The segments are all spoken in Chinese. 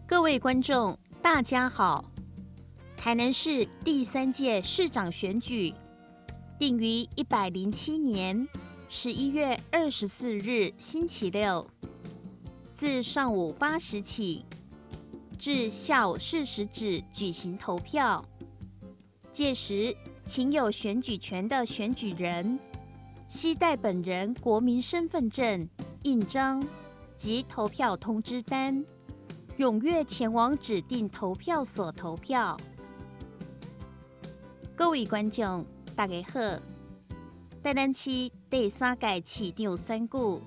各位观众，大家好！台南市第3届市长选举定于107年11月24日星期六，自上午8时起至下午4时止举行投票。届时，请有选举权的选举人携带本人国民身份证、印章及投票通知单，踊跃前往指定投票所投票。各位观众，大家好！台南市第3届市长选举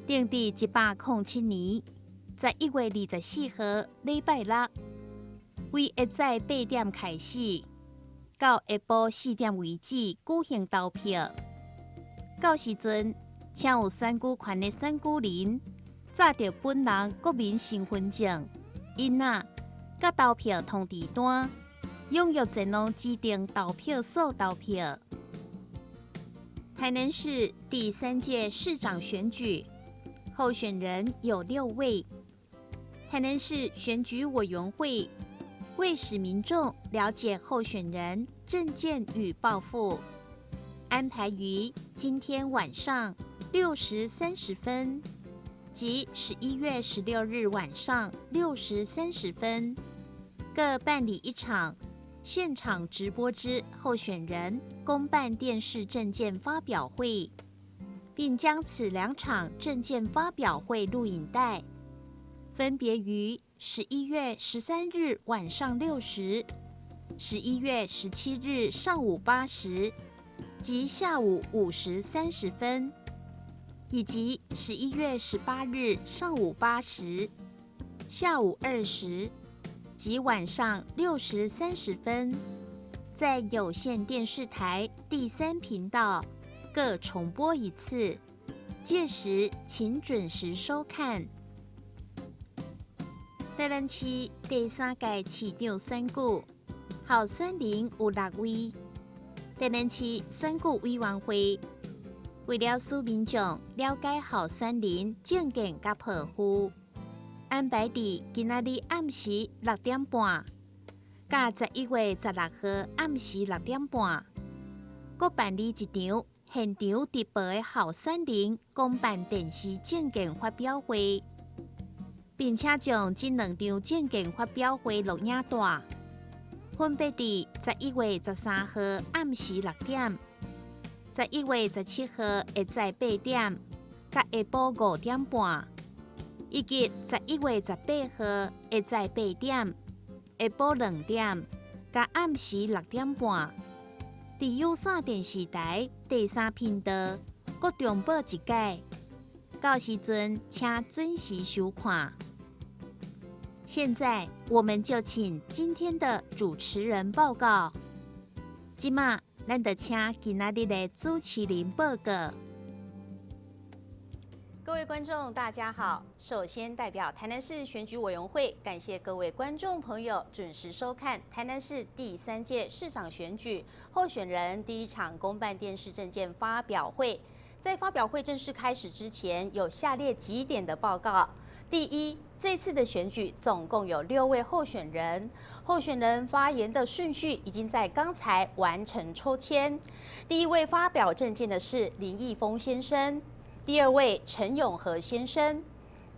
定伫107年11月24号礼拜六，为下早8點開始，到下晡4點為止舉行投票。到時陣，請有選舉權的選舉人揸着本人國民身份證、印仔、甲投票通知單，踴躍前往指定投票所投票。台南市第3屆市長選舉候選人有6位。台南市選舉委員會為使民眾了解候選人政見與抱負，安排於今天晚上6時30分。及11月16日晚上6時30分，各辦理一場現場直播之候選人公辦電視政見發表會，並將此2場政見發表會錄影帶，分別於11月13日晚上6時、11月17日上午8時及下午5時30分。以及11月18日上午8時、下午2時及晚上6時30分，在有線電視台第3頻道各重播一次，屆時請準時收看。台南市第3屆市長選舉候選人有6位。台南市選舉委員會為了使民眾了解候選人政見甲抱負，安排伫今仔日暗時6點半，甲11月16號暗時6點半，各辦理一場現場直播的候選人公辦電視政見發表會。并且将这2场证件发表会录影带，分别伫11月13号暗时6点、11月17号下午8点、甲下晡5点半，以及11月18号下午8点、下晡2点、甲暗时6点半，伫有线电视台第3频道各重播一届。到时阵请准时收看。现在我们就请今天的主持人报告。即马，咱就请今仔日的主持人报告。各位观众，大家好。首先，代表台南市选举委员会感谢各位观众朋友准时收看台南市第3届市长选举候选人第1场公办电视政见发表会。在发表会正式开始之前，有下列几点的报告。第一，这次的选举总共有6位候选人，候选人发言的顺序已经在刚才完成抽签。第1位发表政见的是林义峰先生，第2位陈永和先生，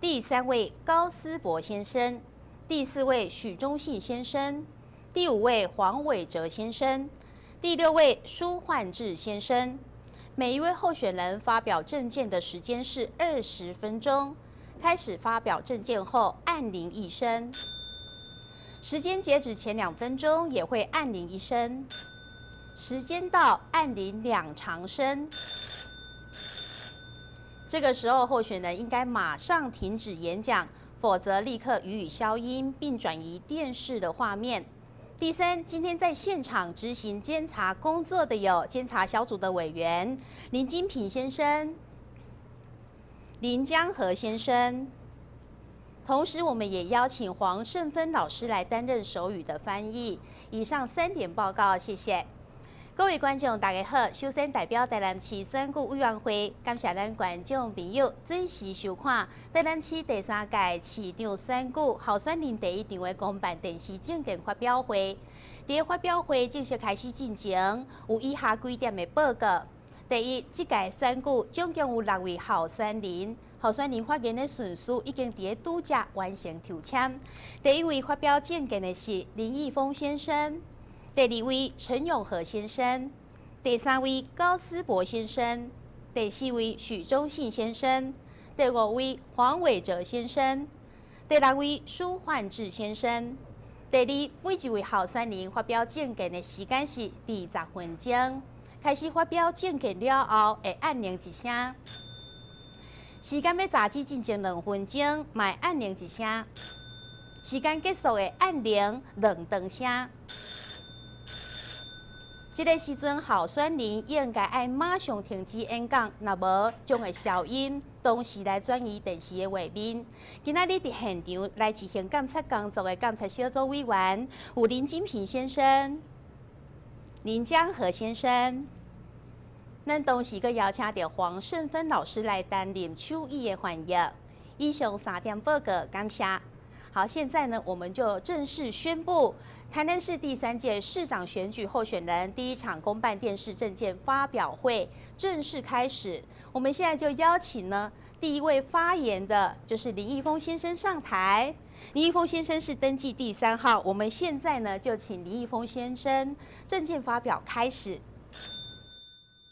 第3位高思博先生，第4位许忠信先生，第5位黄伟哲先生，第6位舒焕智先生。每一位候选人发表政见的时间是20分钟，开始发表政见后按铃1声，时间截止前2分钟也会按铃1声，时间到按铃2长声。这个时候候选人应该马上停止演讲，否则立刻予以消音，并转移电视的画面。第3，今天在现场执行监察工作的有监察小组的委员林金平先生、林江和先生。同时，我们也邀请黄胜芬老师来担任手语的翻译。以上3点报告，谢谢。各位观众，大家好！首先代表台南市选举委员会，感谢咱观众朋友准时收看台南市第3届市长选举候选人第1场的公办电视政见发表会。在发表会正式开始进行，有以下几点的报告：第一，这届选举总共有6位候选人。候选人发言的顺序已经在拄则完成抽签。第1位发表政见的是林义峰先生。第2位陈永和先生，第3位高思博先生，第4位许忠信先生，第5位黄伟哲先生，第6位舒焕智先生。第2，每一位候选人发表政见的时间是20分钟，开始发表政见了后会按铃1声，时间要暂止进行2分钟，卖按铃1声，时间结束的按铃2长声。这个时阵，候选人应该爱马上停止演讲，若无将会消音，同时来转移电视的画面。今仔日伫现场来执行监察工作的监察小组委员有林金平先生、林江和先生。咱同时阁邀请到黄胜芬老师来担任手语的翻译。以上3点报告，感谢。好，现在呢，我们就正式宣布台南市第3届市长选举候选人第1场公办电视政见发表会正式开始。我们现在就邀请呢第1位发言的就是林义峰先生上台。林义峰先生是登记第3号，我们现在呢就请林义峰先生政见发表开始。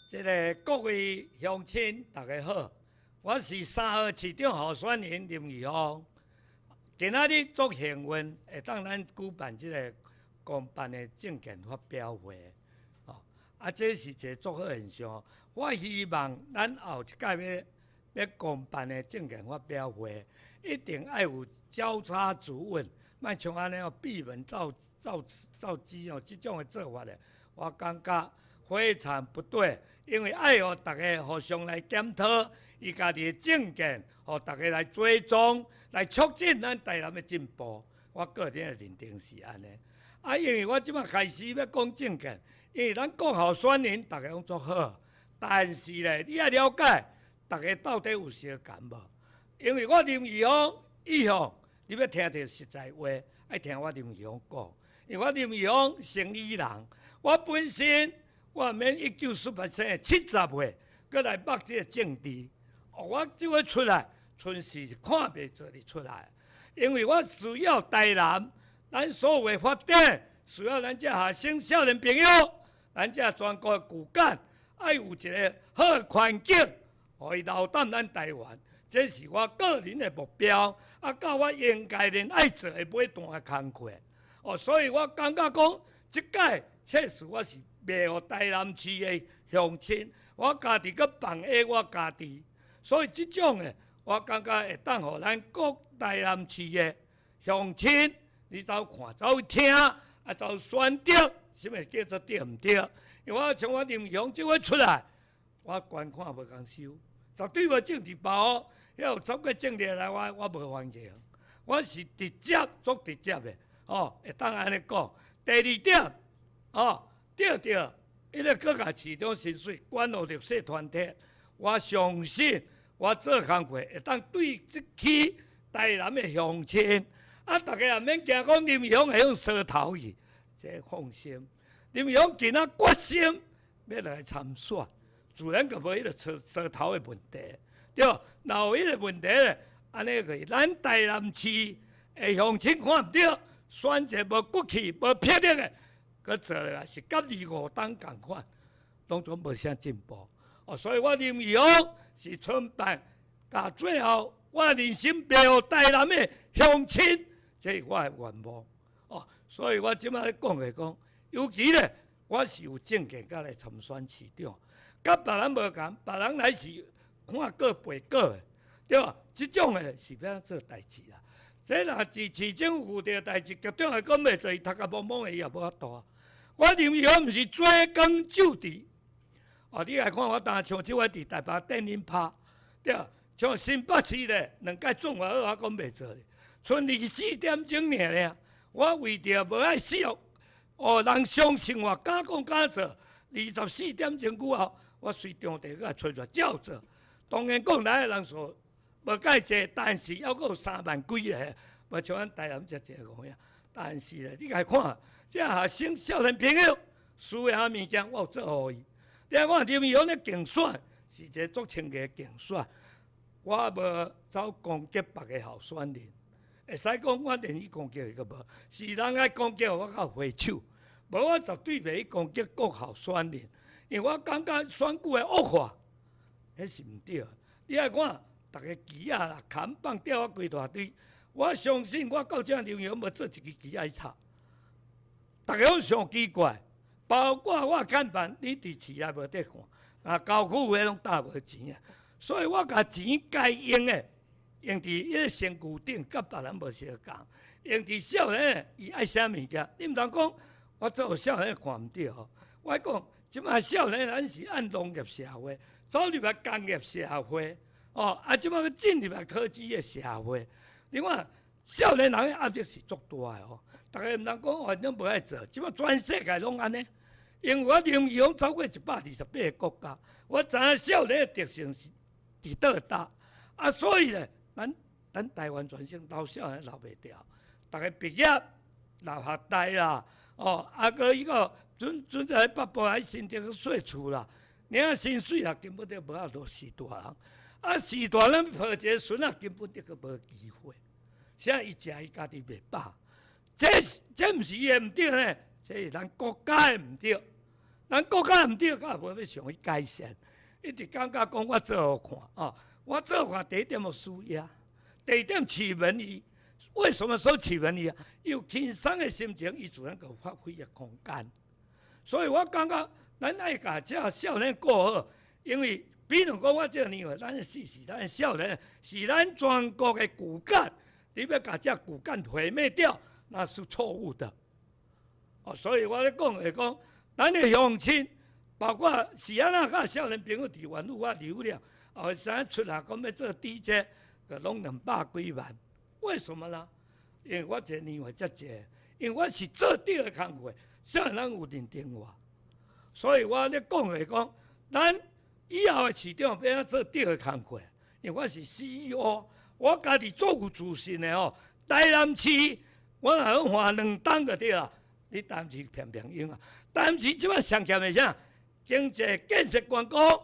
这个各位乡亲，大家好，我是3号市长候选人林义峰。今仔日足幸运，会当咱举办这个公办的政见发表会，这是一个足好现象。我希望咱后一届要公办的政见发表会，一定要有交叉主问，莫像安尼闭门造机哦，这种的做法咧，我感觉非常不对。因为爱互大家互相来检讨伊家己的政见，互大家来追踪，来促进咱台南的进步。我个人的认定是安尼。因为我即马开始要讲政见，因为咱各候选人大家拢足好，但是咧，你要了解大家到底有相共无？因为我林义峰以后你要听到实在话，爱听我林义峰讲。因为我林义峰生意人，我本身。我免1948生70岁，搁来捌这个政治。我即回出来，纯是看袂做你出来。因为我需要台南，咱所有的发展，需要咱这学生少年朋友，咱这全国的骨干，要有一个好的环境，互伊留踮咱台湾。这是我个人的目标，到我应该连爱做的每段的工课。所以我感觉讲，即届确实我是袂互台南市的乡亲，我家己搁放下我家己。所以即种的，我感觉会当互咱各台南市的乡亲，你走看、走听，走选择，什么叫做对毋对？因为我从我林乡即位出来，我观看无共收，绝对无政治包。要有走过政治来，我无反应，我是直接做直接的，会当安尼讲。第二点，对着迄个各界市长薪水管护绿色团体，我相信我做工课会当对即起台南的乡亲，大家也免惊讲林乡会用烧头去，这放心。林乡今仔决心要来参选，自然就无迄个烧头的问题。对，若有迄个问题咧，安尼个咱台南市的乡亲看毋对，选一个无骨气、无魄力的，佮做来是甲25党共款，拢总无啥进步。所以我林义雄是村办，甲最后我人生袂互台南的乡亲，这是我的愿望。所以我即摆咧讲的讲，尤其咧，我是有证件甲来参选市长，甲别人无共，别人来是。看过背过的，对吧？即种的是要做代志啦。这若是市政府的代志，局长会讲袂做，伊头壳蒙蒙的也无法度。我林义雄毋是追根究底。你来看我当像即位伫台北电影拍，对吧？像新北市咧，2届总话我讲袂做咧，剩24点钟尔。我为着无爱死人相信我，敢讲敢做。24点钟过后，我随中地个找出照做。当然讲来的人数无介济，但是还阁有3万几个，无像咱台南遮济个呀。但是咧，你来看，这学生少年朋友需要啥物件，我有做互伊。你来看林义雄咧竞选是一个足清个竞选，我无走攻击别个候选人，会使讲我连伊攻击个无，是人爱攻击我较回手，无我绝对袂去攻击各候选人，因为我感觉选举的恶化。迄是毋对，你爱看，逐个旗仔啦、砍棒吊啊，规大堆。我相信我到这林义雄无做一支旗仔插，逐个拢上奇怪，包括我看板，你伫市内无得看，高区诶拢搭无钱啊。所以我甲钱该用诶，用伫迄个身躯顶，甲别人无相共。用伫少年诶，伊爱啥物件，你毋通讲我做少年看毋对吼。我讲，即摆少年咱是按农业社会。走入来工业社会，即摆去进入来科技的社会。另外，少年人的压力是足大的大家毋通讲反正无爱做，即摆全世界拢安尼。因为我林义雄走过128个国家，我知影少年的特性是伫倒搭，所以咧，咱台湾全省留少年留袂掉，大家毕业留学大啦，个伊个准在北部喺新竹去洗厝啦。领薪水啊，根本就无法度是大人。是大人抱一个孙根本就无机会。啥伊食伊家己袂饱，这毋是伊的毋对呢，这是咱国家的毋对。咱国家毋对，敢无要想去改善？一直感觉讲我做好看我做看第一点有需要，第二点启文伊。为什么说启文伊啊？伊有轻松的心情，伊自然有发挥的空间。所以我感觉。咱爱甲这少年过好，因为比如讲我这个年岁，咱是咱的少年，是咱全国的骨干，你要甲这骨干毁灭掉，那是错误的。所以我咧讲是讲，咱的乡亲，包括是安那甲少年朋友伫原路我流量，后生出来讲要做 DJ， 个拢200几万，为什么呢？因为我这年岁遮济，因为我是做对的工作，少年人有认定我。所以我咧讲的讲，咱以后的市长要做对的工作，因为我是 CEO， 我家己做有自信的台南市我若要换2党就对啦，你台南市偏偏用啊。台南市即摆上欠的啥？经济建设观光，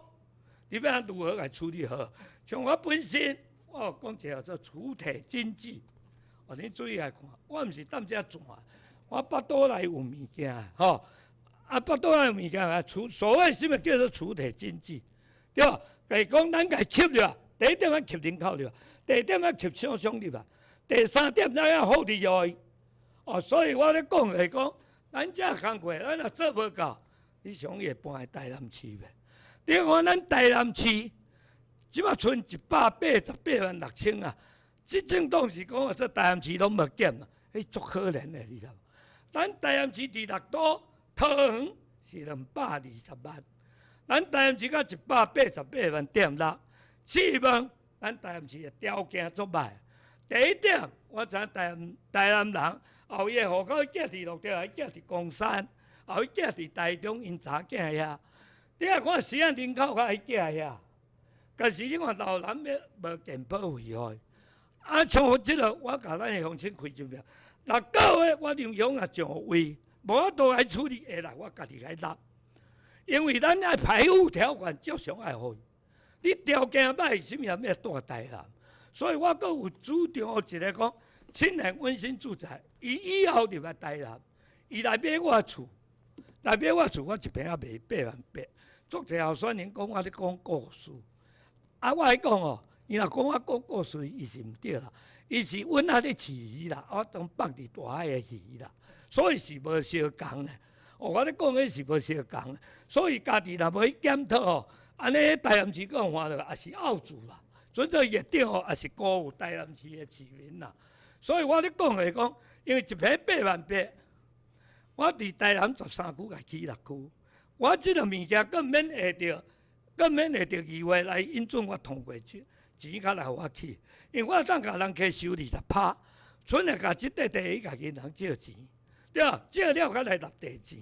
你要如何来处理好？像我本身，我有讲一个叫主体经济，哦，你注意来看，我毋是踮遮转，我巴肚内有物件，吼，啊，巴肚内有物件啊，所谓什么叫做储体经济，对吧？就是讲咱家吸了，第一点要吸人口了，第二点要吸厂商入来，第三点咱要福利用。哦，所以我咧讲是讲，咱遮工课，咱若做无到，你上会搬来台南市袂？你看咱台南市，即马剩188.6千啊！即种当是讲啊，这台南市拢无减啊，迄足可怜的，你知无？咱台南市伫6都桃园是220万，咱台南市到188.6，试问咱台南市的条件足歹。第一点，我知台南人后夜户口寄伫鹿条，寄伫公山，后寄伫台中因查囝遐。你啊看时啊人口较寄遐，但是你看老人要无健保费哦。啊，像即个我甲咱乡亲开张了，6个月我林乡也上位，无法度来处理下来，我家己来拿。因为咱爱排污条款照常爱好，你条件歹，什么也要住台南。所以我阁有主张一个讲，青年温馨住宅，伊以后入来台南，伊来买我厝，来买我厝，我一平也卖8万8。足侪候选人讲我咧讲故事，啊，我来讲哦，伊若讲我讲故事，伊是毋对啦，伊是阮仔咧饲鱼啦，我当放伫大海诶鱼啦，所以是无相共诶。哦，我咧讲迄是无相共诶，所以家己若无去检讨哦，安尼台南市讲话了，也是拗住啦。准做业长哦，也是鼓舞台南市的市民啦。所以我咧讲是讲，因为一平8万8，我伫台南13区来起6区，我即个物件更免下着，更免下着议会来引准我通过钱较来我起，因为我当甲人溪收20%，剩下甲即块地甲银行借钱，对啊，借了甲来纳地钱，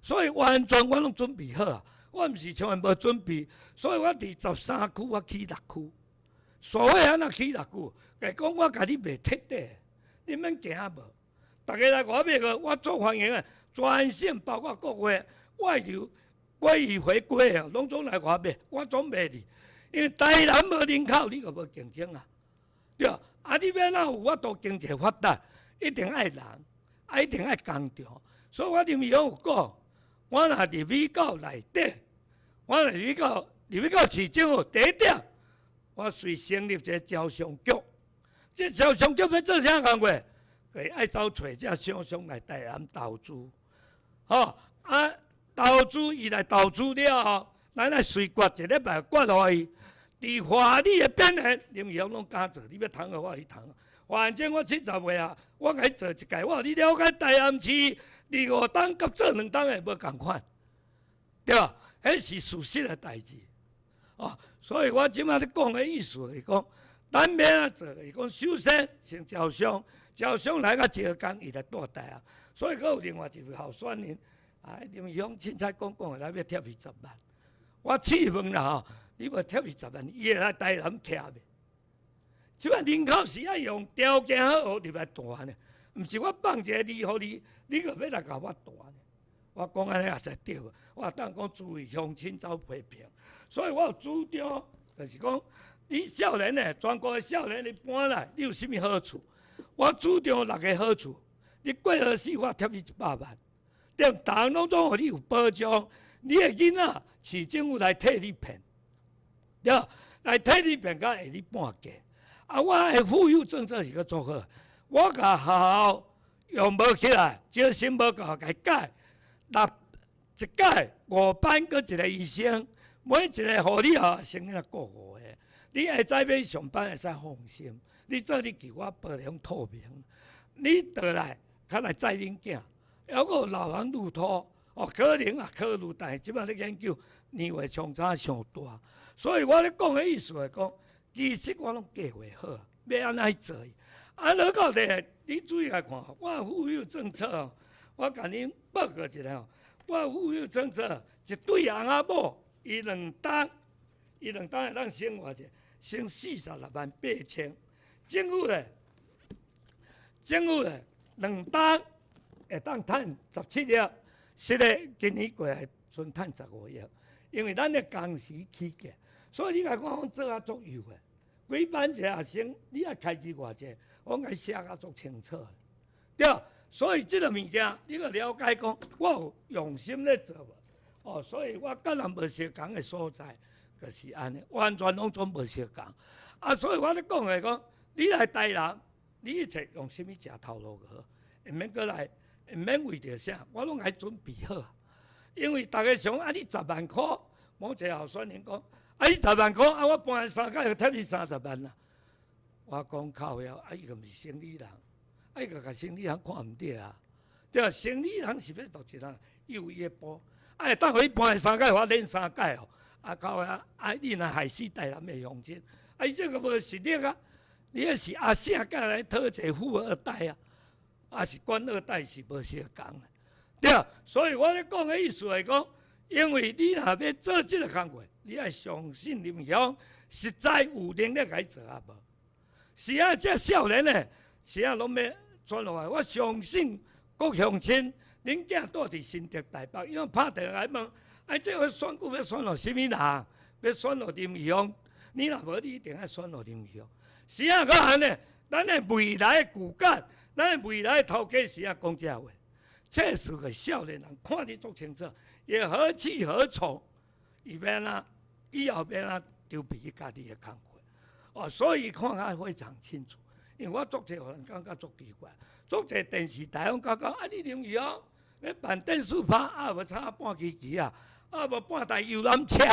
所以完全我拢准备好啊，我毋是像无准备，所以我伫13区我起6区。所谓安那起6区，就是讲我甲你卖彻底，你免惊无。大家来我买个，我做欢迎的，专线包括各月外流、归于回归啊，拢总来我买，我总卖你。因为台南无人口，你就无竞争啊，对啊。啊，你要哪有法度经济发达，一定爱人，一定爱工厂。所以我林友有讲，我若入去到内底，我若入去到市政府第一点。我随成立一个招商局，这招商局要做啥工作？就是爱找找这厂商来台南投资，吼啊！投资伊来投资了后，咱来随刮一礼拜刮落去，伫法律的边缘，林乡拢敢做，你要通我去通。反正我70岁啊，我甲伊做一届，我你了解台南市25档甲做2档的无共款，对吧？迄是事实的代志。哦，所以我即摆咧讲的意思是讲，咱免啊做，是讲首先先招商，招商来到一个工，伊来住台啊。所以佫有另外一位候选人，林乡凊彩讲的，咱要贴伊10万。我试问啦吼，你无贴伊10万，伊会来台南徛袂？即摆人口是爱用条件好互入来住呢，毋是我放一个利互你，你个要来甲我住呢？我讲安尼也才对，我当讲注意乡亲走批评。所以我有主张，就是讲，你少年的全国的少年，你搬来，你有啥物好处？我主张6个好处。你过河4我贴你100万，对，逐项拢总互你有保障。你的囡仔，市政府来替你骗，对，来替你骗，甲下你半价。啊，我的富有政策是个做好，我甲学校用无起来，招生无够，甲改一届5班，搁一个医生。每一个护理学生啊，顾我的，你会知要上班会使放心。你做你给我保养透明，你倒来较来载恁囝，还阁有老人入托，哦，可能也考虑，但是即摆咧研究年岁相差上大，所以我咧讲的意思是讲，其实我拢计划好，要安怎去做。啊，落到底，你注意来看，我富有政策哦，我甲恁报告一下哦，我富有政策一对翁仔某。伊2档会当省偌济，省46.8万。政府咧2档会当趁17亿，实个今年过来剩趁15亿，因为咱的工时起价，所以你来看，我做啊足有诶。几班一个学生，你爱开支偌济？我该写甲足清楚，对。所以这个物件，你要了解讲，我有用心咧做无？哦，所以我甲人无相共的所在，就是安尼，完全拢总无相共。啊，所以我咧讲的讲，你来台南，你一切用什么食头路就好，唔免过来，唔免为着啥，我拢爱准备好。因为大家想啊，你10万块，某一个候选人讲，啊，你10万块，啊，我搬3届要贴你30万啦。我讲靠呀，啊，伊个毋是生理人。伊个甲生理人看毋着啊，对啊，生理人是要读一人，伊有伊个步，啊，等互伊搬3届，我练3届哦，啊，靠呀，啊，你若害死台南的乡亲，啊，伊这个无实力啊，你迄是阿啥甲来讨一个富二代啊，啊是官二代是无相共的，对啊，所以我咧讲的意思是讲，因为你若要做这个工作，你爱相信林乡实在有能力来做啊无，是啊，这少年呢。是啊，拢要转落来。我相信各乡亲，恁囝住伫新竹台北，因为拍电话来问，哎，这个选举要选落什么人？要选落林义雄？你若无，你一定要选落林义雄。是啊，个安尼，咱的未来的骨干，咱的未来的头家是啊讲这话。这是个少年人看得足清楚，也何去何从？伊要哪？以后要哪丢皮家己的工课？哦，所以看得非常清楚。因为我足侪互人感觉足奇怪，足侪电视台拢讲啊，你林义雄咧办电视拍，啊无差半支旗啊，啊无半台游览车，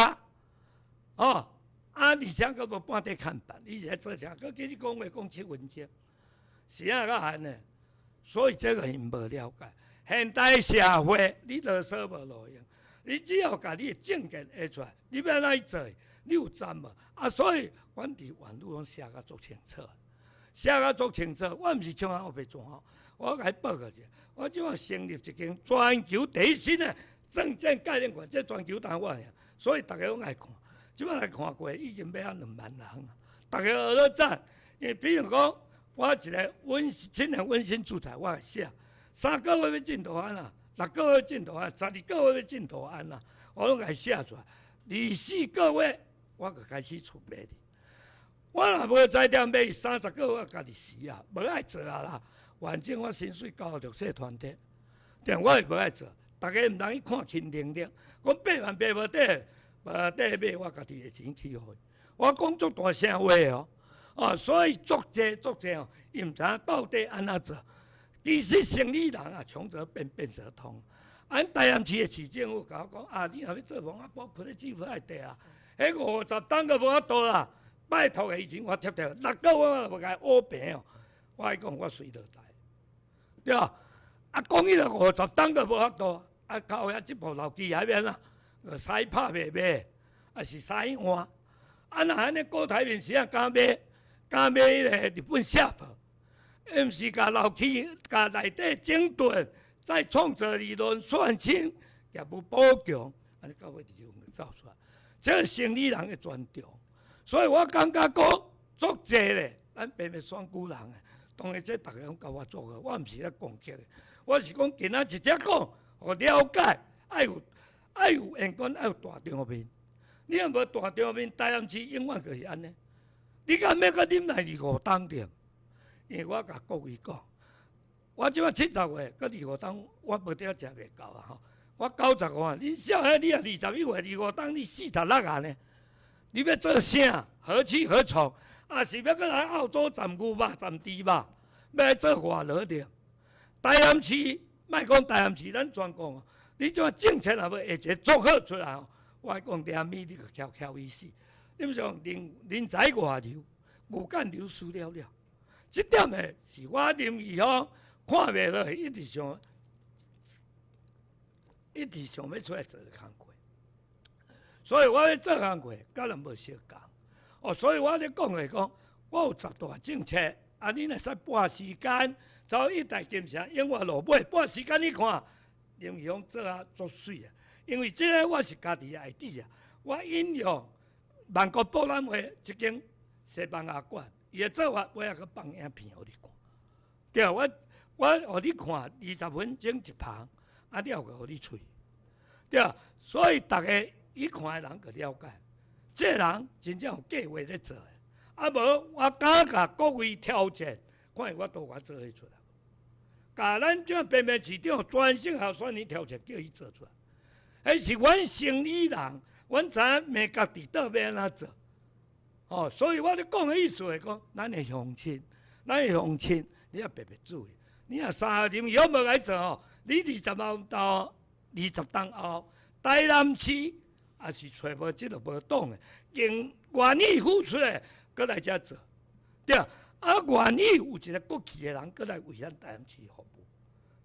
哦，啊而且佫无半块看板，你是做啥？佫叫你讲话讲7分钟，是啊，个安尼。所以这个因无了解，现代社会你啰嗦无路用，你只要甲你的证件下出来，你要哪去做？你有赞无？啊，所以阮伫网络拢写甲足清楚。写甲足清楚，我毋是像后壁做吼，我甲伊报告者，我即马成立一间全球第一新的证件概念馆，这全球台湾呀，所以大家拢爱看。即马来看过，已经要2万人啊，大家学了赞。因为比如讲，我一个青年温馨住宅，我会写3个月要进大安啦，6个月进大安，12个月要进大安啦，我拢甲伊写出来。24个月，我就开始储备哩。我若无在店买30个，我家己死啊，无爱做啊啦。反正我薪水交绿色团体，但我也无爱做。大家毋通去看轻能力，讲8万8无底，无底买我家己的钱去互伊。我讲足大声话哦，哦，所以足济哦，伊毋知影到底安怎做。其实生理人啊，穷则变，变则通。俺台南市的市政府甲我讲啊，你若要做房啊，包括咧支付爱地啊，迄50档都无法度啦。拜托的以前我贴条6个月我无甲伊乌平哦，我讲我随落台，对啊，啊讲伊了50档都无法度，啊靠遐即部老机海面啊，使拍袂卖，啊是使换，啊若安尼高台面时啊敢买迄个日本下铺，毋是甲老气甲内底整顿，再创造理论算清，也无补强，安尼到尾利润就走出来，这个生理人的专长。所以我感觉讲足济咧，咱平平选举人诶，当然这大家拢甲我做个，我毋是咧攻击的，我是讲今仔直接讲，互了解，爱有眼光，爱有大场面。你若无大场面，台南市永远就是安尼。你敢要搁啉来25档店？因为我甲各位讲，我即摆70岁，搁25档，我无得食袂到啊吼。我95啊，恁小孩你啊21岁25档，你46啊呢？你要做啥？何去何从？啊，是要搁来澳洲站牛肉、站猪肉，要来做外劳着？台南市，莫讲台南市，咱全讲哦。你即政策若要下一个做好出来哦，我讲连米你就翘伊死。你毋像人才外流，牛干流失了了。这点诶，是我林义雄看袂落去，一直想要出来做工课。所以我咧做工课，甲人无相共。哦，所以我咧讲诶讲，我有10大政策，啊，你若使拨时间，走一代金城永远落尾，拨时间你看，林义雄做啊足水啊。因为这个我是家己爱弟啊，我引用万国博览会一间西班牙馆，伊诶做法，我也去放影片互你看。对，我互你看20分钟一旁，啊了个互你吹。对，所以大家。伊看的人就了解，这人真正有计划咧做的。啊无，我敢甲各位挑战，看我都我做迄出来。甲咱这边边市长专省候选人挑出叫伊做出来，迄是阮生意人，阮知影每家己倒要安怎做。哦，所以我咧讲的意思是讲，咱的乡亲，你也别注意。你若3号林以后无来做吼，你20后到20当后，台南市也是找无即个无党的，用愿意付出的，搁来遮做，对。啊，愿意有一个国企的人，搁来为咱台南市服务，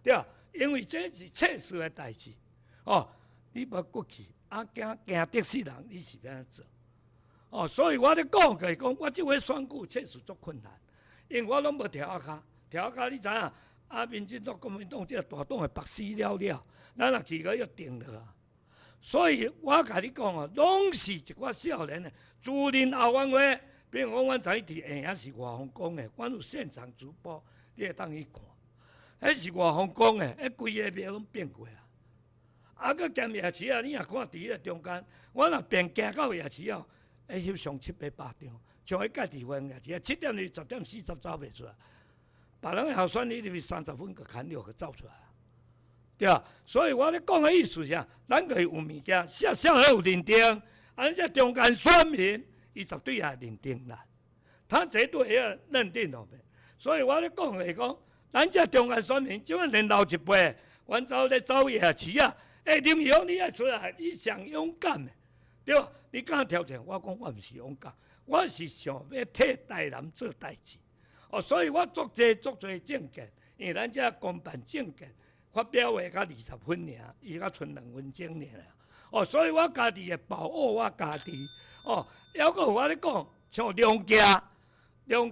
对。因为这是切实的代志。哦，你无国企，啊惊的士人，你是要安怎做？哦，所以我咧讲就是讲，我即回选举确实足困难，因为我拢无条骹，你知影？啊，民进党、国民党即个大党的白死了了，咱若去个要定了啊。所以我甲你讲哦，拢是一寡少年的自认后援会。比如讲，阮昨伫下影是外方讲的，阮有现场直播，你会当去看。迄是外方讲的，迄规个庙拢变过啊。啊，佮兼夜市啊，你若看伫迄个中间，我若便行到夜市哦，翕上700、8张，像迄家己份夜市啊，7点至10点40走袂出来。别人的候选人入去30分，佮砍6个走出来，对啊。所以我咧讲的意思是啥？咱可以有物件，小有认定，啊，这中间选民。伊绝对也认定咱，他绝对要认定落去。所以我咧讲是讲，咱这中间选民，即摆年老一辈，阮走咧走夜市啊，林义雄你爱出来，你上勇敢的，对吧？你敢挑战？我讲我毋是勇敢，我是想要替台南做代志。哦，所以我足侪政见，因为咱这公办政见发表话才20分尔，伊才剩2分钟尔。哦，所以我家己会保护我家己。哦。还佫我咧讲，像梁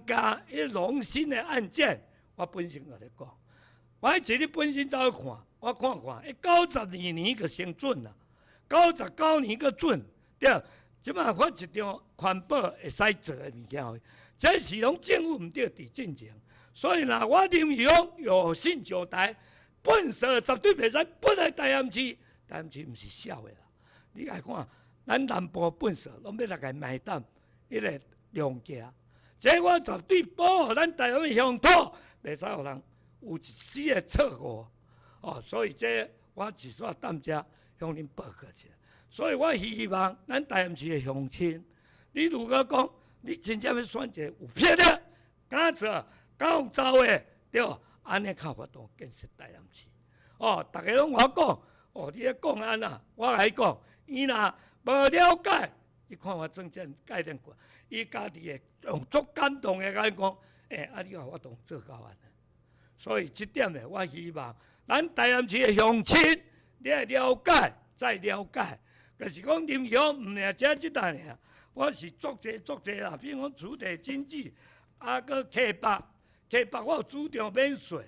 家迄龙兴的案件，我本身就咧讲，我迄次咧本身走去看，我看，迄92年就先准啦，99年佫准，对。即摆发一张环保会使做的物件，这是拢政府毋对伫进前，所以若我林义雄有心上台，本色绝对袂使本来台南市毋是小的啦，你来看。咱南部本色拢要来甲卖淡，迄个量价，这我绝对保护咱台湾的乡土，袂使互人有一丝的错误。哦，所以这我只煞踮遮向恁报告一下。所以我希望咱台南市的乡亲，你如果讲你真正要选一个有魄力、敢做、敢有走的，对，安尼较活动建设台南市。哦，大家拢我讲，哦，你咧讲安那，我来讲，伊若无了解，伊看我政见概念过，伊家己会用足感动的甲伊讲，啊，你甲我当做交安尼。所以这点呢，我希望咱台南市的乡亲，你要了解再了解，就是讲林雄毋是只即单尔，我是足侪啦，比如讲土地经济，啊，搁溪北我有主张免税，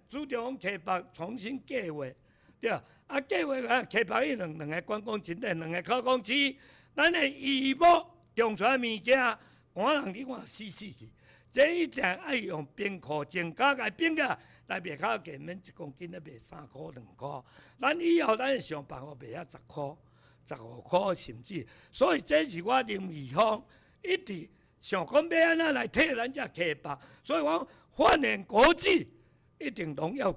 主张溪北重新计划。对啊，计划啊，溪北迄两个观光景点，2个考公司，咱的义务种出来物件，赶人你看死去。这一定爱用冰库增加个冰个来卖较价，免1公斤咧卖3块2块。咱以后咱会想办法卖啊10块、15块甚至。所以这是我林义雄一直想讲要安怎来替咱遮溪北，所以我欢迎国际一定拢要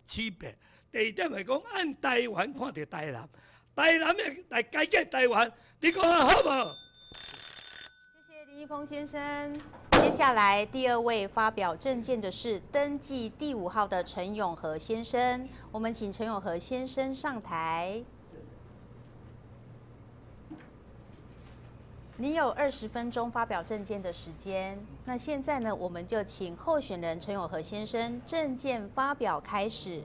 区别。第二点是讲，按台湾看到台南的来改革台湾，你讲好无？谢谢林义峰先生。接下来第2位发表政见的是登记第5号的陈永和先生，我们请陈永和先生上台。你有20分钟发表政见的时间。那现在呢，我们就请候选人陈永和先生政见发表开始。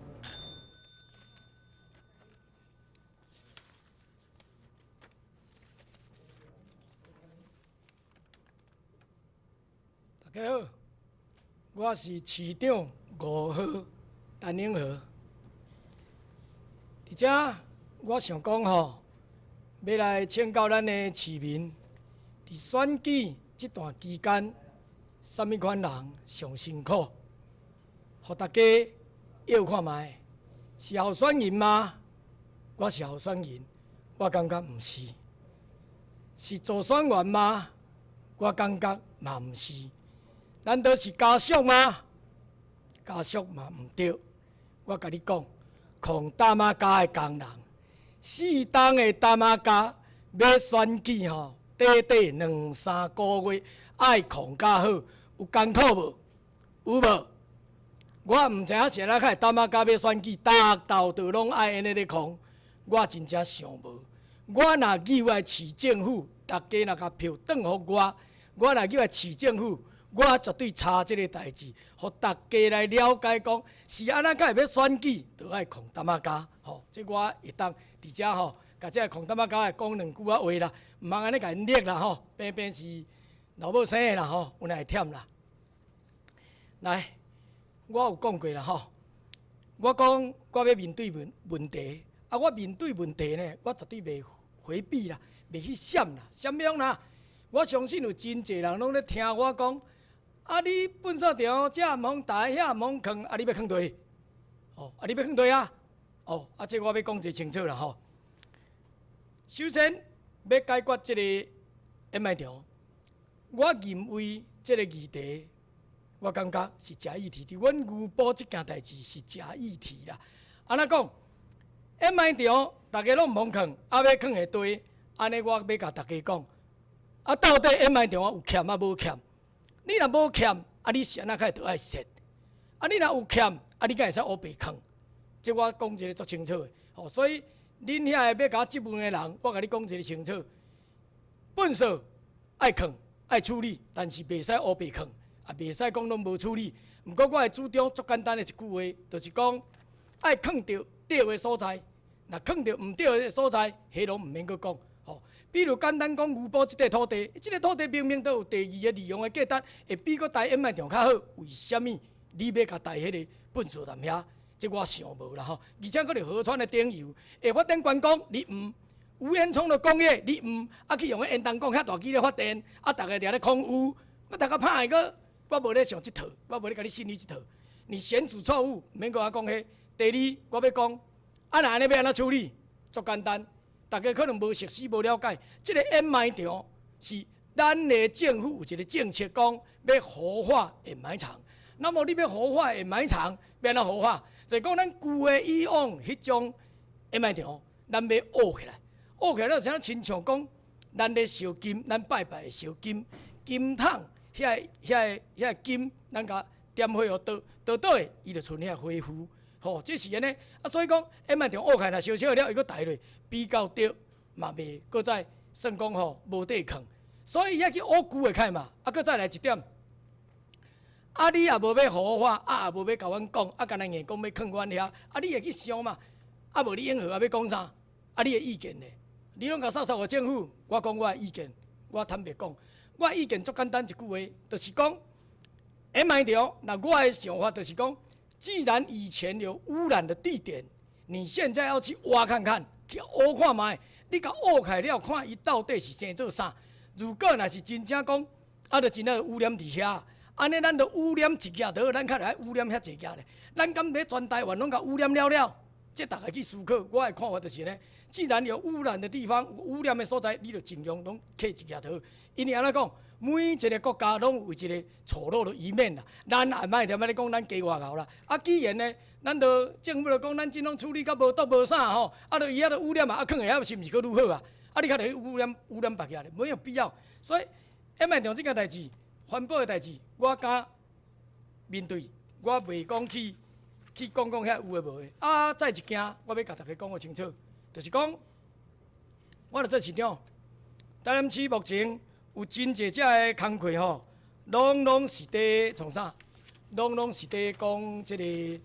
大家好，我是市长5号陈永和。伫遮，我想讲吼，要来请教咱的市民，伫选举这段期间，什么款人上辛苦？互大家要看卖，是候选人吗？我是候选人，我感觉毋是。是助选员吗？我感觉嘛毋是。难道是家属吗？家属嘛毋对。我甲你讲，控大妈家的工人，适当的大妈家要选举吼，短2、3个月爱控较好，有艰苦无？有无？我毋知影是哪开大妈家要选举，大道都拢爱安尼咧控，我真正想无。我若议会市政府，大家若甲票转互我，我若议会市政府。我绝对查即个代志，互大家来了解讲是安怎，才会要选举，就爱控大妈家。吼，即我会当伫遮吼，甲即个控大妈家讲2句话啦，毋通安尼甲因掠啦吼，偏是老母生的啦吼，有哪会忝啦？来，我有讲过啦吼，我讲我要面对问题，啊，我面对问题呢，我绝对袂回避啦，袂去闪啦，闪样啦？我相信有真侪人拢咧听我讲。啊！你粪扫场遮毋通台，遐毋通囥，啊！你要囥倒去？哦，啊！你要囥倒啊？哦，啊！这我要讲一清楚啦吼。首先要解决这个掩埋场，我认为这个议题，我感觉是假议题。伫阮牛埔这件代志是假议题啦。安怎讲？掩埋场大家拢毋通囥，啊！要囥下堆，安尼我要甲大家讲，啊！到底掩埋场有欠啊无欠？你若无欠，啊，你是安怎开就爱说？啊，你若有欠，啊，你敢会使乌白囥？这我讲一个足清楚的。吼，所以恁遐要甲我质问的人，我甲你讲一个清楚。粪扫爱囥爱处理，但是袂使乌白囥，啊，袂使讲拢无处理。毋过我的主张足简单的一句话，就是讲爱囥到对的所在，若囥到毋对的所在，迄拢毋免阁讲。吼。比如简单讲，牛埔即块土地，即个土地明明都有第2个利用的价值，会比佮台掩埋场较好。为什么你要甲台迄个粪扫站遐？这我想无啦吼。而且佮着河川的顶游，会发电关公你毋，吴彦聪的工业你毋，啊去用个烟筒讲遐大机咧发电，啊逐个伫咧空污，我逐个歹个，我无咧想即套，我无咧甲你信你即套。你选址错误，免佮我讲迄。第二，我要讲，啊若安尼要安怎处理？足简单。大家可能无熟悉、无了解，即个掩埋场是咱的政府有一个政策，讲要活化掩埋场。那么你要活化掩埋场，要安怎活化？就是讲咱旧的以往迄种掩埋场，咱要挖起来，挖起来就像亲像讲，咱咧烧金，咱拜拜的烧金，金桶遐金，咱甲点火哦倒的，伊就剩遐火符。吼，这是安尼啊，所以讲掩埋场挖开若烧烧了，伊搁抬落。比较对，嘛袂搁再算讲吼无地囥，所以遐去挖旧的开嘛。啊，搁再来一点，啊你也无要互我，啊也无要甲阮讲，啊干那硬讲要囥阮遐，啊你会去想嘛？啊无你应和啊要讲啥？啊你的意见呢？你拢甲扫扫互政府，我讲我的意见，我坦白讲，我的意见足简单一句话，就是讲掩埋场。那我的想法就是讲，既然以前有污染的地点，你现在要去挖看看。去挖看卖，你甲挖开了，看伊到底是生做啥？如果若是真正讲，啊，就真正污染伫遐，安尼咱就污染一页，就咱较来污染遐一页咧。咱敢咧全台湾拢甲污染了？这大家去思考。我的看法就是呢，既然有污染的地方、有污染的所在，你就尽量拢刻一页头。因为安怎讲，每一个国家拢有一个错漏的一面啦。咱也莫踮咧讲咱加外口啦。啊，既然呢，咱就政府就讲咱即拢处理甲无倒无啥吼，啊，就伊遐个污染嘛，啊，囥下遐是毋是佫愈好啊？啊，你较着去污染别个咧，没有必要。所以掩埋场即件代志，环保的代志，我敢面对，我袂讲去讲遐有诶无诶。啊，再一件，我要甲大家讲个清楚，就是讲，我著做市长，台南市目前有真侪只诶工课吼，拢是伫创啥？拢是伫讲即个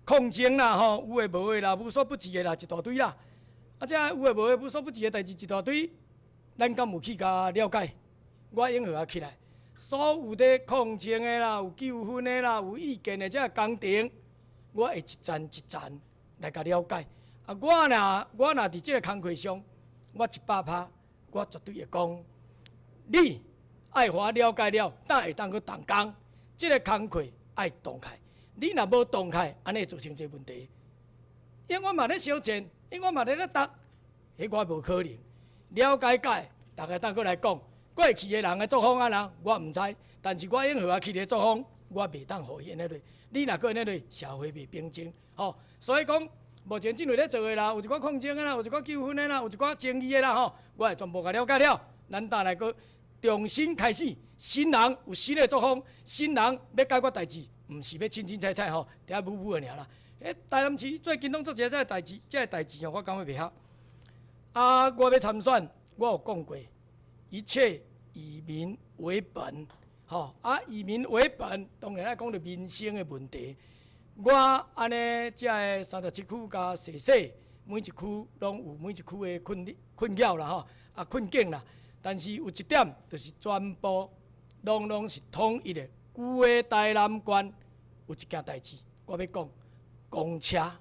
控情啦吼，有诶无诶啦，无所不至诶啦，一大堆啦。啊，这有诶无诶，无所不至诶代志一大堆，咱敢有去甲了解？我应和起来，所有伫控情诶啦，有纠纷诶啦，有意见诶这工程，我会一站一站来甲了解。啊，我若伫即个工课上，我100%，我绝对会讲，你爱互我了解了，当会当去动工，即个工课爱动开。你若无动开，安尼造成这问题。因为我嘛咧烧钱，因为我嘛咧读，迄我无可能了解，大家当过来讲。过去的人的作风啊啦，我毋知，但是我永和去的作风，我袂当互伊安尼类。你若搁安尼类，社会袂平静，吼。所以讲，目前政府咧做的啦，有一寡抗争的啦，有一寡纠纷的啦，有一寡争议的啦，吼，我会全部甲了解了。咱倒来搁重新开始，新人有新的作风，新人要解决代志，毋是要清清菜菜吼，嗲舞舞的尔啦。台南市最近拢做一个代志，这个代志吼，我感觉袂晓。啊，我要参选，我有讲过，一切以民为本，吼啊，以民为本，当然爱讲到民生的问题。我安尼遮个37区加细细，每一区拢有每一区的困扰啦，吼啊困境啦。但是有一点，就是全部拢是统一的。旧的台南县有一件代志，我要讲公车。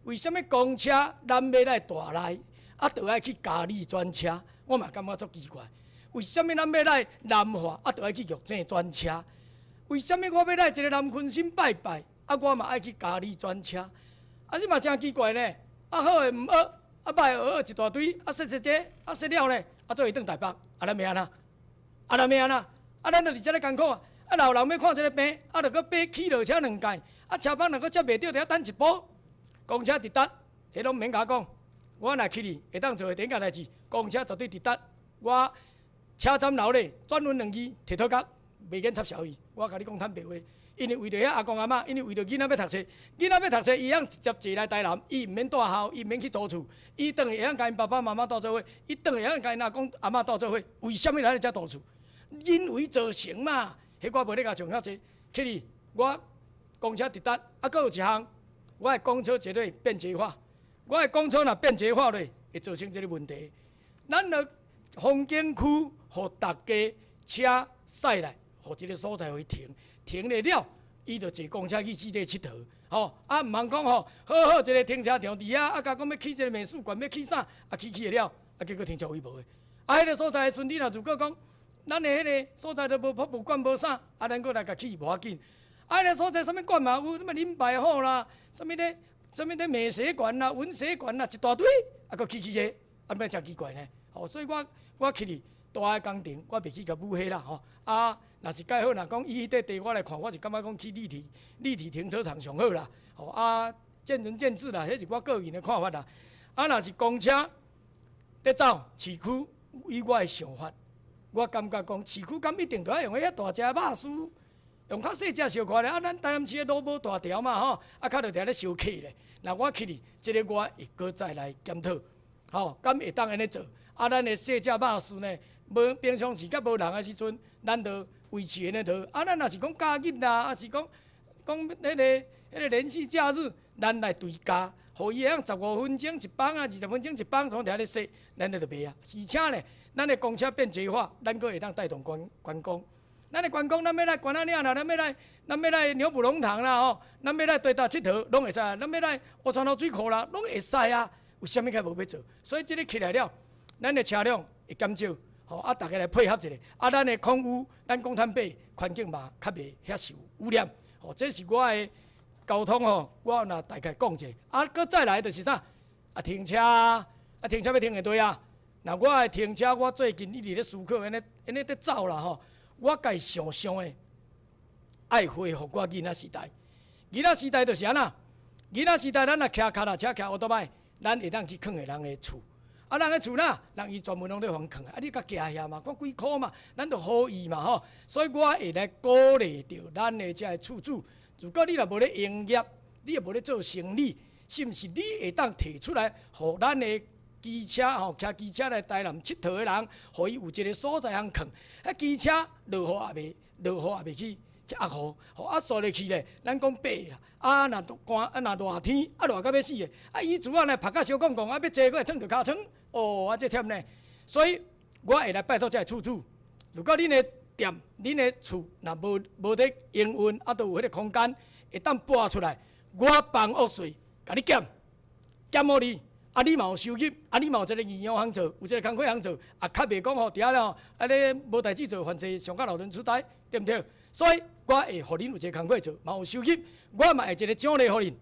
为什么公车咱要来大内？啊，就爱去嘉义转车，我嘛感觉足奇怪。为什么咱要来南华，啊，就爱去玉井转车？为什么我要来一个南昆新拜拜，啊，我嘛爱去嘉义转车？啊，你嘛真奇怪呢！啊，好诶毋学，啊，歹学一大堆，啊，说这，啊，说了呢，啊，做伊转台北，啊，咱要安怎？啊，咱要安怎？啊，咱著伫遮咧艰苦啊！啊，老人要看一个病，啊，著搁爬起落车2届，啊，车帮若搁接袂到，著遐等一步。公车直达，迄拢毋免甲我讲。我若去哩，会当做的第一件代志，公车绝对直达。我车站楼咧，转阮2字，铁头角，袂瘾插小伊。我甲你讲坦白话，因为为着遐阿公阿嬷，因为为着囡仔要读册，囡仔要读册，伊通直接坐来台南，伊毋免住校，伊毋免去租厝，伊等下会当甲因爸爸妈妈倒做伙，伊等下会当甲因阿公阿嬷倒做伙。为什么来遮住厝？因为造成嘛，迄我无咧甲上遐济。去哩，我公车直达，啊，搁有一项，我的公车绝对便捷化。我的公车若便捷化咧，会造成即个问题。咱著风景区，互大家车驶来，互一个所在互伊停，停了，伊就坐公车去四地佚佗。吼，啊，毋通讲吼，好一个停车场伫遐，啊，甲讲要起一个美术馆，要起啥，啊，起了，啊，结果停车位无诶。啊，迄个所在顺利啦，如果讲咱的迄个所在都无博物馆无啥，啊，咱搁来甲起无要紧。啊，迄个所在啥物馆嘛有，什物林百货啦，啥物咧美食馆啦、文史馆啦，一大堆，啊，搁起个，啊，咩真奇怪呢？吼，所以我去哩大个工程，我袂去甲武迄啦，吼。啊，若是介好，若讲以迄块地我来看，我是感觉讲去立体停车场上好啦。吼啊，见仁见智啦，迄是我个人的看法啦。啊，若是公车在走市区，以我的想法，我感觉讲市区敢一定着要用遐大只巴士。用较细只小块咧，啊，咱台南市的路无大条嘛，吼，啊，较着伫咧烧客咧。那我去哩，即个我会搁再来检讨，吼，敢会当安尼做？啊，咱的细只巴士呢，无平常时甲无人的时阵，咱着维持安尼着。啊，咱若是讲假日啦，啊是讲迄个连续假日，咱来对价，互伊会用15分钟一班啊，20分钟一班，从伫咧说，咱就袂啊。而且呢，咱的公车便捷化，咱搁会当带动观光。咱的观光，咱要来关仔岭啦，咱要来牛埔龙塘啦，吼，咱要来对搭佚佗，拢会使啊。咱要来乌山头水库啦，拢会使啊。有啥物较无要做？所以即个起来了，咱的车辆会减少，吼啊，大家来配合一下。啊，咱的空污，咱讲坦白，环境嘛较袂遐受污染。吼，这是我的交通吼，我若大概讲者。啊，搁再来就是啥？啊，停车啊，停车要停下对啊。那我的停车，我最近一直咧思考，安尼在走啦，吼。我家想的，爱恢复我囡仔时代。囡仔时代就是安那？囡仔时代，咱若骑脚踏车、骑乌托邦，咱会当去囥个人的厝。啊，人的厝哪？人伊专门拢咧互囥啊。啊，你甲寄遐嘛，讲几箍嘛，咱着好意嘛吼。所以我会来鼓励着咱的遮个厝主，如果你若无咧营业，你也无咧做生意，是毋是你会当摕出来，互咱的？机车吼，骑机车来台南佚佗的人，互伊有一个所在通囥。啊，机车落雨也袂去压雨，吼啊扫入去咧，咱讲白啦。啊，若寒啊，若热天啊，热到要死的。啊，伊主要呢拍甲小公公，啊要坐过来烫着尻川，哦，啊这忝呢。所以我会来拜托这个厝主，如果恁的店、恁的厝若无得营运，啊，都有迄个空间会当搬出来，我帮屋税，甲你减互你。啊，你嘛有收入，啊，你嘛有一个营养通做，有一个工课通做，啊，较袂讲吼，伫遐了，啊，咧无代志做，反正上到老人痴呆，对毋对？所以我会互恁有一个工课做，嘛有收入，我嘛会一个奖励互恁，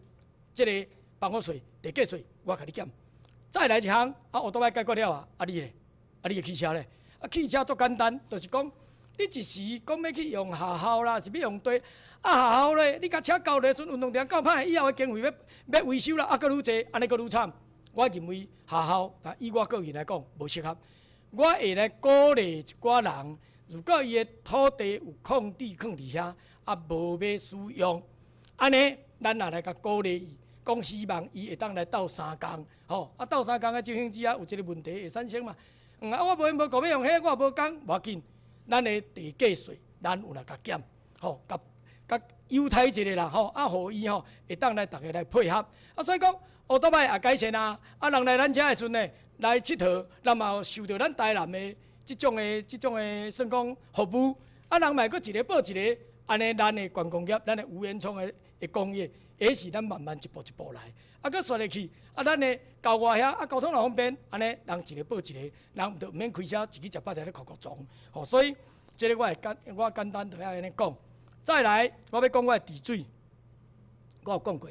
即个帮我税、地价税，我甲你减。再来一项，啊，我都摆解决了啊，啊你咧，啊你的汽车咧，汽车足简单，就是讲你一时讲要去用下校啦，是要用地下校咧，你甲车交咧，阵运动场够歹，以后的经费要维修啦，佫愈济，安尼佫愈惨。我认为下校，但以我个人来讲，无适合。我会来鼓励一寡人，如果伊的土地有空地囥伫遐，无要使用，安尼咱也来甲鼓励伊，讲希望伊会当来斗三工，斗三工的情形之下，有一个问题会产生嘛。我无顾要用迄，我无讲，无要紧，咱的地价税，咱有来甲减，甲优待一下啦，互伊会当来大家来配合。所以讲，乌多摆也改善啊，人来咱遮的时阵呢，来佚佗，咱嘛有受到咱台南的即种的算讲服务，人嘛佫一个报一个，安尼咱的观光业，咱的无烟囱的工业，也是咱慢慢一步一步来，佫说落去，咱的郊外遐，交通也方便，安尼人一个报一个，人就毋免开车自己食饱在咧哭撞，所以这个我简单就安尼讲。再来，我要讲我的治水，我有讲过，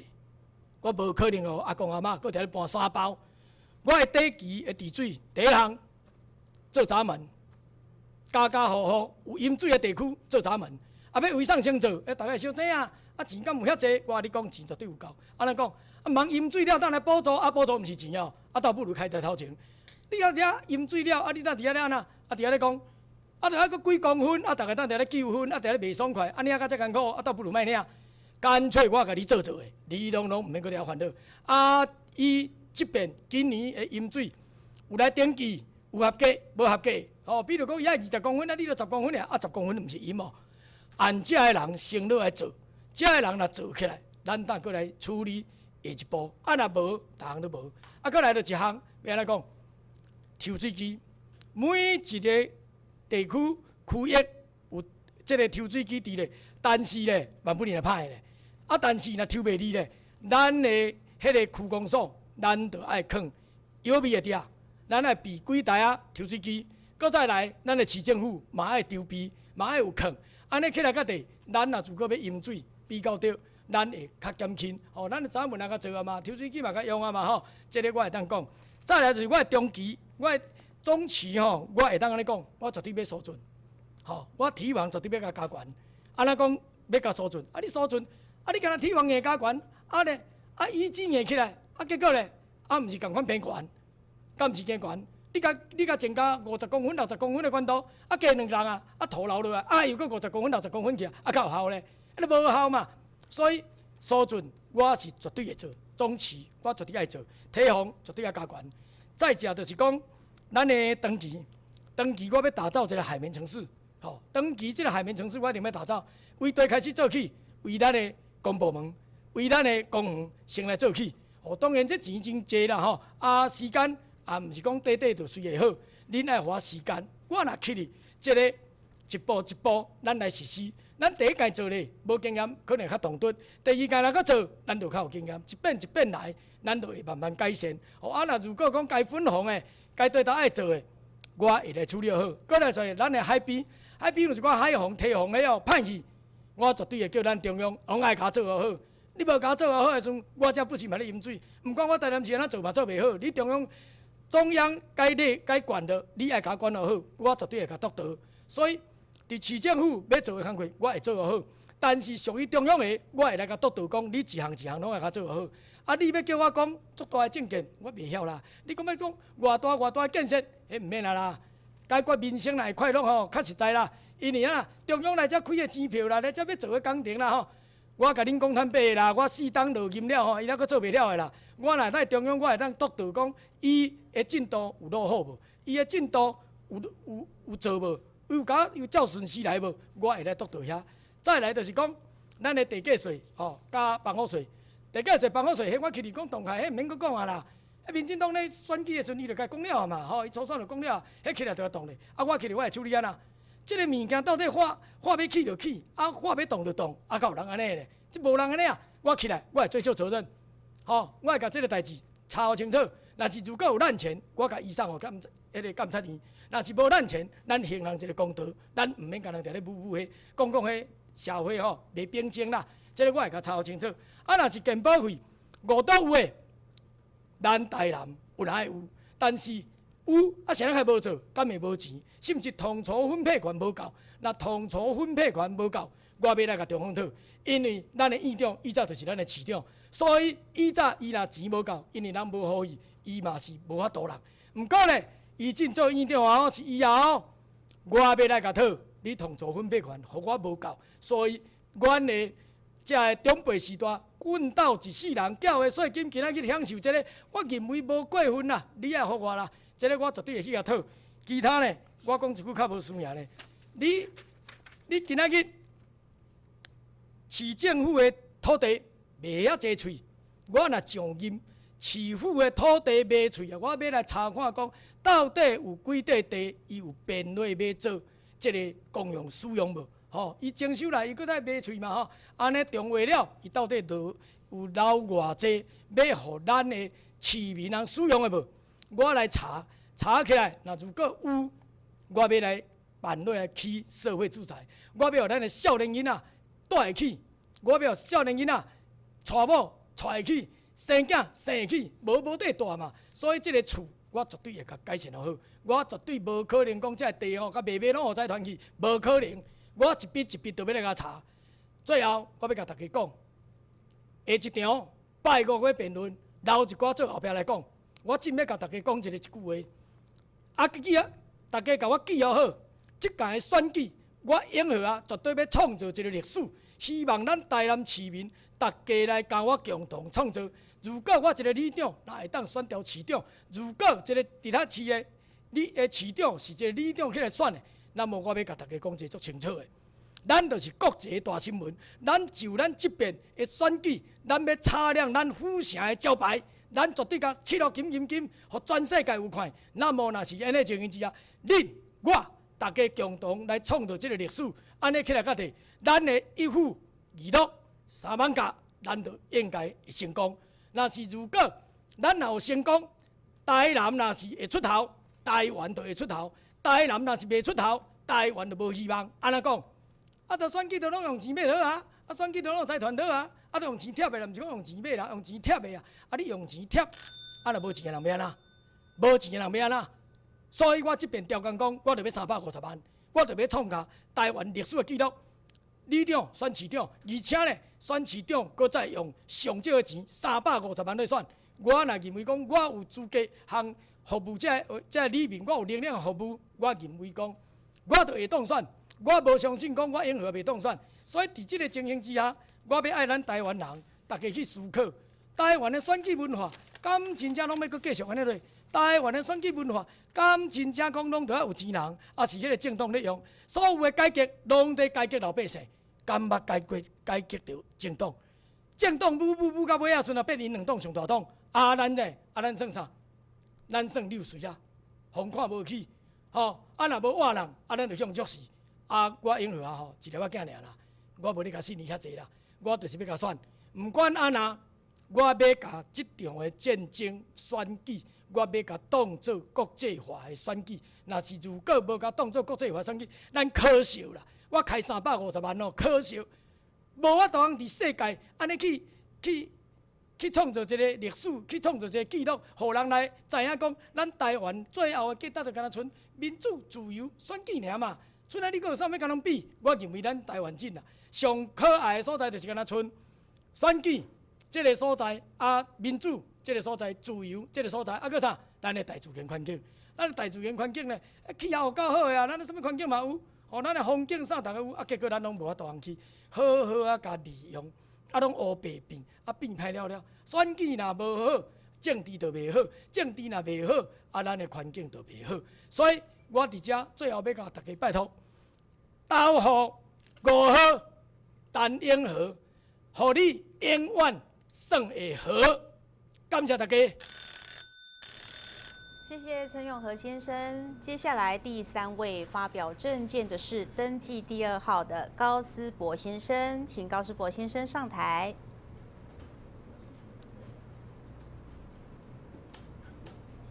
我无可能阿公阿嬷搁伫咧搬沙包。我的底期的治水，第一项做闸门，家家户户有饮水的地区做闸门，要为上先做，大家小知影，钱敢有遐济？我甲你讲，钱绝对有够。安尼讲，忙饮水了，当来补助，补助毋是钱哦，倒不如开台头前。你遐饮水了，你当伫遐咧安那？伫遐咧讲。就还佫几公分，大家当伫咧9分，伫咧袂爽快，领甲遮艰苦，倒不如莫领。干脆我甲你做的，你拢毋免搁了烦恼。伊即边今年的饮水有来登记，有合格无合格。比如讲伊爱20公分，你就10公分尔，10公分毋是饮哦。按遮的人先落来做，遮的人若做起来，咱当搁来处理下一步。若无，逐项都无。搁来就一项，要安怎讲？抽水机，每一个地区区域有即个抽水机伫咧，但是咧，万不能会歹咧。但是若抽袂离咧，咱的迄个区公所，咱就爱放药味的遐，咱爱备几台抽水机，搁再来，咱的市政府嘛爱筹备，嘛爱有空，安尼起来较地，咱若如果要饮水比较着，咱会较减轻。咱早问甲做啊嘛，抽水机嘛甲用啊嘛即个我会当讲。再来就是我的中期，我的中期我会当安尼讲，我绝对要疏浚，我体网绝对要甲加悬。安怎讲要甲疏浚？你疏浚，你敢若体网硬加悬，椅子硬起来，结果咧，毋是共款偏悬，敢毋是加悬？你甲增加50公分、60公分的管道，加2人土流落来，又搁50公分、60公分去，较有效咧？你无效嘛？所以疏浚我是绝对会做，中期我绝对爱做，体防绝对要加悬。再者就是讲。咱的长期我要打造一个海绵城市，长期这个海绵城市我一定要打造，为地开始做起，为咱的公部门，为咱的公园先来做起。当然这钱真济啦，时间毋是讲短就随会好，恁爱花时间。我若去哩，这个一步一步咱来实施。咱第一届做咧，无经验可能较唐突；第二届来搁做，咱就较有经验，一遍一遍来，咱就会慢慢改善。若如果讲该分红的，该对头爱做的，我会来处理好。过来说，咱的海边有一寡海防、堤防的歹去，我绝对会叫咱中央拢爱甲做好。你无甲做好的时阵，我才不是嘛咧饮水。毋管我台南市安怎做嘛做袂好，你中央该管的，你爱甲管好，我绝对会甲督导。所以，伫市政府要做的工作，我会做好。但是属于中央的，我会来甲督导讲，你一项一项拢爱甲做好。你要叫我讲足大的政见，我袂晓啦。你讲要讲偌大的建设，迄毋免啦。解决民生来快乐较实在啦。因为中央来遮开的钱票啦，来遮要做的工程啦我甲恁讲坦白啦，我4档落金了伊还佫做袂了的啦。我若在中央，我会当督导讲，伊的进度有落好无？伊的进度有做无？有照顺序来无？我会来督导遐。再来就是讲，咱的地价税加房屋税。地价税、房屋税，迄我去哩讲动态，迄毋免阁讲啊啦。民进党咧选举的时阵，伊就甲讲了嘛，伊初选就讲了，迄起来就要动咧。我去哩，我会处理安那。即个物件到底花要起就起，花要动就动，敢有人安尼咧？即无人安尼啊！我起来，我会追究责任。我会甲即个代志查好清楚。若是如果有滥权，我甲移送互迄个监察院；若是无滥权，咱行人一个公道，咱毋免干人伫咧迄讲迄社会袂平静啦。即个我会甲查好清楚。若是健保费5都有诶，咱台南有哪会有？但是有啊，谁人还无做，敢会无钱，甚至统筹分配权无够。若统筹分配权无够，我要来甲中央讨，因为咱的院长以早就是咱的市长，所以以早伊若钱无够，因为咱无好伊，伊嘛是无法度人。毋过呢，伊进做院长后是以后，我要来甲讨，你统筹分配权，互我无够，所以阮的这个长辈时代，阮斗一世人缴的税金，今仔日享受这个，我认为无过分啦，你也互我啦。这个我绝对会去甲讨，其他呢，我讲一句较无输赢呢。你今仔日市政府的土地卖遐济喙，我若上任市府的土地卖喙啊，我要来查看讲，到底有几块地伊有变落要做这个公用使用无？吼，伊征收来伊搁再卖喙嘛吼，安尼中话了，伊到底有留偌济要互咱的市民人使用的无？我来查起来，若如果有，我要来办落来起社会住宅。我要互咱的少年囡仔带会起，我要互少年囡仔娶某娶会起，生囝生会起，无地大嘛。所以这个厝我绝对会甲改善好。我绝对无可能讲这个地吼，甲卖拢互财团去，无可能。我一笔一笔都要来甲查。最后，我要甲大家讲，下一场拜五月辩论，留一寡做后壁来讲。我真要甲大家讲一句话，大家甲我记好好，即届的选举，我永和啊，绝对要创造一个历史，希望咱台南市民大家来甲我共同创造。如果我一个里长，若会当选调市长；如果一个其他市的市长是一个里长起来选的，那么我要甲大家讲一个足清楚的，咱就是国际大新闻，咱就咱即边的选举，咱要擦亮咱府城的招牌。咱绝对甲切落金，互全世界有看。那么，若是安尼情形之下，恁我大家共同来创造这个历史，安尼起来较地，咱的一府二鹿三艋舺，咱就应该会成功。若是如果咱若有成功，台南若是会出头，台湾就会出头；台南若是袂出头，台湾就无希望。安怎讲？啊，着选举着拢用钱买好啊，啊，选举着拢有财团好啊。啊，用钱贴的啦，毋是讲用钱买啦，用钱贴的啊。啊，你用钱贴，啊，若无钱的人要安怎？无钱的人要安怎？所以我即边调工讲，我着要350万，我着要创下台湾历史的记录。里长选市长，而且呢，选市长搁再用上少的钱350万来选。我若认为讲，我有资格向服务这里面，我有能力服务，我认为讲，我着会当选。我无相信讲我永和袂当选，所以伫即个情形之下。我要爱咱台湾人，大家去思考，台湾的选举文化，敢真正拢要搁继续安尼落？台湾的选举文化，敢真正讲拢着要有钱人，也是迄个政党咧用？所有的改革，拢在改革老百姓，敢捌改革着政党？政党舞到尾啊，阵啊变因两党上大党，咱呢？咱算啥？咱算溜水啊，风看无起，吼！若无活人，咱就向弱势。我永和吼，一粒仔囝尔啦，我无咧甲信你遐济啦。我就是要甲选，毋管安那，我要甲即场的战争选举，我要甲当做国际化的选举。若是如果无甲当做国际化选举，咱可惜啦。我开350万哦，可惜，无法度通伫世界安尼去创造一个历史，去创造一个记录，互人来知影讲，咱台湾最后的结果就敢若剩民主、自由、选举尔嘛。剩下你阁有啥物甲人比？我认为咱台湾人啊。上可爱的所在就是敢若剩选举这个所在民主这个所在，自由这个所在，搁啥？咱的大自然环境，咱的大自然环境呢，气候够好的咱的什么环境嘛有，咱的风景啥大家有，结果咱拢无法度通去好好甲利用，拢乌白变，变歹了。选举若无好，政治就袂好；政治若袂好，咱的环境就袂好。所以我伫遮最后要甲大家拜托，投予5号。陈永和，互你永远算会好。感谢大家。谢谢陈永和先生。接下来第3位发表政见的是登记第2号的高思博先生，请高思博先生上台。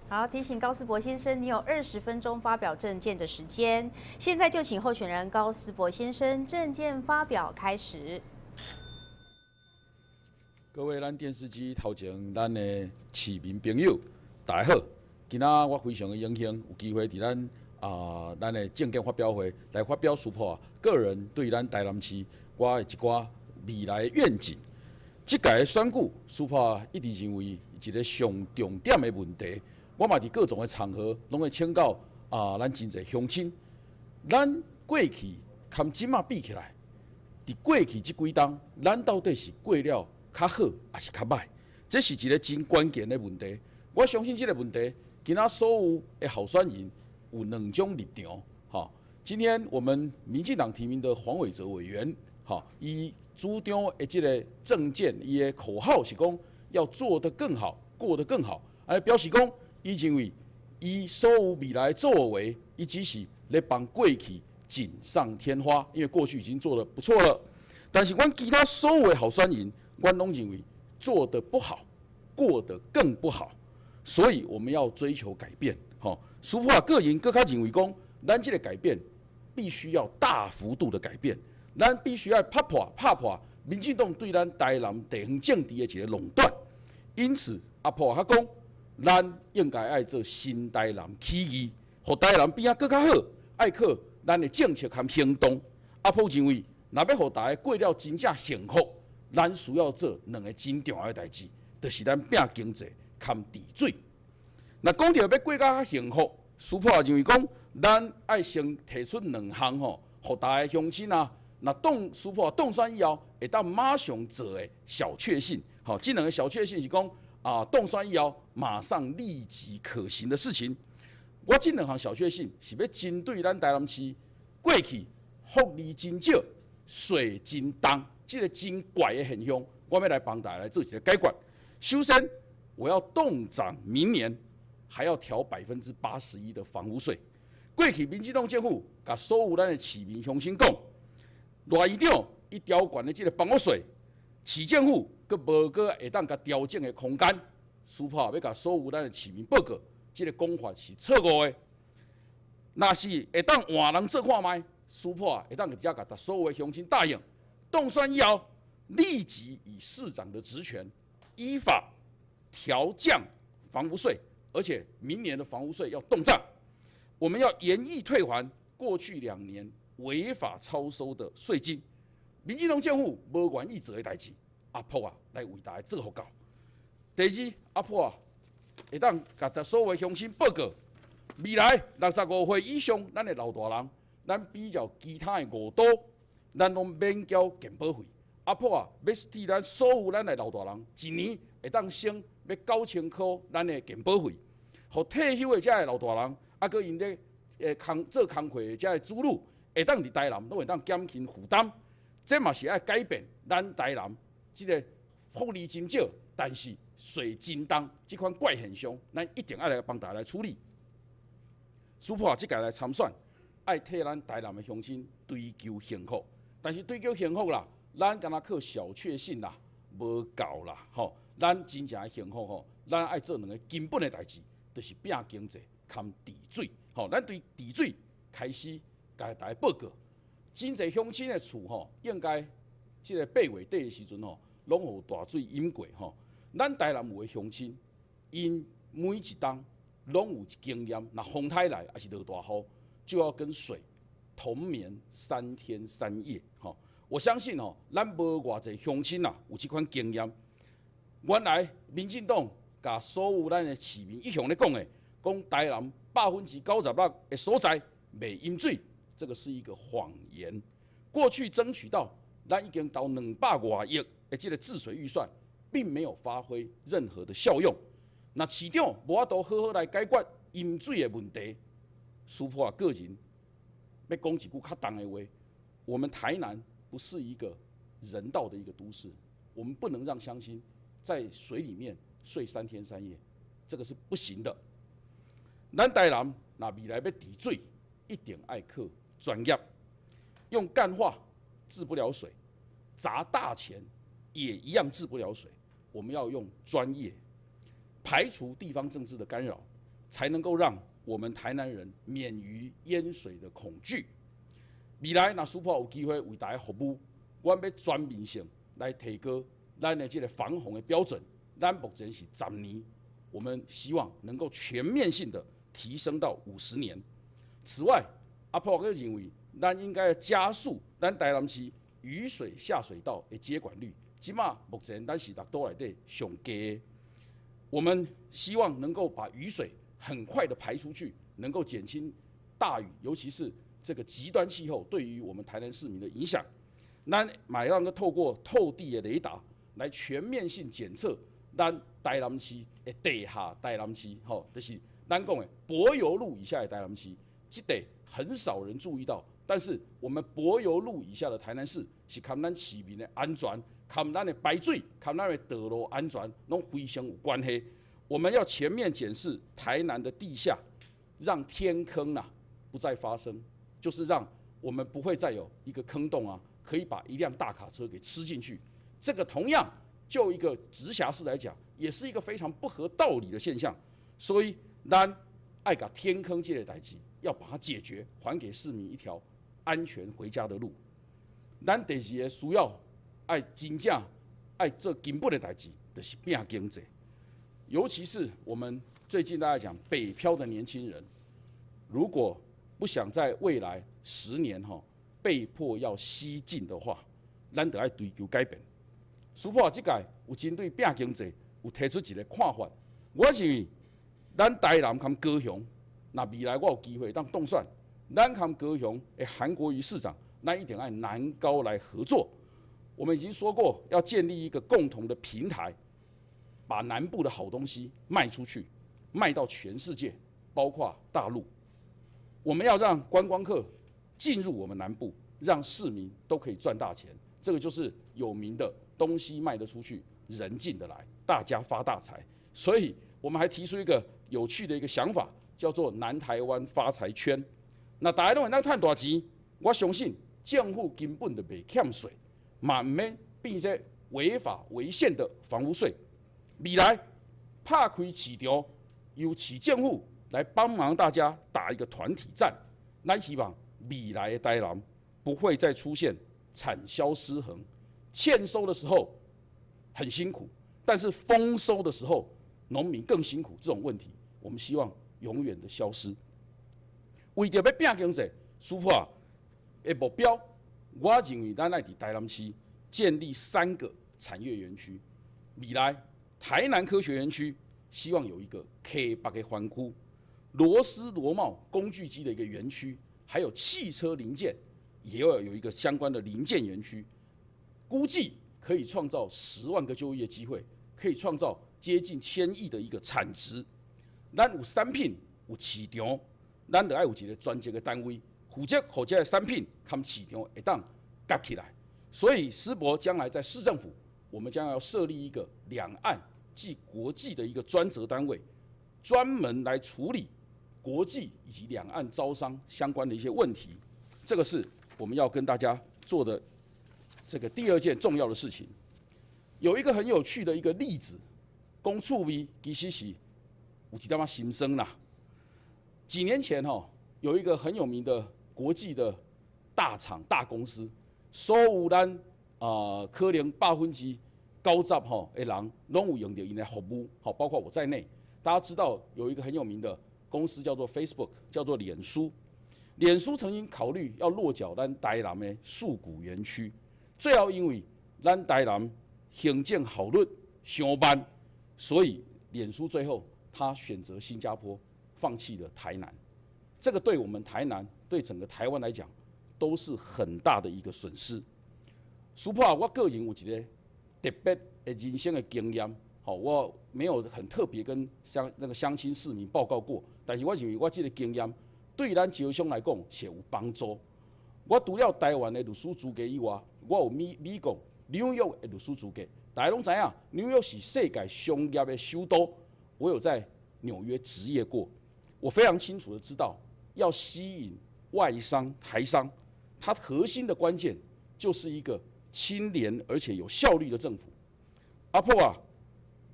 好，提醒高思博先生，你有20分钟发表政见的时间。现在就请候选人高思博先生政见发表开始。各位咱电视机头前咱的市民朋友，大家好！今仔我非常的荣幸，有机会伫咱的政见发表会来发表苏破个人对咱台南市我的一寡未来的愿景。即届的选举，苏破一直认为一个上重点的问题，我嘛伫各种的场合拢会请教咱真侪乡亲，咱过去含即马比起来，伫过去即几冬，咱到底是过了较好还是较歹？这是一个真关键的问题。我相信这个问题，今仔所有的候选人有两种立场。今天我们民进党提名的黄伟哲委员，伊主张的这个政见，伊的口号是讲要做得更好，过得更好，表示讲伊认为伊所有未来作为，伊只是来帮过去锦上添花，因为过去已经做得不错了。但是，阮其他所有的候选人，阮拢认为做得不好，过得更不好，所以我们要追求改变。苏破个人更加认为讲，咱这个改变必须要大幅度的改变，咱必须要拍破民进党对咱台南地方政治的一个垄断。因此，阿婆他讲，咱应该爱做新台南起义，互台南变啊更较好，爱靠咱的政策和行动。阿婆认为，若要互大家过了真正幸福，咱需要做两个真重要的代志，就是咱拼经济、含治水。那讲到要过较幸福，苏破也认为讲，咱爱先提出两项互大家乡亲那苏破当选以后，会当马上做的小确幸。这两个小确幸是讲当选以后马上立即可行的事情。我这两项小确幸是要针对咱台南市过去福利真少、税真重这个真怪的现象，我要来帮大家来做一个解决。首先，我要动涨明年还要调81%的房屋税。过去民进党政府甲所有咱的市民乡亲讲，赖院长伊调悬的这个房屋税，市政府佫无个会当甲调整的空间。苏破要甲所有咱的市民报告，这个讲法是错误的。若是会当换人做看卖，苏破会当直接甲所有的乡亲答应，当选以后立即以市长的职权，依法调降房屋税。而且明年的房屋税要动涨，我们要严议退还过去2年违法超收的税金。民进党政府无愿意做的代志，阿婆来为大家做好到。第二，阿婆会当甲所有的乡亲报告，未来65岁以上咱的老大人，咱比较其他的5都，咱拢免交健保费。阿婆要替咱所有咱的老大人一年会当省要9000块咱的健保费，互退休的遮个老大人，佮因咧做工课的遮个子女，会当伫台南都会当减轻负担。这嘛是爱改变咱台南即个福利真少，但是税真重这款怪现象，咱一定要来帮大家来处理。苏破即届来参选，爱替咱台南的乡亲追求幸福，但是追求幸福啦，咱敢若靠小确幸啦，无够啦，咱真正的幸福咱爱做2个根本的代志，就是拼经济、含治水。咱对治水开始甲大家报告，真侪乡亲的厝应该即个8月底的时阵拢有大水淹过咱台南有的乡亲，因每一冬拢有经验，若风台来还是落大雨，就要跟水同眠3天3夜。我相信咱无偌侪乡亲有这款经验。原来民进党甲所有咱的市民一向咧讲的，讲台南96%的所在袂淹水，这个是一个谎言。过去争取到咱已经到200多亿的这个治水预算，并没有发挥任何的效用。那市长无法度好好来解决淹水的问题，苏破个人要讲一句较重的话，我们台南不是一个人道的一个都市，我们不能让乡亲在水里面睡3天3夜，这个是不行的。咱台南那未来要治水，一定爱靠专业，用干化治不了水，砸大钱也一样治不了水。我们要用专业，排除地方政治的干扰，才能够让我们台南人免于淹水的恐惧。未来若苏破有机会为大家服务，我要全面性来提高咱的这个防洪的标准。咱目前是10年，我们希望能够全面性的提升到50年。此外，阿波哥认为，咱应该加速咱台南市雨水下水道的接管率。即马目前咱是6都内底上低的，我们希望能够把雨水很快的排出去，能够减轻大雨，尤其是这个极端气候对于我们台南市民的影响。咱马上透过透地的雷达来全面性检测咱台南市的地下台南市，就是咱讲的柏油路以下的台南市，这得很少人注意到。但是我们柏油路以下的台南市是跟咱市民的安全、跟咱的排水、跟咱的道路安全，拢非常有关系。我们要全面检视台南的地下，让天坑不再发生，就是让我们不会再有一个坑洞可以把一辆大卡车给吃进去。这个同样就一个直辖市来讲，也是一个非常不合道理的现象。所以咱爱把天坑这类代志要把它解决，还给市民一条安全回家的路。咱第二个需要爱真正爱做根本的代志，就是拼经济。尤其是我们最近大家讲北漂的年轻人，如果不想在未来10年被迫要西进的话，咱就要追求改变。苏破这届有针对拼经济有提出一个看法，我认为咱台南和高雄，那未来我有机会当动算，咱和高雄的韩国瑜市长，咱一定要南高来合作。我们已经说过，要建立一个共同的平台，把南部的好东西卖出去，卖到全世界，包括大陆。我们要让观光客进入我们南部，让市民都可以赚大钱。这个就是有名的东西卖得出去，人进得来，大家发大财。所以我们还提出一个有趣的一个想法，叫做南台湾发财圈。那大家认为咱赚大钱，我相信政府根本就袂欠税，嘛唔免变成违法违宪的房屋税。未来拍开市场，由市政府来帮忙大家打一个团体战。咱希望未来的台南不会再出现产销失衡，欠收的时候很辛苦，但是丰收的时候农民更辛苦，这种问题我们希望永远的消失。为着要拼经济，苏破的目标，我认为咱要在台南市建立3个产业园区。未来台南科学园区希望有一个 K8的环区，螺丝螺帽工具机的一个园区，还有汽车零件也要有一个相关的零件园区，估计可以创造10万个就业机会，可以创造接近1000亿的一个产值。咱有产品有市场，咱就要有一个专职的单位，负责把这个产品和市场会当夹起来。所以师伯将来在市政府，我们将要设立一个两岸及国际的一个专责单位，专门来处理国际以及两岸招商相关的一些问题。这个是我们要跟大家做的这个第2件重要的事情。有一个很有趣的一个例子，讲趣味其实是有一点仔心酸啦。几年前有一个很有名的国际的大厂大公司，所有咱可能90%的人拢有用到因的服务，包括我在内。大家知道有一个很有名的公司叫做 Facebook， 叫做脸书。脸书曾经考虑要落脚咱台南的树谷园区，最后因为咱台南行政效率太慢，所以脸书最后他选择新加坡，放弃了台南。这个对我们台南，对整个台湾来讲，都是很大的一个损失。苏破我个人有一个特别的人生的经验，我没有很特别跟乡亲市民报告过，但是我认为我这个经验对咱招商来讲是有帮助。我除了台湾的律师资格以外，我有美国纽约的律师资格。大家拢知影，纽约是世界商业的首都，我有在纽约执业过，我非常清楚的知道，要吸引外商、台商，它核心的关键就是一个清廉而且有效率的政府。阿婆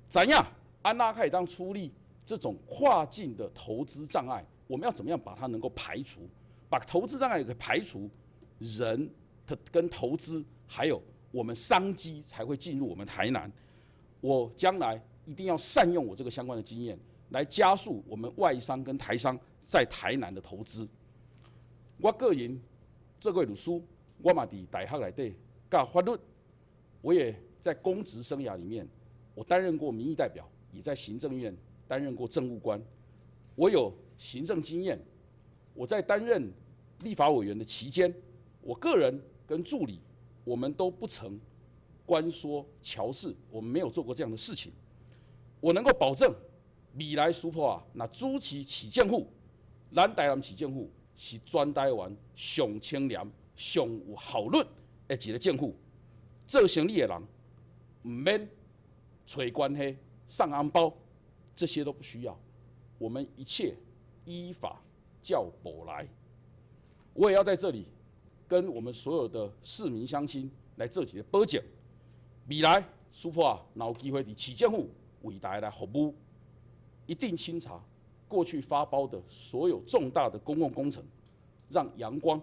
怎样安拉可以当处理这种跨境的投资障碍？我们要怎么样把它能够排除？把投资障碍给排除，人跟投资还有我们商机才会进入我们台南。我将来一定要善用我这个相关的经验，来加速我们外商跟台商在台南的投资。我个人做过律师，我嘛伫大学内底教法律，我也在公职生涯里面，我担任过民意代表，也在行政院担任过政务官，我有行政经验。我在担任立法委员的期间，我个人跟助理，我们都不曾关说乔事，我们没有做过这样的事情。我能够保证，未来苏破啊，那主持市政府，咱台南市政府是全台湾上清廉、上有效率的一个政府。做生意的人，唔免找关系、上安包，这些都不需要。我们一切依法叫保来。我也要在这里跟我们所有的市民乡亲来做一个保证，未来苏破啊，若有机会伫市政府为大家来服务，一定清查过去发包的所有重大的公共工程，让阳光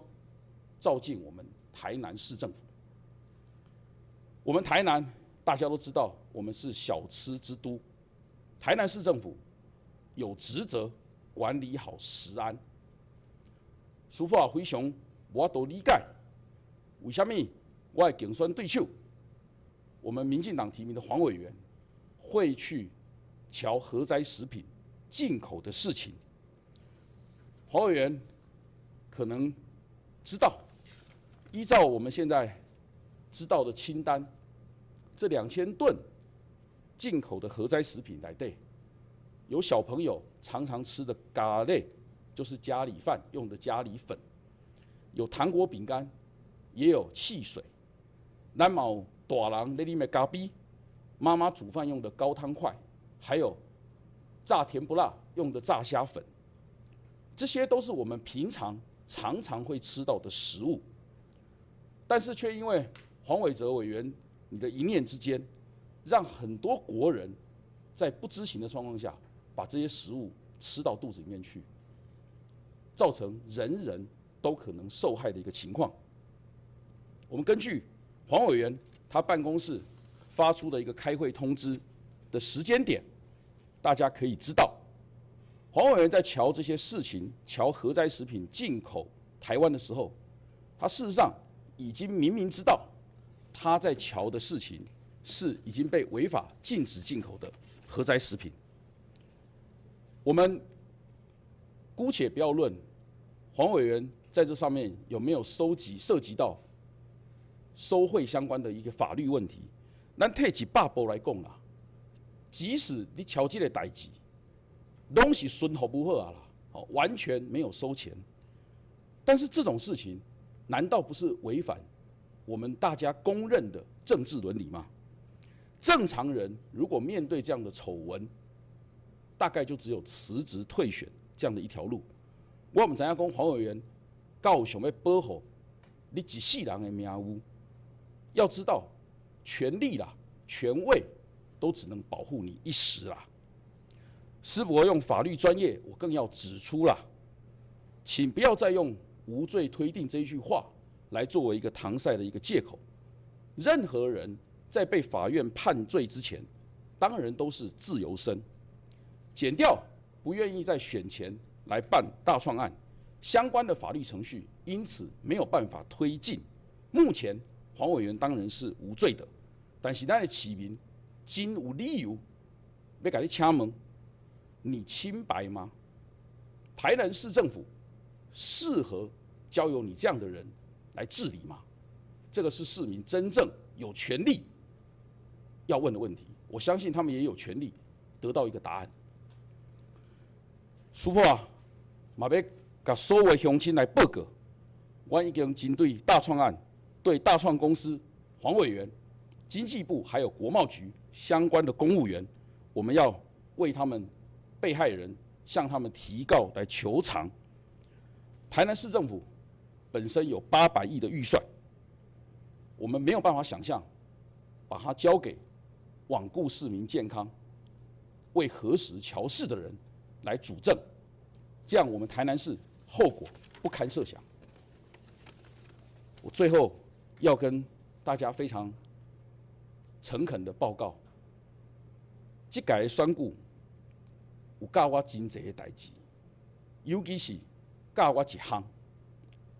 照进我们台南市政府。我们台南大家都知道，我们是小吃之都，台南市政府有职责管理好食安。苏破非常无法度理解，为什么我的竞选对手，我们民进党提名的黄委员，会去瞧核灾食品进口的事情。黄委员可能知道，依照我们现在知道的清单，这2000吨进口的核灾食品内底，有小朋友常常吃的咖喱，就是家里饭用的家里粉，有糖果饼干，也有汽水。咱嘛有大人咧啉的咖啡，妈妈煮饭用的高汤块，还有炸甜不辣用的炸虾粉，这些都是我们平常常常会吃到的食物，但是却因为黄伟哲委员你的一念之间，让很多国人在不知情的状况下，把这些食物吃到肚子里面去，造成人人都可能受害的一个情况。我们根据黄委员他办公室发出的一个开会通知的时间点，大家可以知道，黄委员在瞧这些事情，瞧核灾食品进口台湾的时候，他事实上已经明明知道他在瞧的事情是已经被违法禁止进口的核灾食品。我们姑且不要论黄委员在这上面有没有涉及到收贿相关的一个法律问题，咱摕100步来讲啦，即使你瞧这个代志，拢是顺服务好啊啦，完全没有收钱，但是这种事情难道不是违反我们大家公认的政治伦理吗？正常人如果面对这样的丑闻，大概就只有辞职退选这样的一条路。我们知影讲黄委员到想要保护你一世人的名誉，要知道权力啦、权位都只能保护你一时啦。师伯用法律专业，我更要指出啦，请不要再用无罪推定这一句话来作为一个搪塞的一个借口。任何人在被法院判罪之前，当然都是自由身。检调不愿意在选前来办大创案，相关的法律程序因此没有办法推进。目前黄委员当然是无罪的，但是咱的市民真有理由要给你请问，你清白吗？台南市政府适合交由你这样的人来治理吗？这个是市民真正有权利要问的问题。我相信他们也有权利得到一个答案。苏破啊，嘛要甲所有乡亲来报告，我已经针对大创案，对大创公司、黄委员、经济部还有国贸局相关的公务员，我们要为他们被害人向他们提告来求偿。台南市政府本身有800亿的预算，我们没有办法想象把它交给罔顾市民健康、为核实乔事的人来主政，这样我们台南市后果不堪设想。我最后要跟大家非常诚恳的报告，即届的选举有教我真侪个代志，尤其是教我一项，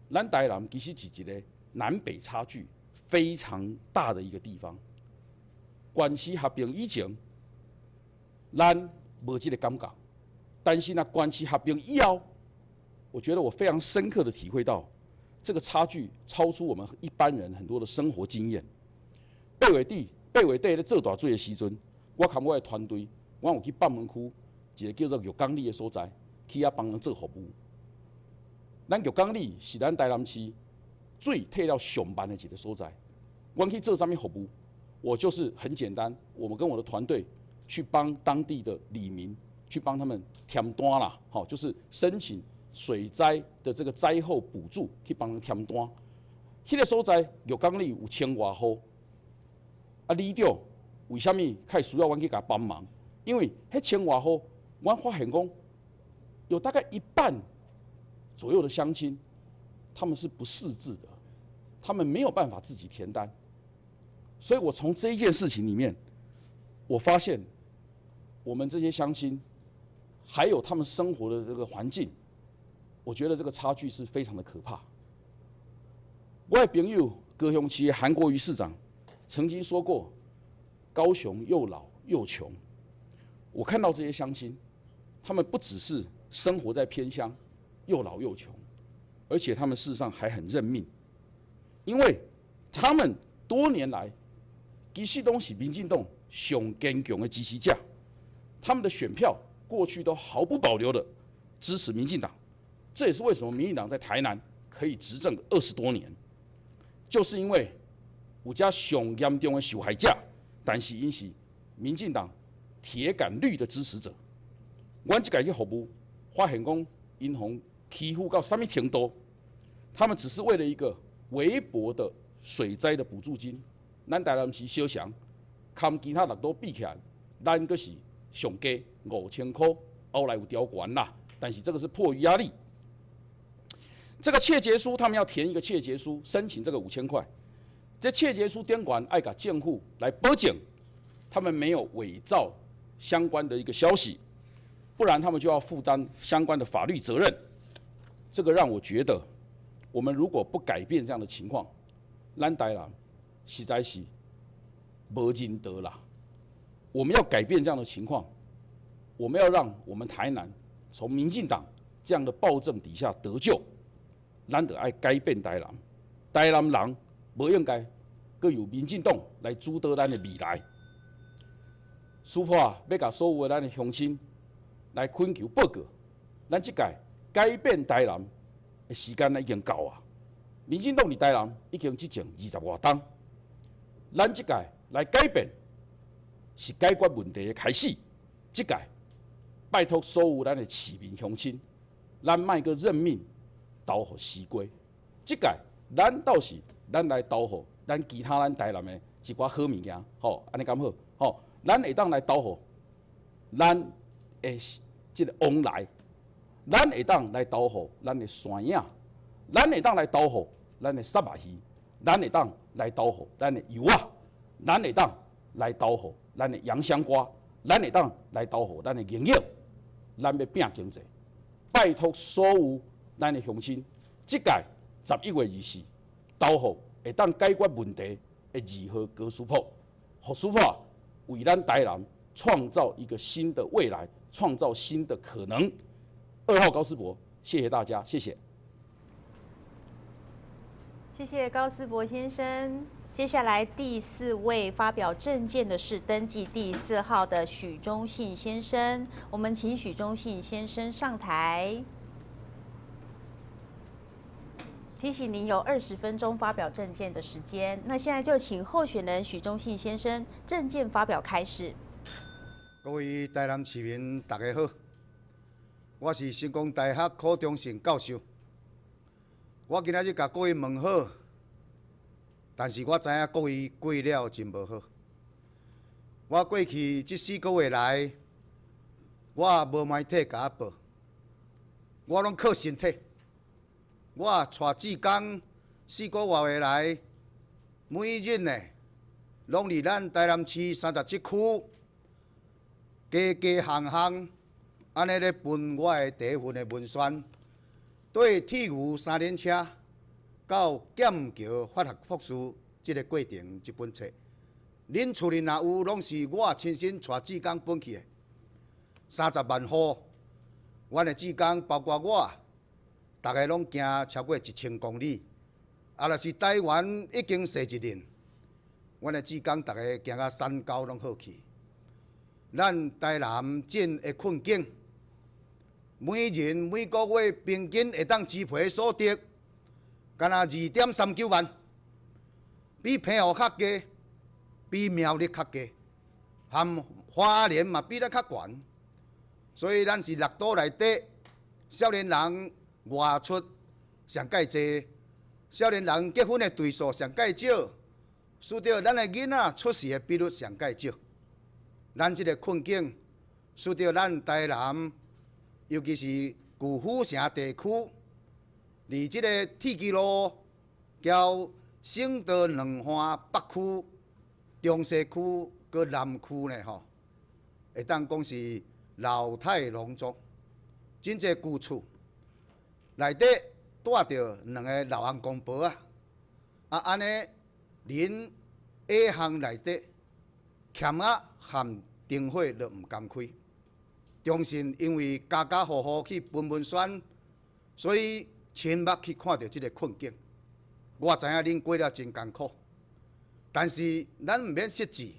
咱台南其实是一个南北差距非常大的一个地方。关系合并以前，咱无这个感觉，但是呢，关系合并以后，我觉得我非常深刻的体会到，这个差距超出我们一般人很多的生活经验。8月底咧做大水的时阵，我含我的团队，我有去北门区一个叫做玉港里的所在，去遐帮人做服务。咱玉港里是咱台南市最退了上班的一个所在。我去做啥物服务？我就是很简单，我们跟我的团队去帮当地的里民，去帮他们添单啦，就是申请水灾的这个灾后补助，去帮人添单。迄个所在玉港里有1000多户。里长为什么开始需要我去给他帮忙？因为迄1000多户，我发现讲有大概一半左右的乡亲，他们是不识字的，他们没有办法自己填单。所以我从这一件事情里面，我发现我们这些乡亲，还有他们生活的这个环境，我觉得这个差距是非常的可怕。我的朋友高雄市的韩国瑜市长曾经说过，高雄又老又穷。我看到这些乡亲，他们不只是生活在偏乡，又老又穷，而且他们事实上还很认命，因为他们多年来其实都是民进党上坚强的支持者，他们的选票过去都毫不保留的支持民进党，这也是为什么民进党在台南可以执政20多年，就是因为有家上严重的受害者，但是因是民进党铁杆绿的支持者。阮即届去服务，发现讲因红欺负到什么程度？他们只是为了一个微薄的水灾的补助金，咱台南市小强，跟其他6都比起来，咱阁是上低5000块，后来有调悬啦，但是这个是迫于压力。这个切结书，他们要填一个切结书，申请这个5000块。这切结书点管爱甲政府来保证，他们没有伪造相关的一个消息，不然他们就要负担相关的法律责任。这个让我觉得，我们如果不改变这样的情况，咱台南实在是无仁德啦。我们要改变这样的情况，我们要让我们台南从民进党这样的暴政底下得救，咱得爱改变台南，台南人不应该阁由民进党来主导咱的未来。苏破要甲所有的咱的乡亲来恳求报告，咱即届改变台南的时间已经到啊！民进党伫台南已经执政20多冬，咱即届来改变是解决问题的开始。即届拜托所有咱的市民乡亲，咱莫阁认命投互西瓜。即届咱倒是咱来投互咱其他咱台南的一寡好物件，安尼敢好？咱会当来投互咱的即个往来，咱会当来投互咱的山影，咱会当来投互咱的沙巴鱼，咱会当来投互咱的油啊，咱会当来投互咱的洋香瓜，咱会当来投互咱的营养，咱要拼经济。拜托所有咱的乡亲，即届11月24投互会当解决问题的2号高斯普，互斯普为咱台南创造一个新的未来，创造新的可能。2号高斯博，谢谢大家，谢谢。谢谢高斯博先生。接下来第4位发表政见的是登记第4号的许忠信先生，我们请许忠信先生上台。提醒您有20分钟发表政见的时间。那现在就请候选人许忠信先生政见发表开始。各位台南市民，大家好，我是成功大学柯忠信教授。我今仔日甲各位问好，但是我知影各位过了真无好。我过去这4个月来，我无媒体甲我报，我拢靠身体。我带志工4个月月来，每日呢，拢伫咱台南市37区家项，安尼咧分我的第一份的文宣，对铁牛三轮车到剑桥法学博士即个过程一本册，恁厝里若有，拢是我亲身带志工本去的，30万户，阮的志工包括我，大概拢行超过1000公里，啊，若是台湾已经踅一轮，阮的志工大概行到山高拢好去。咱台南镇的困境，每人每个月平均会当支配所得，敢若2.39万，比平湖较低，比苗栗较低，含花莲嘛比咱较悬。所以咱是6都内底少年人外出上介济，少年人结婚的对数上介少，使得咱的囡仔出世的比率上介少。咱即个困境，使得咱台南，尤其是巨虎城地区，离即个铁基路交省道两环北区、中西区佮南区呢吼，会当讲是老态龙钟，真侪旧厝内底带着2个老翁公婆啊，安尼恁下巷内底欠仔含灯火都毋甘开，中信因为家家户户去分文宣，所以亲目去看到即个困境。我知影恁过了真艰苦，但是咱毋免失志，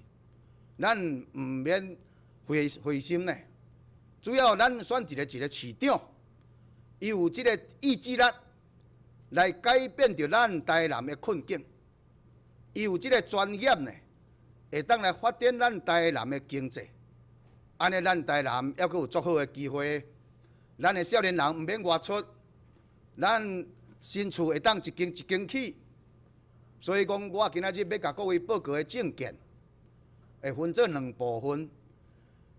咱毋免灰心呢。主要咱选一个市长，伊有即个意志力来改变着咱台南的困境，伊有即个专业呢。会当来发展咱台南的经济，安尼咱台南还佫有足好的机会。咱的少年人毋免外出，咱新厝会当一间一间起。所以讲，我今仔日要甲各位报告的证件，会分做2部分，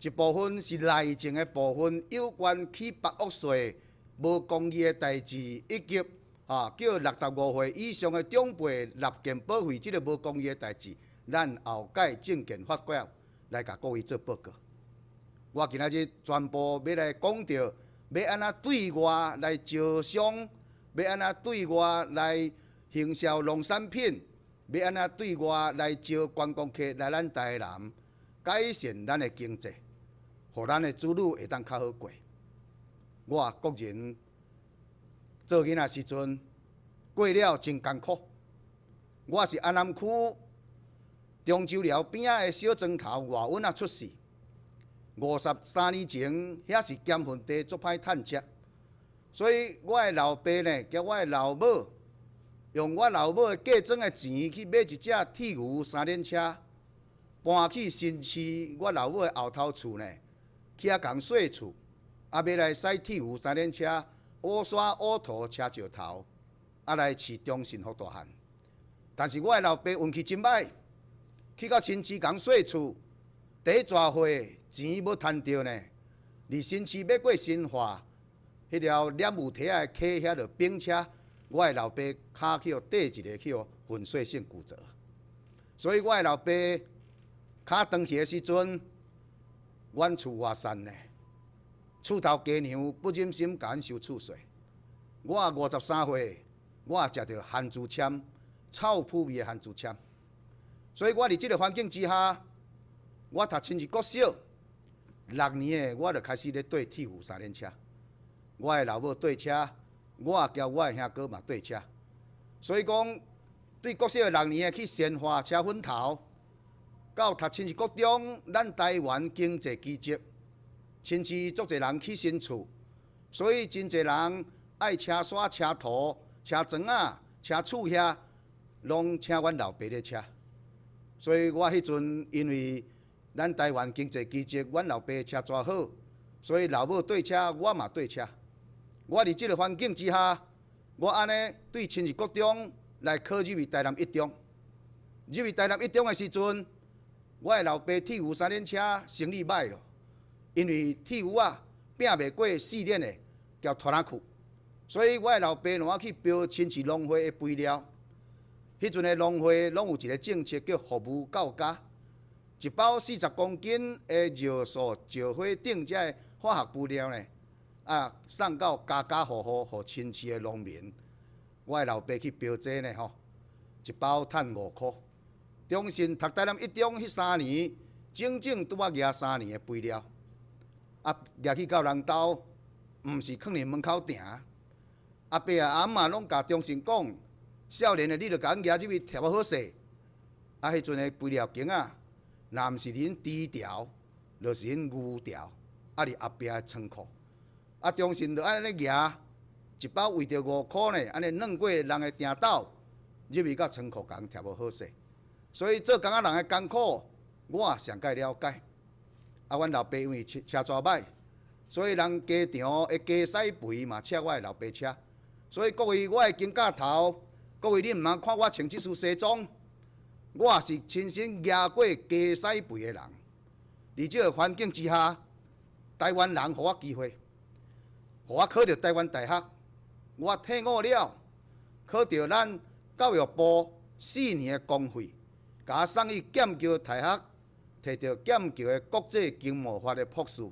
一部分是内政的部分，有关起8恶税无公义的代志，以及叫65岁以上的长辈纳健保费即个无公义的代志。咱后届证件发表来甲各位做报告。我今仔日全部要来讲到，要安怎对外来招商，要安怎对外来行销农产品，要安怎对外来招观光客来咱台南，改善咱的经济，互咱的子女会当较好过。我个人做囡仔时阵过了真艰苦，我是安南区中州寮边仔的小庄头外阮仔出世，53年前，遐是咸分地足歹趁食，所以我的老爸呢，甲我的老母，用我老母的嫁妆的钱去买一只铁牛3轮车，搬去新市我老母的后头厝呢，去遐共洗厝，要来驶铁牛3轮车，乌沙乌土车石头，来饲中信福大汉。但是我的老爸运气真歹。去到新市共洗厝，第一抓会钱要趁着呢。离新市要过新化，迄条染雾梯的溪遐着冰车，我的老爸骹去互缀一个去互粉碎性骨折。所以我的老爸骹断去的时阵，阮厝外散呢，厝头家娘不忍心甲阮收厝税。我53岁，我也食着番薯签，臭扑味的番薯签。所以我伫即个环境之下，我读亲戚国小6年的，我就开始咧对铁牛3轮车。我的老母对车，我也交我的兄哥嘛对车。所以讲，对国小6年的去鲜花车粉头，到读亲戚国中，咱台湾经济奇迹，亲戚足侪人去新厝，所以真侪人爱车刷、车涂、车砖啊、车厝遐，拢请阮老爸咧车。所以我迄阵因为咱台湾经济奇迹，阮老爸车抓好，所以老母对车，我嘛对车。我伫即个环境之下，我安尼对亲戚国中来考入去台南一中。入去台南一中的时阵，我的老爸铁牛3轮车生意歹咯，因为铁牛啊拼袂过4年的叫拖拉库，所以我的老爸让我去标亲戚农会的肥料。迄阵的农会拢有一个政策叫服务到家，一包40公斤的尿素石灰顶这化学布料呢，送到家家户户，互亲戚的农民。我的老爸去标价呢吼，一包赚5块。中信读台南一中迄3年，整整拄仔举3年的肥料，举去到人兜，毋是囥伫门口埕。阿伯阿嬷拢甲中信讲，少年的你著甲阮举入去贴好势。迄阵的肥料间若毋是恁低调，就是恁牛调，伫后壁的仓库。中信著安尼举，一包为着5块呢，安尼软过人的埕斗，入去到仓库甲阮贴好势。所以做工仔人的艰苦，我上界了解。阮老爸因为车车歹，所以人家场的加驶肥嘛，请我的老爸车。所以各位，我的金架头，各位你毋通看我穿即束西装，我是亲身举过加驶肥的人。伫即个环境之下，台湾人互我机会，互我考到台湾大学，我退伍了，考到咱教育部4年的公费。甲我送去剑桥大学，摕到剑桥的国际经贸法的博士，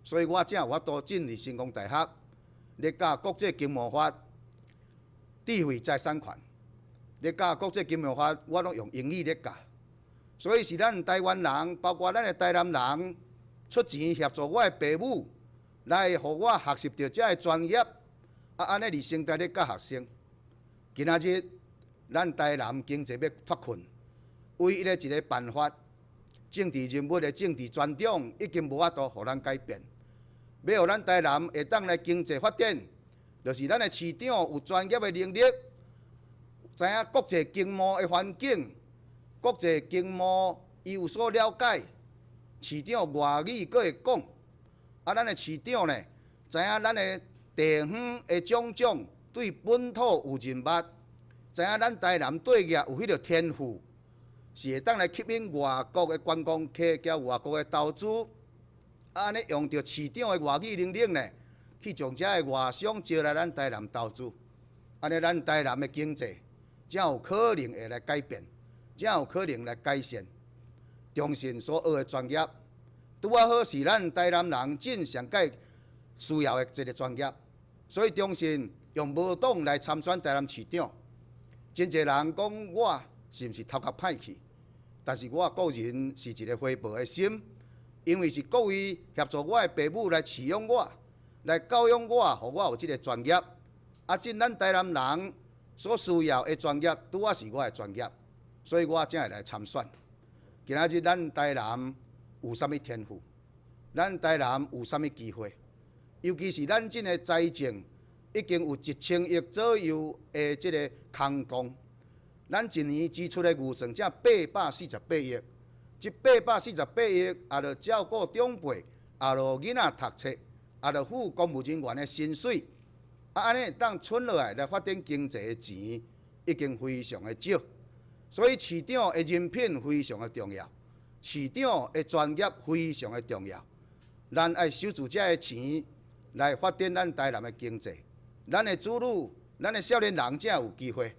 所以我才有法度进入成功大学，咧教国际经贸法、智慧财产权，咧教国际经贸法，我拢用英语咧教。所以是咱台湾人，包括咱的台南人，出钱协助我的父母，来互我学习到这个专业，安尼伫生态咧教学生。今仔日，咱台南经济要脱困。唯一的一个办法，政治人物的政治专长已经无法度互咱改变。要互咱台南会当来经济发展，就是咱的市长有专业的能力，知影国际经贸的环境，国际经贸伊有所了解。市长外语阁会讲，咱的市长呢，知影咱的地方的种种对本土有认捌，知影咱台南对业有迄个天赋。是会当来吸引外国的观光客，甲外国的投资，安尼用着市长的外语能力呢，去将遮个外商招来咱台南投资，安尼咱台南的经济才有可能会来改变，才有可能来改善。中信所学的专业，拄啊好是咱台南人真上界需要的一个专业，所以中信用无党来参选台南市长，真侪人讲我是毋是头壳歹去？但是我个人是一个回报的心，因为是各位协助我的父母来饲养我，来教养我，互我有这个专业。真咱台南人所需要的专业，拄啊是我的专业，所以我才会来参选。今仔日咱台南有啥物天赋？咱台南有啥物机会？尤其是咱这个财政已经有1000亿左右的这个空洞。咱一年支出的预算才848亿，这848亿也着照顾长辈，也着囡仔读册，也着付公务人员的薪水，安尼当存落来发展经济的钱，已经非常的少。所以市长的人品非常的重要，市长的专业非常的重要。咱爱守住这个钱来发展咱台南的经济，咱的子女、咱的少年人才有机会。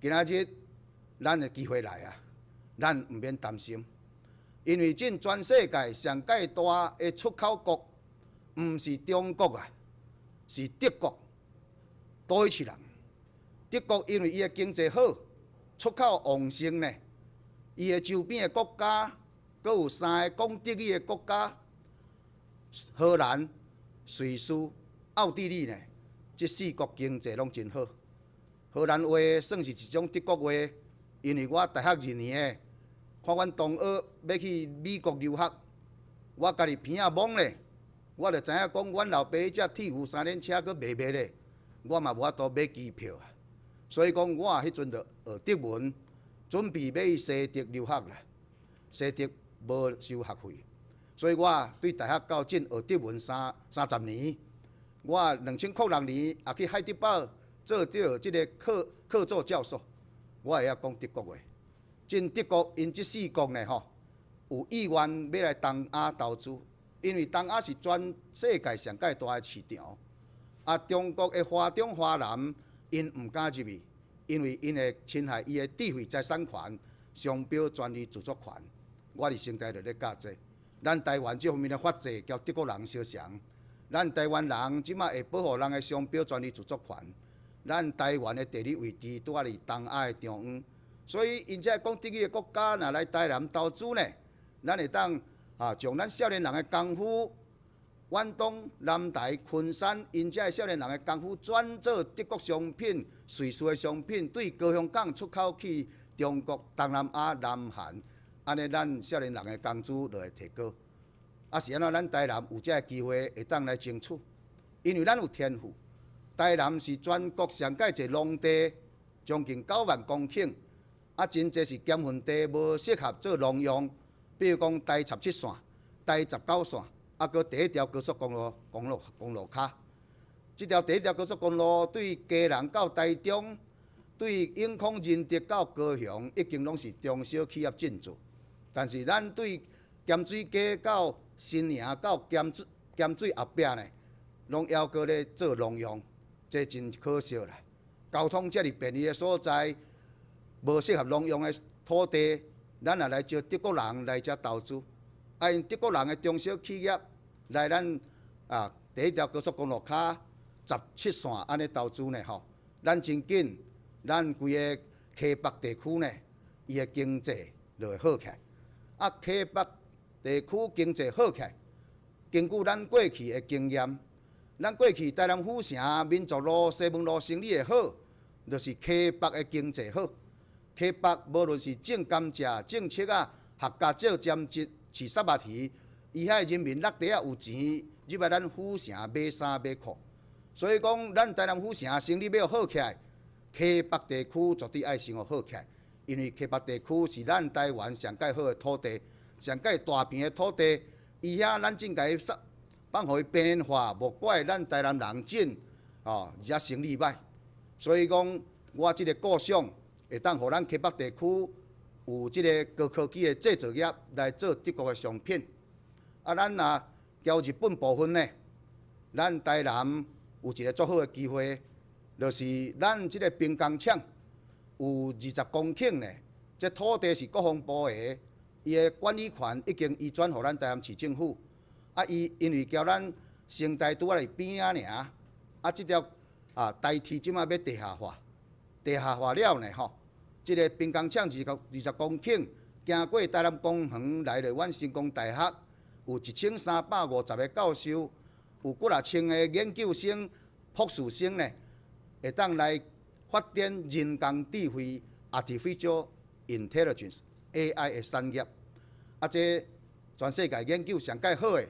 今仔日，咱的机会来啊！咱毋免担心，因为全世界上界大的出口国，毋是中国啊，是德国。多一人，德国因为伊的经济好，出口旺盛呢。伊的周边的国家，阁有3个讲德语的国家：荷兰、瑞士、奥地利呢。这4国经济拢真好。荷兰话算是一种德国话，因为我大学2年的，看阮同学要去美国留学，我家己鼻仔懵咧，我就知影讲阮老爸只铁牛3轮车佫卖咧，我嘛无法度买机票啊。所以讲我迄阵就学德文，准备要去西德留学啦。西德无收学费，所以我对大学到进学德文30年。我2006年也去海德堡。做到这个客座教授，我会晓讲德国话。进德国因这4国呢吼，有意愿要来东亚投资，因为东亚是全世界上界大的市场。中国的华中华南因唔敢入去，因为因会侵害伊的智慧财产权、商标权利著作权，我伫生态就咧教这。咱台湾这方面的法制，交德国人相像。咱台湾人即马会保护人的商标权利著作权。咱台湾的地理位置拄啊伫东亚的中央，所以因遮讲德语的国家若来台南投资呢，咱会当将咱少年人的功夫，远东、南台、昆山，因遮的少年人的功夫转做德国商品、瑞士的商品，对高雄港出口去中国、东南亚、南韩，安尼咱少年人的工资就会提高。是安怎？咱台南有遮个机会会当来争取，因为咱有天赋。台南是全国上界侪农地，将近9万公顷，真侪是减份地无适合做农用，比如讲台17线、台19线，搁第一条高速公路卡。即条第一条高速公路对嘉南到台中，对永康仁德到高雄，已经拢是中小企业进驻。但是咱对咸水街到新营到咸水后壁呢，拢要搁咧做农用，这真可惜啦。交通遮尔便利的所在，无适合农用的土地，咱也来招德国人来遮投资。因德国人的中小企业来咱第一条高速公路卡17线安尼投资呢吼，咱真紧，咱规个溪北地区呢，伊的经济就会好起来。溪北地区经济好起来，根据咱过去的经验，咱过去台南府城、民族路、西门路生意会好，就是溪北的经济好。溪北无论是种甘蔗、种漆客家做兼职、饲沙巴鱼，伊遐人民落地有钱，入来咱府城买衫买裤。所以讲，咱台南府城生意要好起来，溪北地区绝对爱生活好起来。因为溪北地区是咱台湾上界好的土地，上界大片的土地，伊遐咱真该放互伊变化，无怪咱台南人种而且生意歹。所以讲，我即个构想会当互咱溪北地区有即个高科技的制造业来做德国的商品。咱若交日本部分呢，咱台南有一个足好的机会，就是咱即个兵工厂。有20公顷呢，这土地是国防部的，伊的管理权已经移转予咱台南市政府。伊因为交咱生态拄仔伫边仔尔，即条台铁即马要地下化，地下化了呢吼，即个兵工厂20公顷，经过台南工园来到阮成功大学，有1350个教授，有几啊千个研究生、博士生呢，会当来。发展人工智慧 （Artificial Intelligence，AI 的产业。这全世界研究上界好的，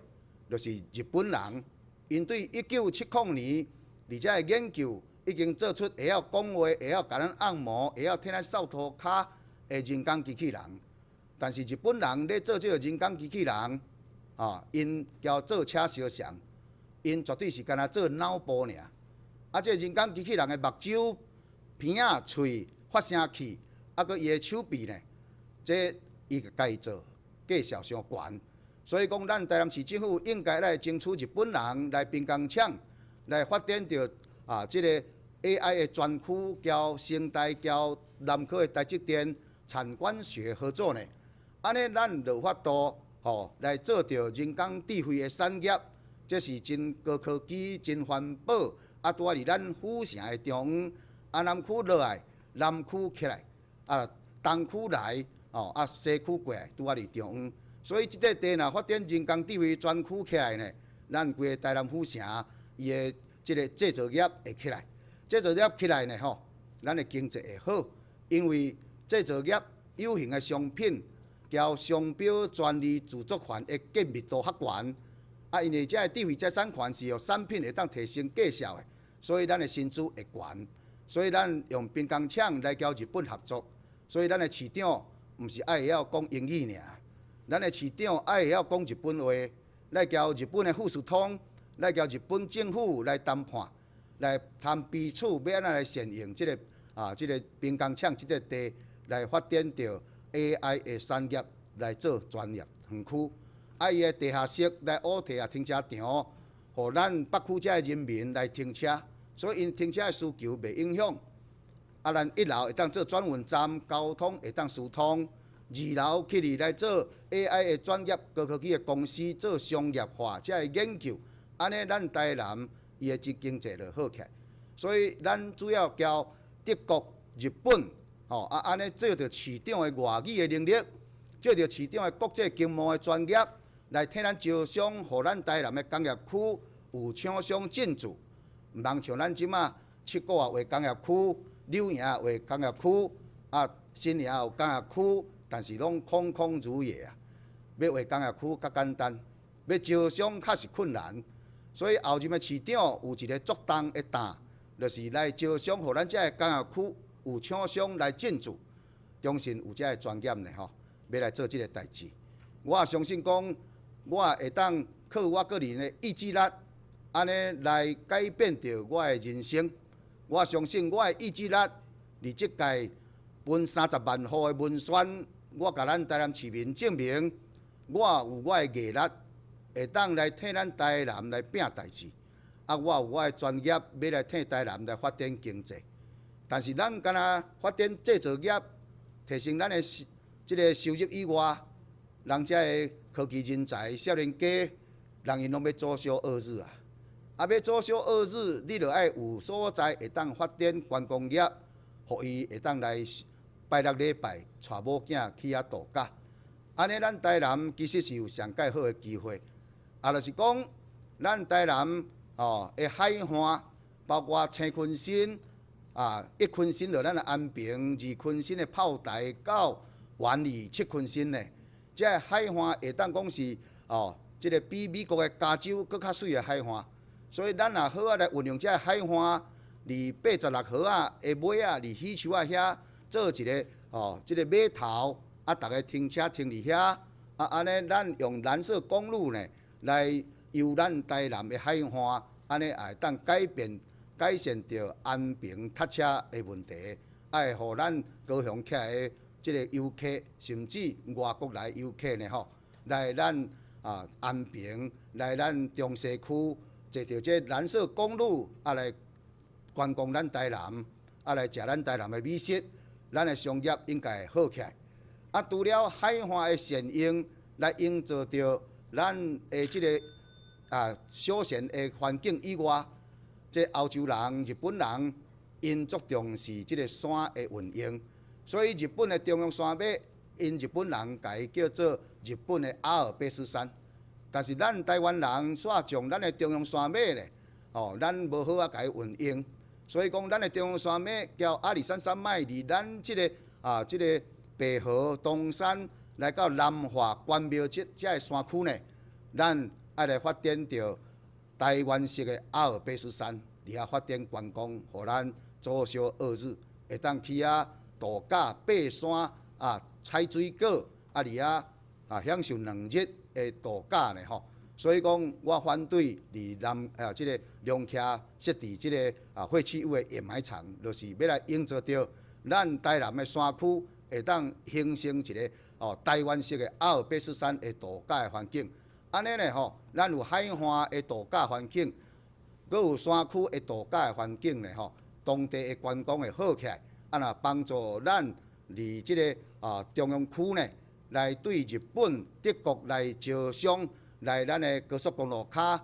就是日本人。因对1970年，而且的研究已经做出会晓讲话、会晓甲咱按摩、会晓替咱扫涂骹的人工机器人。但是日本人咧做这个人工机器人，因交做车相像，因绝对是干那做脑部尔。这人工机器人的目睭。鼻仔、喙、发声器，搁伊的手臂呢？这伊个家己做，价小伤悬。所以讲，咱台南市政府应该来争取日本人来兵工厂，来发展着即个 AI 的专区，交生态、交南科的台积电产官学合作呢。安尼咱就法度来做着人工智慧的产业，这是真高科技、真环保，拄仔伫咱府城的中央。南区落来，南区起来，东区来，西区过来，拄仔伫中央。所以即块地若发展人工智慧专区起来呢，咱规个台南府城伊的即个制造业会起来。制造业起来呢咱的经济会好，因为制造业有形的商品，交商标专利著作权的紧密度较悬。因为这智慧财产权是由产品会当提升价效的，所以咱的薪资会悬。所以咱用兵工厂来交日本合作，所以咱的市长毋是爱会晓讲英语尔，咱的市长爱会晓讲日本话，来交日本的副总统，来交日本政府来谈判，来谈彼此要安怎来善用即个兵工厂即个地，来发展着 AI 的产业，来做专业园区。伊的地下室来乌地下停车场，互咱北区遮的人民来停车。所以因停车的需求袂影响，咱1楼会当做转运站，交通会当疏通，楼起嚟来做 AI 的专业高科技的公司做商业化，才会研究，安尼咱台南伊的经济就好起来。所以咱主要交德国、日本，安尼借着市场的外语的能力，借着市场的国际经贸的专业，来替咱招商，互咱台南的工业区有厂商进驻。毋通像咱即马七股啊为工业区，柳营为工业区，新营有工业区，但是拢空空如也啊。要为工业区较简单，要招商较是困难。所以后任的市长有一个作动的担，就是来招商，互咱遮个工业区有厂商来进驻，中心有遮个专业呢吼，要来做即个代志。我也相信讲，我会当靠我个人的意志力，安尼来改变着我的人生。我相信我的意志力，伫即届分30万户的民选，我甲咱台南市民证明，我有我的毅力，会当来替咱台南来拼代志。我有我的专业，要来替台南来发展经济。但是咱敢若发展制造业，提升咱的即个收入以外，人遮个科技人才、少年家，人因拢要左小二日啊！要左小二日，你就爱有所在会当发展观光业，互伊会当来拜六礼拜带某囝去遐度假。安尼咱台南其实是有上介好的机会，就是讲咱台南的海岸，包括青昆新一昆新就咱的安平，二昆新的炮台到湾里七昆新呢，这个海岸会当讲是即个比美国的加州搁较水的海岸。所以咱也好来运用这个海岸，伫86号的尾伫喜洲遐做一个即个码头，大家停车停伫遐，安尼咱用蓝色公路呢来游咱台南的海岸，安尼也会当改善着安平塞车的问题，会互咱高雄起来的即个游客，甚至外国来游客呢来咱安平，来咱中西区。坐着这蓝色公路，来观光咱台南，来食咱台南的美食，咱的商业应该会好起来。除了海岸的善用，来营造着咱的这个休闲的环境以外，这欧洲人、日本人因注重是这个山的运用，所以日本的中央山脉，因日本人甲伊叫做日本的阿尔卑斯山。但是咱台湾人煞将咱的中央山脉咧，咱无好甲伊运用，所以讲咱的中央山脉交阿里山山脉离咱即个白河、东山来到南华、关庙这个山区呢，咱爱来发展着台湾式的阿尔卑斯山，伫遐发展观光，互咱左小二日会当去遐度假、爬山采水果，伫遐享受2日。的度假呢所以讲我反对伫即个龙徛设置即个废弃物的掩埋场，就是要来营造着咱台南的山区会当形成一个台湾式的阿尔卑斯山的度假的环境。安尼呢咱有海岸的度假环境，阁有山区的度假的环境呢当地的观光会好起来，若帮助咱伫即个中央区呢。来对日本、德国来招商，来咱的高速公路卡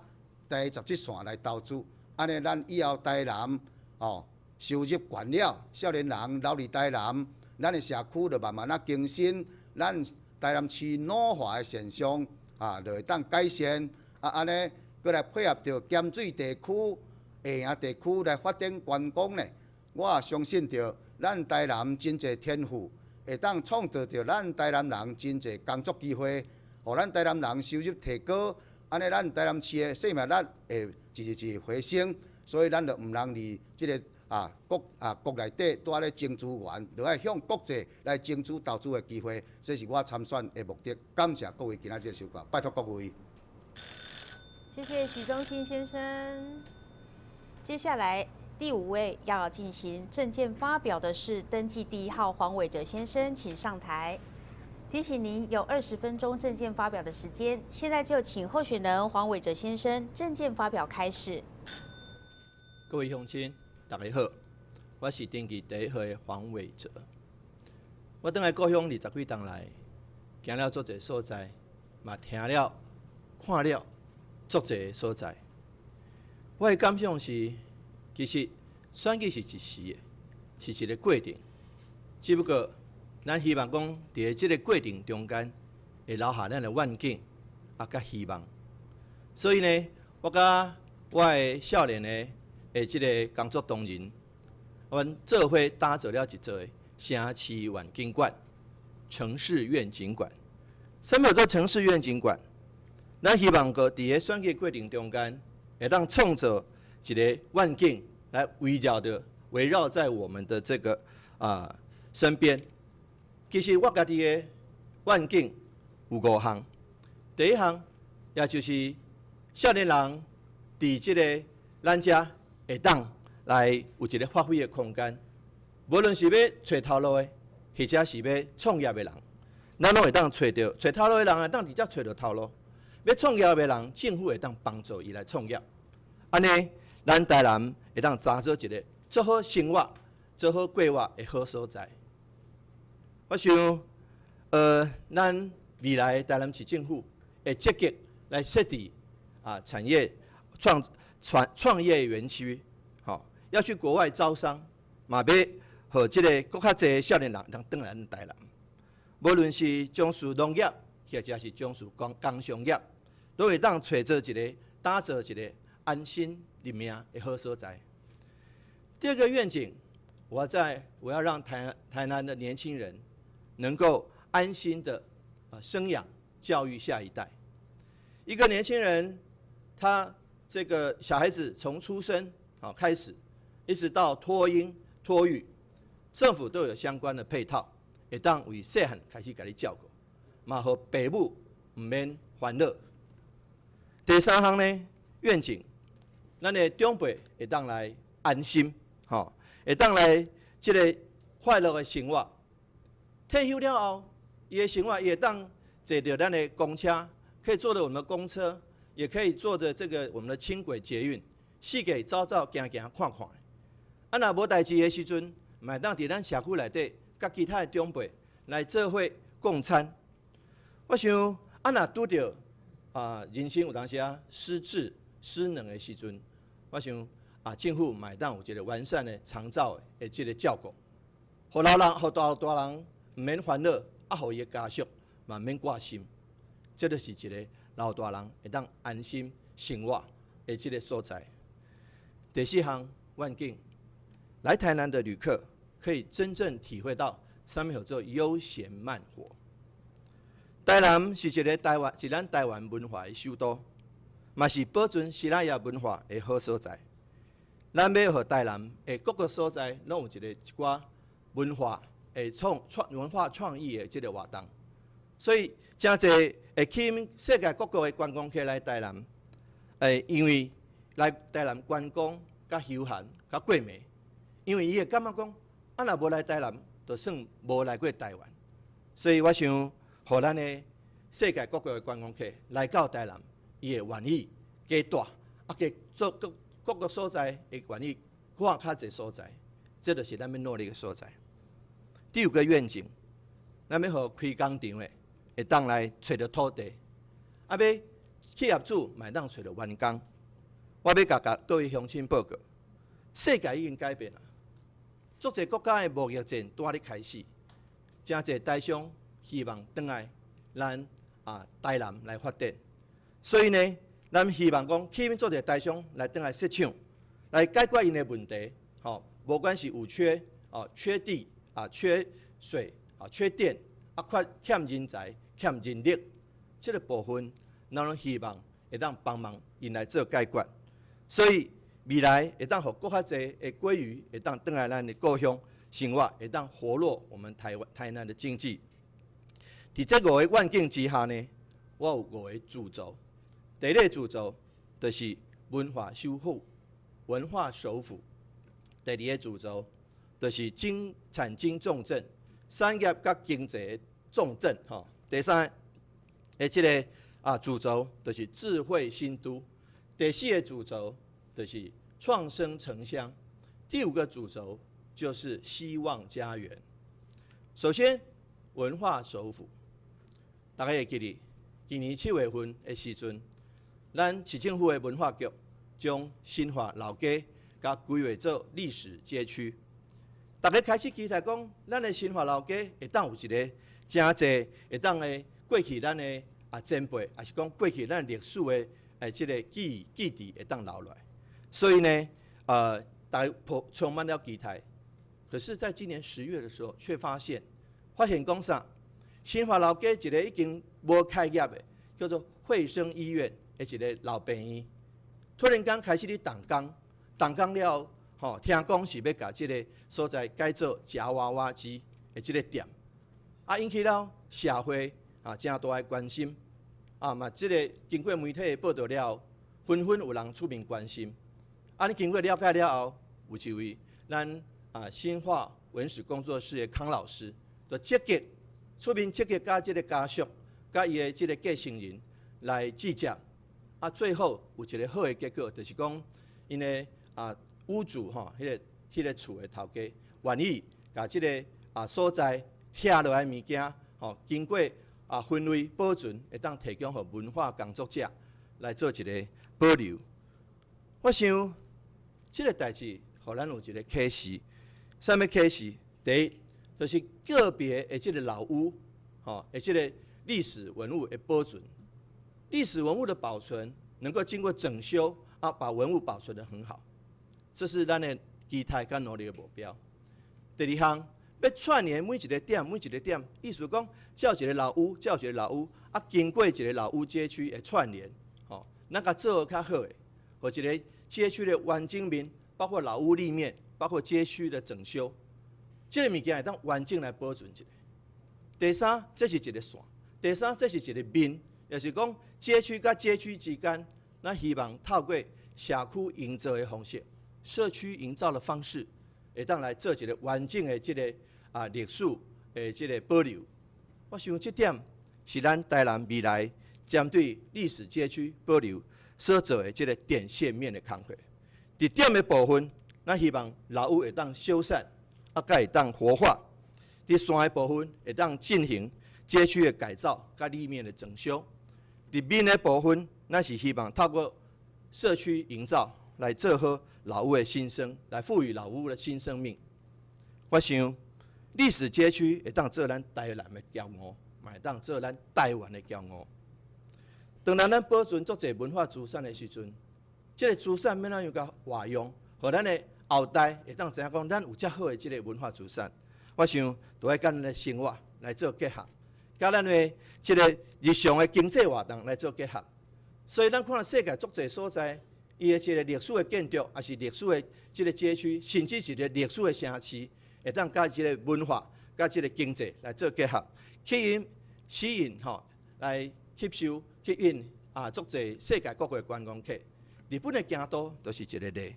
第17线来投资，安尼咱以后台南收入悬了，少年人留伫台南，咱的社区就慢慢更新，咱台南市老化的现象就会当改善，安尼搁来配合着咸水地区、下营地区来发展观光呢，我也相信着咱台南真侪天赋。会当创造着咱台南人真侪工作机会，互咱台南人收入提高，安尼咱台南市的生命力会一日回升，所以咱就毋通伫即个国内底带咧争资源，就爱向国际来争取投资的机会，这是我参选的目的。感谢各位今仔日的收看，拜托各位。谢谢许宗新先生。接下来。第5位要进行政见发表的是登记第1号黄伟哲先生，请上台。提醒您有20分钟政见发表的时间，现在就请候选人黄伟哲先生政见发表开始。各位乡亲，大家好，我是登记第1号的黄伟哲。我倒来故乡20几冬来，行了足侪所在，嘛听了、看了足侪所在。我的感想是，其实选举是一时的，是一个过程。只不过，咱希望讲，伫即个过程中间，会留下咱的愿景，甲希望。所以呢，我甲我的少年的即个工作同仁，阮做伙打造了一座城市愿景馆、城市愿景馆。什么叫做城市愿景馆？咱希望个伫个选举过程中间，会当创造一个愿景来围绕在我们的这个身边。其实我家己的愿景有5项，第一项也就是少年人伫即个咱遮会当来有一个发挥的空间。无论是要找头路的，或者是要创业的人，咱拢会当找头路的人会当直接找到头路。要创业的人，政府会当帮助伊来创业。安尼，咱台南会当打造一个做好生活、做好规划的好所在。我想，咱未来台南市政府会积极来设置产业创业园区，要去国外招商，嘛要和即个更较侪少年人当转来咱台南。无论是从事农业，或者是从事工商业，都会当打造一个安心立命的好所在。第二个愿景，我要让台南的年轻人能够安心的生养教育下一代。一个年轻人，他这个小孩子从出生开始，一直到托婴托育，政府都有相关的配套，会当为细汉开始给你照顾，嘛和父母唔免烦恼。第三项呢，愿景，咱的长辈会当来安心，会当来这个快乐的生活。退休了后，伊的生活也当坐着咱的公车，可以坐着我们的公车，也可以坐着这个我们的轻轨捷运，四界走走行行看看。若无代志的时阵，嘛当伫咱社区内底，甲其他的长辈来做伙共餐。我想，若拄着人生有当时失智失能的时阵，我想政府嘛当有一个完善的长照的这个照顾，互大人唔免烦恼，互伊的家属嘛唔免挂心，这就是一个老大人会当安心生活的这个所在。第四项愿景，来台南的旅客可以真正体会到什么叫做悠闲慢活。台南是咱台湾文化的首都，嘛是保存西拉雅文化的好所在。咱要和台南的各个所在，拢有一寡文化的文化创意的这个活动，所以真侪会吸引世界各国的观光客来台南。因为来台南观光、甲休闲、甲过暝，因为伊会感觉讲，若无来台南，就算无来过台湾。所以我想，互咱的世界各国的观光客来到台南，伊会愿意加大，加做各个所在会愿意看较侪所在，这就是咱要努力的所在。第五个愿景，咱要互开工厂的会当来找到土地，要企业主嘛当找到员工。我要甲各位乡亲报告，世界已经改变了，足侪国家的贸易战拄咧开始，真侪台商希望转来咱台南来发展，所以呢，咱希望讲吸引足侪台商来转来设厂，来解决因的问题。无管是有缺缺地缺水缺电欠人才欠人力，这个部分咱拢希望会当帮忙因来做解决。所以未来会当互更较侪的鲑鱼会当转来咱的故乡生活，会当活络我们台南的经济。伫这5个愿景之下呢，我有5个主轴。第一个主轴就是文化修复、文化守护；第二个主轴就是产经重镇、产业甲经济的重镇。第三个这个主轴就是智慧新都；第4个主轴就是创生城乡；第5个主轴就是希望家园。首先，文化首府，大家会记得，今年7月份的时阵，咱市政府的文化局将新化老街甲规划做历史街区。大家开始期待讲，咱的新化老街会当有一个真侪会当的过去咱的前辈，也是讲过去咱历史的即个记忆会当留落来。所以呢，大家充满了期待。可是，在今年10月的时候，却发现讲啥？新化老街一个已经无开业的，叫做惠生医院的一个老病院，突然间开始咧动工了。听讲是要把这个所在改做夹娃娃机的这个店，引起了社会真大的关心。嘛，这个经过媒体的报道了，纷纷有人出面关心。你经过了解了后，有一位咱新化文史工作室的康老师，就积极出面甲这个家属，甲伊的这个继承人来致歉。最后有一个好的结果，就是讲因的屋主迄个厝的头家愿意把这个所在拆落来物件，经过分类保存，会当提供给文化工作者来做一个保留。我想，这个代志，互咱有一个启示。啥物启示？第一，就是个别的这个老屋，的这个历史文物的保存，历史文物的保存能够经过整修，把文物保存得很好。这是咱的期待跟努力的目标。第二项，要串联每一个点，意思讲，照一个老屋，经过一个老屋街区的串联，咱甲做较好的，或一个街区的完整面，包括老屋立面，包括街区的整修，这个物件会当完整来保存一下。第三，这是一个线；第三，这是一个面，也是讲街区甲街区之间，咱希望透过社区营造的方式。社区营造的方式，会当来做一个完整的这个历史的这个保留。我想这点是咱台南未来针对历史街区保留所做的这个点线面的工作。伫点的部分，咱希望老屋会当修缮，甲会当活化；伫线的部分会当进行街区的改造，甲里面的整修。伫面的部分，咱是希望透过社区营造。来做好老屋的新生，来赋予老屋的新生命。我想，历史街区会当做咱台南的骄傲，嘛会当做咱台湾的骄傲。当然，咱保存足侪文化资产的时阵，这个资产要怎样甲活用，互咱的后代会当知影讲，咱有遮好的这个文化资产。我想，都要甲咱的生活来做结合，甲咱的这个日常的经济活动来做结合。所以，咱看到世界足侪所在。伊的这个历史的建筑，也是历史的这个街区，甚至是一个历史的城市，会当甲这个文化、甲这个经济来做结合，吸引来吸引足侪世界各国的观光客。日本的京都就是一个例。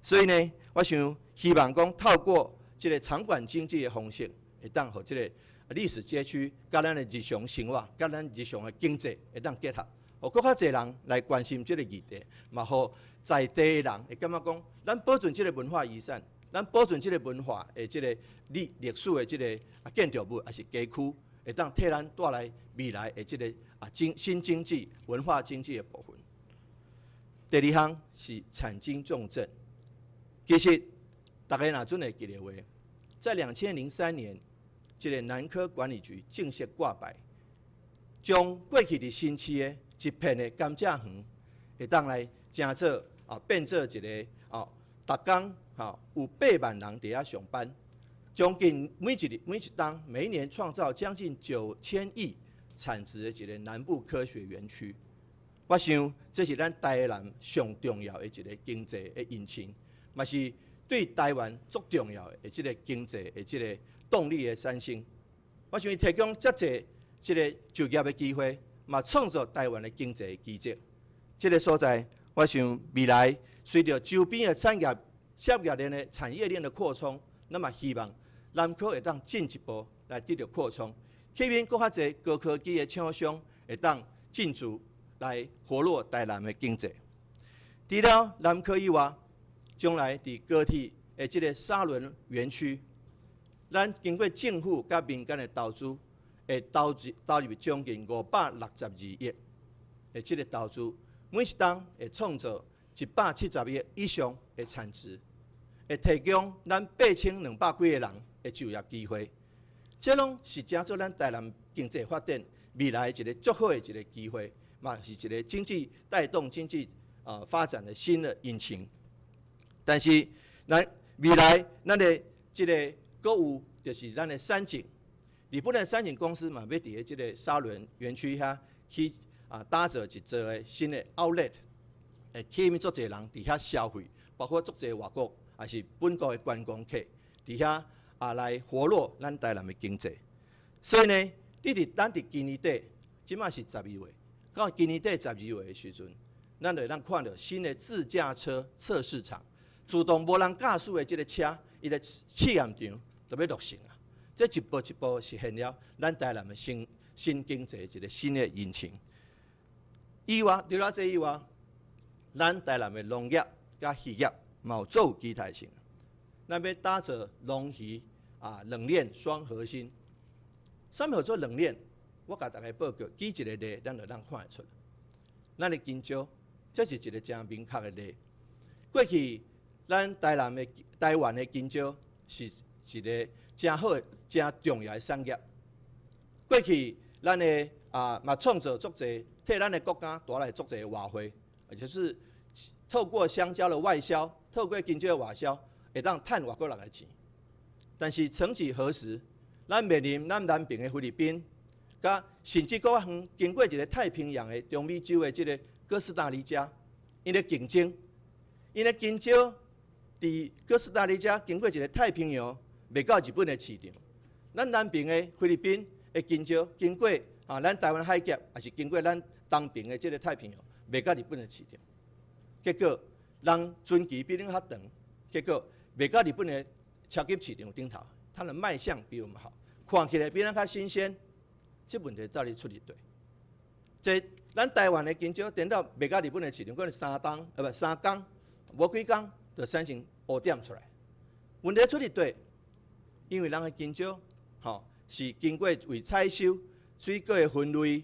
所以呢，我想希望讲透过这个场馆经济的方式，会当和这个历史街区、甲咱的日常生活、甲咱日常的经济会当结合。互更较侪人来关心这个议题，嘛互在地的人会感觉讲，咱保存这个文化遗产，咱保存这个文化的这个历史的这个建筑物，也是街区，会当替咱带来未来的这个新经济、文化经济的部分。第二项是产经重镇，其实大家若准会记得话，在2003年，这个南科管理局正式挂牌，将过去的新市的一片的甘蔗园，会当来成做变做一个逐工有8万人伫遐上班，将近每一年创造将近9000亿产值的一个南部科学园区。我想这是咱台南上重要的一个经济的引擎，嘛是对台湾足重要的这个经济的这个动力的产生。我想提供遮侪这个就业的机会。嘛，创造台湾的经济奇迹。这个所在，我想未来随着周边的产业、产业链的产业链的扩充，那么希望南科会当进一步来得到扩充，吸引更较侪高科技的厂商会当进驻来活络台南的经济。除了南科以外，将来伫高铁的这个沙仑园区，咱经过政府甲民间的投资，会投入将近562亿的这个投资，每一档会创造170亿以上的产值，会提供咱8200几个人的就业机会。这拢是正做咱台南经济发展未来一个足好的一个机会，嘛是一个经济带动经济发展的新的引擎。但是，咱未来咱的这个购有就是咱的三井，日本的三井公司嘛，要伫这个沙仑园区遐去打造一座的新的 outlet， 会吸引足侪人伫遐消费，包括足侪外国也是本国的观光客伫遐来活络咱台南的经济。所以呢，咱伫今年底，即马是12月，到今年底12月的时阵，咱就看到新的自驾车测试场，自动无人驾驶的这个车，伊的试验场就要落成啊。这一步一步实现了咱台南的新经济一个新的引擎。以外，除了这以外，咱台南的农业甲渔业嘛有做有期待性。咱要打造农渔冷链双核心。什么叫做冷链？我甲大家报告，举一个例，咱就看得出来。咱的金蕉，这是一个真明确的例。过去咱台湾的金蕉是一个真好、真重要的产业。过去咱的嘛创造足侪，替咱的国家带来足侪的外汇，而且是透过香蕉的外销，透过金蕉的外销，会当赚外国人的钱。但是曾几何时，咱面临咱南边的菲律宾，甲甚至搁较远，经过一个太平洋的中美洲的这个哥斯达黎加，因的竞争，因的金蕉伫哥斯达黎加经过一个太平洋，卖到日本的市场。咱南边的菲律宾的金蕉，经过咱台湾海峡，也是经过咱东边的这个太平洋，卖到日本的市场。结果，人船期比咱较长，结果卖到日本的超级市场顶头，它的卖相比我们好，看起来比咱较新鲜。这问题到底出伫对？这咱台湾的金蕉等到卖到日本的市场，可能3工，无几工就产生污点出来。问题出伫对，因为咱的金蕉，是经过为采收、水果的分类，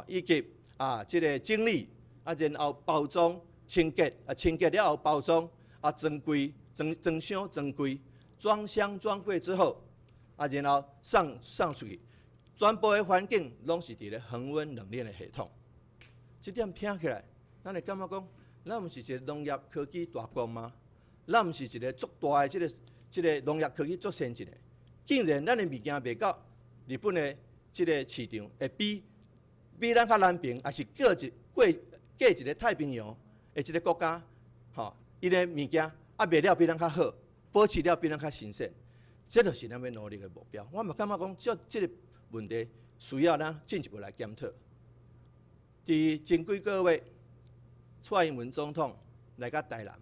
以及这个整理，然后包装、清洁，清洁了后包装，装柜、装箱、装柜。装箱装柜之后，然后上出去，全部的环境拢是伫咧恒温冷链的系统。这点听起来，咱会感觉讲，咱毋是一个农业科技大国吗？咱毋是一个足大的这个农业科技足先进的，竟然咱的物件卖到日本的这个市场，会比咱较南边，也是过一个太平洋的一个国家，伊的物件卖了比咱较好。保持了比咱较新鲜，这就是咱要努力的目标。我嘛感觉讲，这个问题需要咱进一步来检讨。伫前几个月，蔡英文总统来到台南，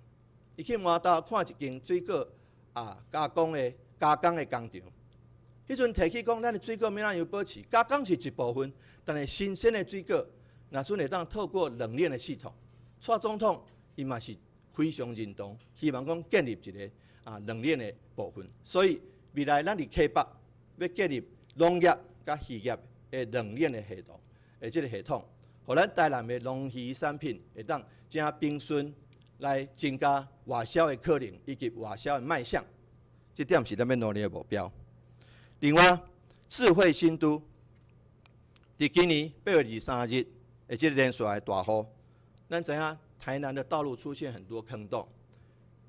伊去麻豆看一间水果加工的工厂。迄阵提起讲，咱的水果要怎样保持？加工是一部分，但是新鲜的水果，若阵会当透过冷链的系统。蔡总统伊嘛是非常认同，希望讲建立一个冷链的部分，所以未来咱伫溪北要建立农业甲渔业的冷链的系统，这个系统，互咱台南的农渔产品会当真平顺来增加外销的可能以及外销的卖相，这点是咱要努力的目标。另外，智慧新都，伫今年8月23日，这个连续的大雨，咱知影台南的道路出现很多坑洞，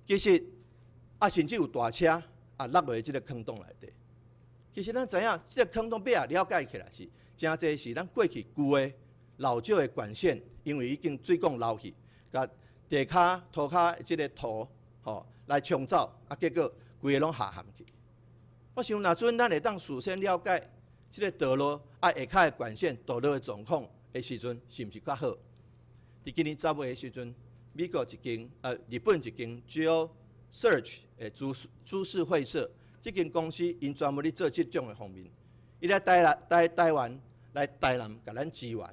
其实甚至有大车落落这个坑洞内底。其实咱知影，这个坑洞要了解起来是真侪是咱过去旧的老旧的管线，因为已经水管漏去，甲地骹、土骹这个土来冲走，结果规个拢下陷去。我想，若阵咱会当事先了解这个道路下骹的管线道路的状况的时阵，是毋是较好？伫今年10月的时阵，美国一间日本一间 GeoSearch 的株式会社，这间公司因专门咧做这种的方面，伊来台湾来台南，甲咱支援。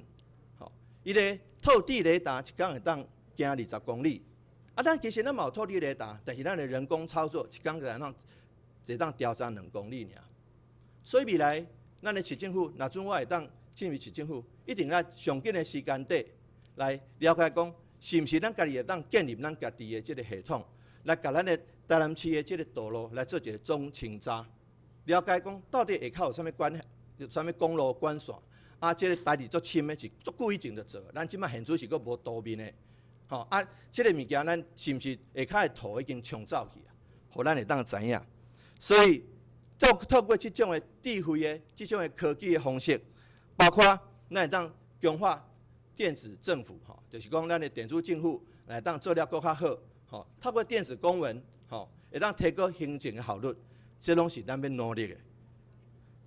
伊个透地雷达一工会当行20公里，咱其实咱嘛有透地雷达，但是咱的人工操作一工就当调查2公里尔。所以未来咱的市政府，若准我会当进入市政府，一定在上紧的时间底来了解讲，是毋是咱家己会当建立咱家己的即个系统，来甲咱的台南市的即个道路来做一个总清查，了解讲到底下口有啥物有啥物公路管线，啊，即个代志足深的，是足久以前就做，咱即摆现主是佫无图面的，吼啊，即个物件咱是毋是下口的图已经冲走去啊？互咱会当知影，所以透过即种的智慧的、即种的科技的方式，包括咱会当强化电子政府，吼，就是讲咱的电子政府来当做了佫较好，吼，透过电子公文，吼，会当提高行政的效率，这拢是咱要努力的。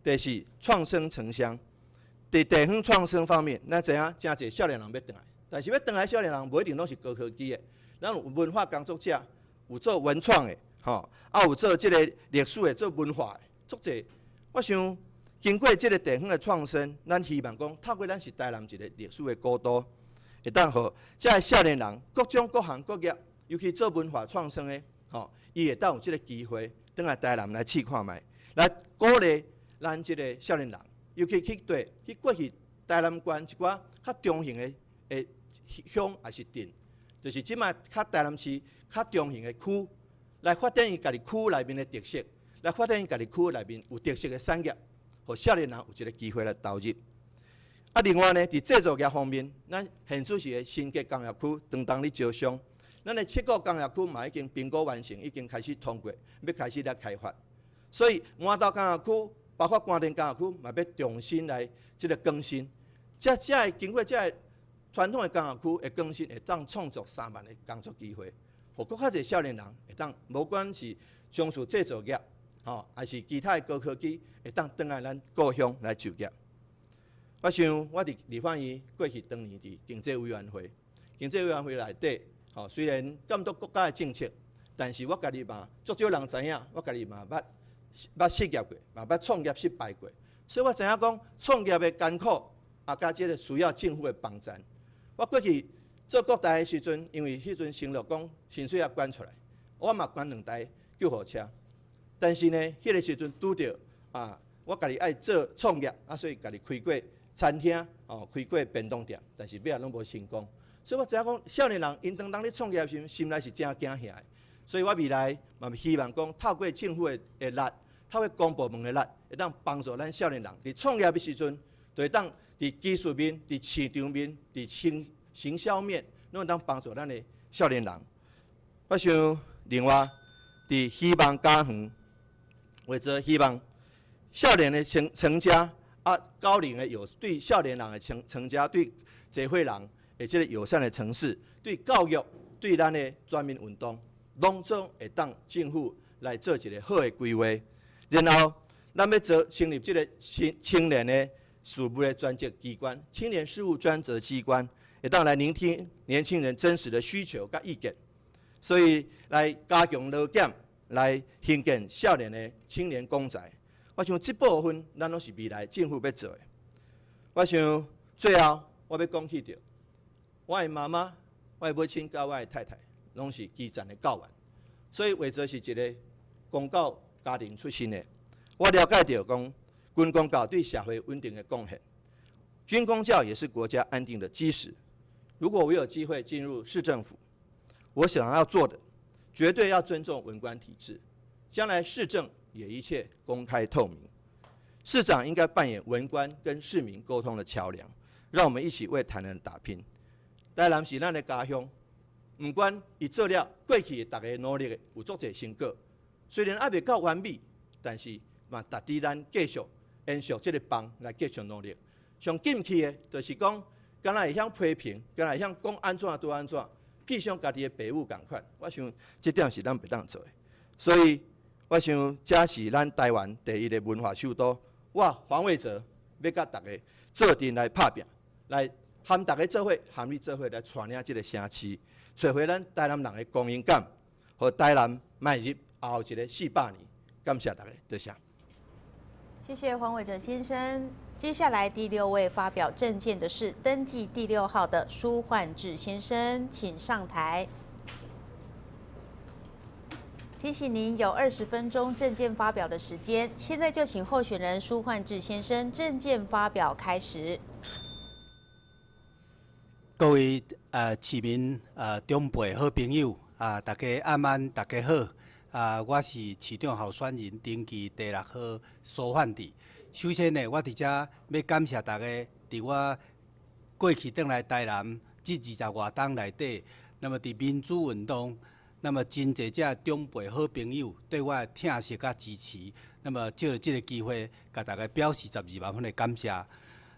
第四，创生城乡。伫地方创生方面，咱知影真侪少年人要回来，但是要回来的少年人，无一定拢是高科技的。咱有文化工作者，有做文创的，吼，啊有做即个历史的、做文化的，足侪。我想经过即个地方的创生，咱希望讲透过咱是台南一个历史的古都，会当互遮个少年人各种各行各业，尤其做文化创生的，吼，伊会当有即个机会，倒来台南来试看卖，来鼓励咱即个少年人。尤其去过去台南县一寡较中型的乡还是镇，就是即卖较台南市较中型的区，来发展伊家己区内面的特色，来发展伊家己区内面有特色的产业，互少年人有一个机会来投入。啊，另外呢，伫制造业方面，咱现主是的新界工业区当咧招商，咱的7个工业区嘛已经评估完成，已经开始通过，要开始来开发。所以换到工业区。包括关田工业区嘛，要重新来即个更新，才会经过这传统的工业区的更新，会当创造3万的工作机会，互更较侪少年人会当，无管是从事制造业，吼，还是其他的高科技，会当转来咱故乡来就业。我想我伫立法院过去当年伫经济委员会内底，吼，虽然监督国家的政策，但是我家己嘛，足少人知影，我家己嘛捌失业过，嘛捌创业失败过，所以我知影讲创业的艰苦，甲即个需要政府的帮助。我过去做国台的时阵，因为迄阵承诺讲薪水也捐出来，我嘛捐2台救护车。但是呢，迄个时阵拄着我家己爱做创业，所以家己开过餐厅，开过便当店，但是尾仔拢无成功。所以我知影讲少年人因当咧创业的时阵，心内是真惊吓的。所以我未来嘛希望讲透过政府的力。透过公部门的力，会当帮助咱少年人伫创业的时阵，就会当伫技术面、伫市场面、伫行销面，拢会当帮助咱的少年人。我想另外伫希望家园，或者希望少年的成家高龄的对少年人的成家，对社会人的即个友善的城市，对教育，对咱的全民运动，拢总会当政府来做一个好的规划。然后，咱要成立这个青年的事务的专责机关，青年事务专责机关，会当来聆听年轻人真实的需求甲意见，所以来加强劳检，来兴建少年的青年公宅。我想这部分咱拢是未来政府要做的。我想最后我要讲起着，我的妈妈、我的母亲甲我的太太，拢是基层的教员，所以为做是一个公教家庭出身的，我了解到讲，军公教对社会稳定的贡献，军公教也是国家安定的基石。如果我有机会进入市政府，我想要做的，绝对要尊重文官体制，将来市政也一切公开透明。市长应该扮演文官跟市民沟通的桥梁，让我们一起为台南打拼。台南是咱的家乡，不管伊做了过去大家努力的有足侪成果。虽然还未到完美，但是嘛，值得咱继续延续这个棒来继续努力。上进去的，就是讲，敢若会晓批评，敢若会晓讲安怎都安怎，记上家己的爸母共款。我想这点是咱袂当做的。所以，我想这是咱台湾第一个文化首都。我黄伟哲要甲大家做阵来拍拼，来含大家做伙，含你做伙来带领这个城市，找回咱台南人的光荣感，和台南迈入后一个400年，感谢大家，多谢。谢谢黄伟哲先生。接下来第6位发表政见的是登记第6号的舒焕智先生，请上台。提醒您有20分钟政见发表的时间，现在就请候选人舒焕智先生政见发表开始。各位市民长辈好朋友大家晚安，大家好我是市长候选人登记第6号苏焕智。首先呢，我伫遮要感谢大家伫我过去转来台南这20外冬内底，那么伫民主运动，那么真侪只长辈好朋友对我的疼惜甲支持，那么借着这个机会，甲大家表示12万分的感谢。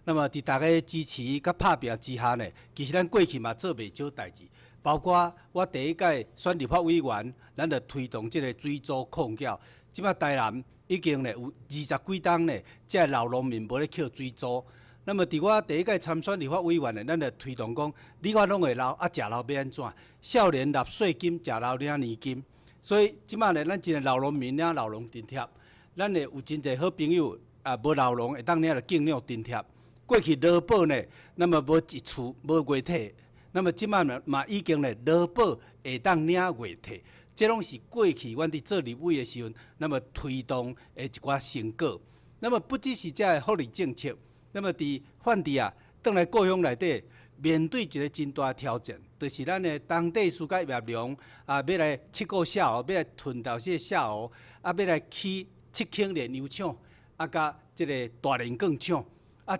那么伫大家支持甲拍拼之下呢，其实咱过去嘛做袂少代志，包括我第一届选立法委员，咱就推动这个水租控缴，即摆台南已经呢有20几栋呢，这老农民无咧扣水租。那么伫我第一届参选立法委员呢，咱就推动讲，你我拢会老，食老要安怎？少年纳税金，食老领年金。所以即摆呢，咱真个老农民领老农津贴，咱呢有真侪好朋友无老农会当领着敬领津贴。过去劳保呢，那么无一厝无月体，那么即摆嘛已经呢劳保会当领月体。这拢是过去阮伫做立委的时阵，那么推动的一寡成果。那么不只是这个福利政策，那么伫泛地转来故乡内底，面对一个真大的挑战，就是咱的当地事甲业量要来7个下湖，要来屯头这下湖，要来起7轻炼油厂，甲这个大炼钢厂。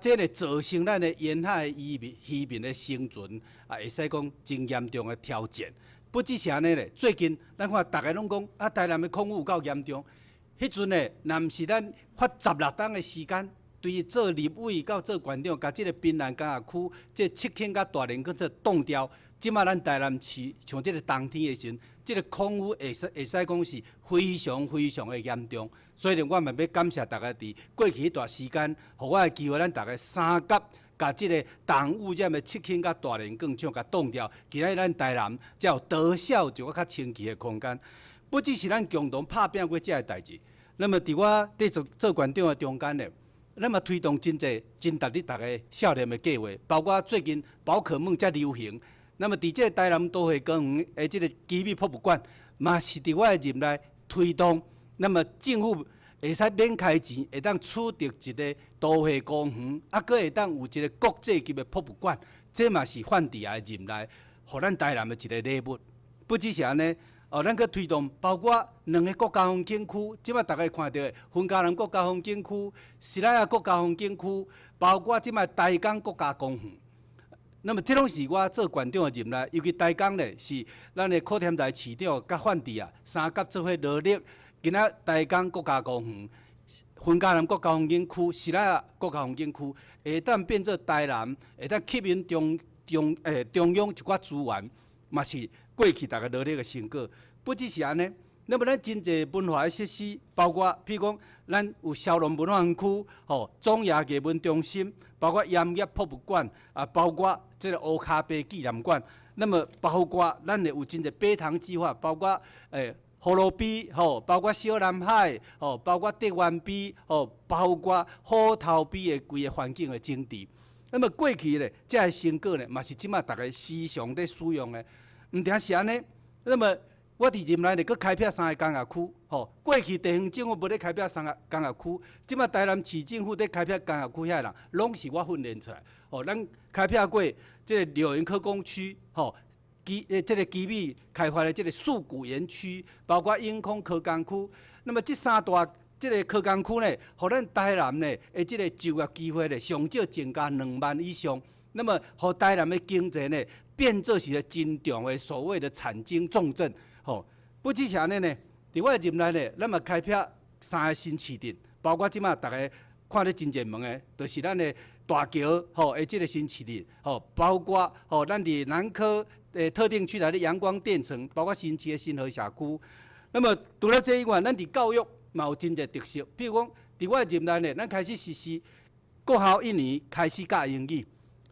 这个造成咱的沿海渔民的生存会使讲真严重的挑战。不只是安尼咧，最近咱看大家拢讲台南的空污有够严重。迄阵呢，若毋是咱发16冬的时间，对做立委到做县长，甲即个滨南工业区这7轻甲大炼钢这冻掉。即马咱台南市像即个冬天的时阵，即个空污会使讲是非常非常的严重。所以呢，我嘛要感谢大家伫过去迄段时间，互我的机会，咱大家三甲甲即个重污染的7轻甲大炼钢厂甲冻掉。今仔咱台南才有多少一个较清气的空间。不只是咱共同拍拼过这个代志，那么伫我做县长的中间呢，咱嘛推动真侪真值得大家少年的计划，包括最近宝可梦才流行。那么，伫这个台南都会公园的这个机密博物馆，嘛是伫我的任内推动。那么政府会使免开钱，会当取得一个都会公园，佫会当有一个国际级的博物馆。这嘛是泛地的任内，互咱台南的一个礼物。不只是安尼，咱佫推动包括2个国家风景区，即摆大家看到的芬加兰国家风景区、西拉雅国家风景区，包括即摆台江国家公园。那么，这拢是我做县长的任内，尤其台江呢，是咱的柯添台市长甲泛地三甲做伙努力。今仔台江国家公园、芬加兰国家风景区、西拉雅国家风景区，会当变做台南，会当吸引中央一寡资源，嘛是过去大家努力的成果。不只是安尼，那么咱真侪文化的设施，包括譬如讲，咱有小龙文化园区、中亚艺文中心，包括盐业博物馆，包括这个乌卡贝纪念馆，那么包括咱的有真侪北塘计划，包括葫芦比，包括小南海，包括德湾比，包括虎头比的规个环境的整治。那么过去呢，这个成果呢，嘛是即马大家时常在使用的。毋定是安尼，那么我伫任内呢，佫开辟3个工业区，过去地方政府无咧开辟3个工业区，即马台南市政府咧开辟工业区遐人，拢是我训练出来。咱开辟过即个柳园科工区，这个基密开发的这个树谷园区，包括永康科工区，那么这3大这个科工区呢，互咱台南呢的这个就业机会呢，上少增加2万以上。那么，互台南的经济呢，变做是个真重的所谓的产经重镇。不只是安尼呢，伫我任内呢，咱嘛开辟3个新市镇，包括即马大家看得真热门的，就是咱的大桥的这个新市镇，包括咱伫南科特定区内的阳光电城，包括新市的新河社区。那么除了这以外，咱伫教育嘛有真侪特色，譬如讲，伫我任内呢，咱开始实施国校1年开始教英语。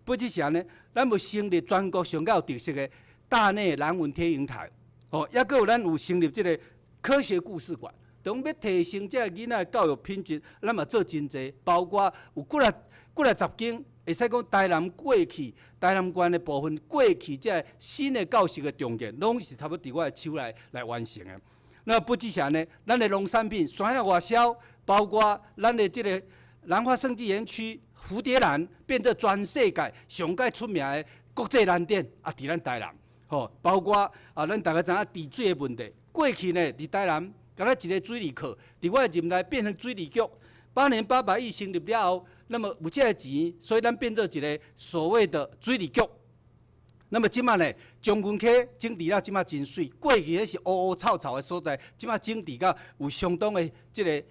不只是安尼，咱要成立全国上较有特色的大内人文天云台，也佫有咱有成立这个科学故事馆，等要提升这囡仔的教育品质，咱嘛做真济，包括有几来十间，会使讲台南过去台南县的部分过去这新的教室的重建，拢是差不多伫我的手来完成的。那不只是呢，咱的农产品山药外销，包括咱的这个兰花生技园区蝴蝶兰，变做全世界上界出名的国际兰店啊，伫咱台南。吼，包括咱大家知影治水的问题。过去呢，伫台南，敢若一个水利课，伫我的任内变成水利局。8年800亿成立了后，那么有这个钱，所以咱变做一个所谓的水利局。那么即马呢，将军溪整治了，即马真水。过去迄是乌乌臭臭的所在，即马整治到有相当的即个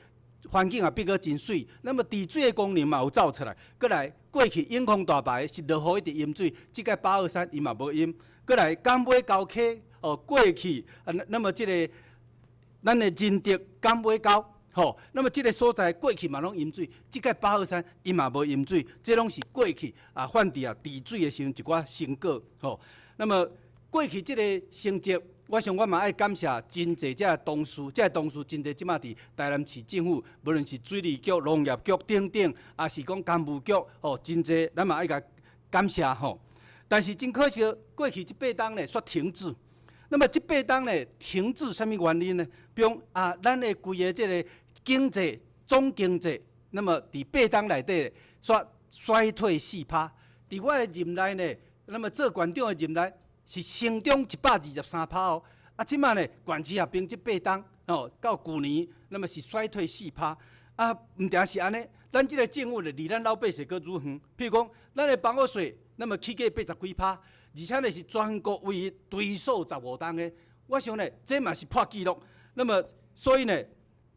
环境也变个真水。那么治水的功能嘛有走出来。过来，过去永丰大排是落雨一直淹水，即个823伊嘛无淹。过来，港尾高溪过去那么即个咱的仁德港尾高。吼，那么即个所在过去嘛拢淹水，即个823伊嘛无淹水，这拢是过去泛地治水的时候一寡成果。吼，那么过去即个成绩，我想我嘛爱感谢真侪这同事，这同事真侪即马伫台南市政府，无论是水利局、农业局等等，也是讲干部局，吼，真侪咱嘛爱甲感谢吼。但是真可惜，过去这8档呢煞停滞。那么这8档呢停滞，什么原因呢？比如咱的规个这个经济总经济，那么伫8档内底煞衰退4%。伫我的任内呢，那么做县长的任内是成长123%哦。即马呢，县市合并这8档到去年，那么是衰退4%。毋定是安尼，咱即个政府呢，离咱老百姓搁愈远。譬如讲，咱的房屋税，那么起价80几%，而且呢是全国唯一追溯15档的。我想呢，这嘛是破纪录。那么所以呢，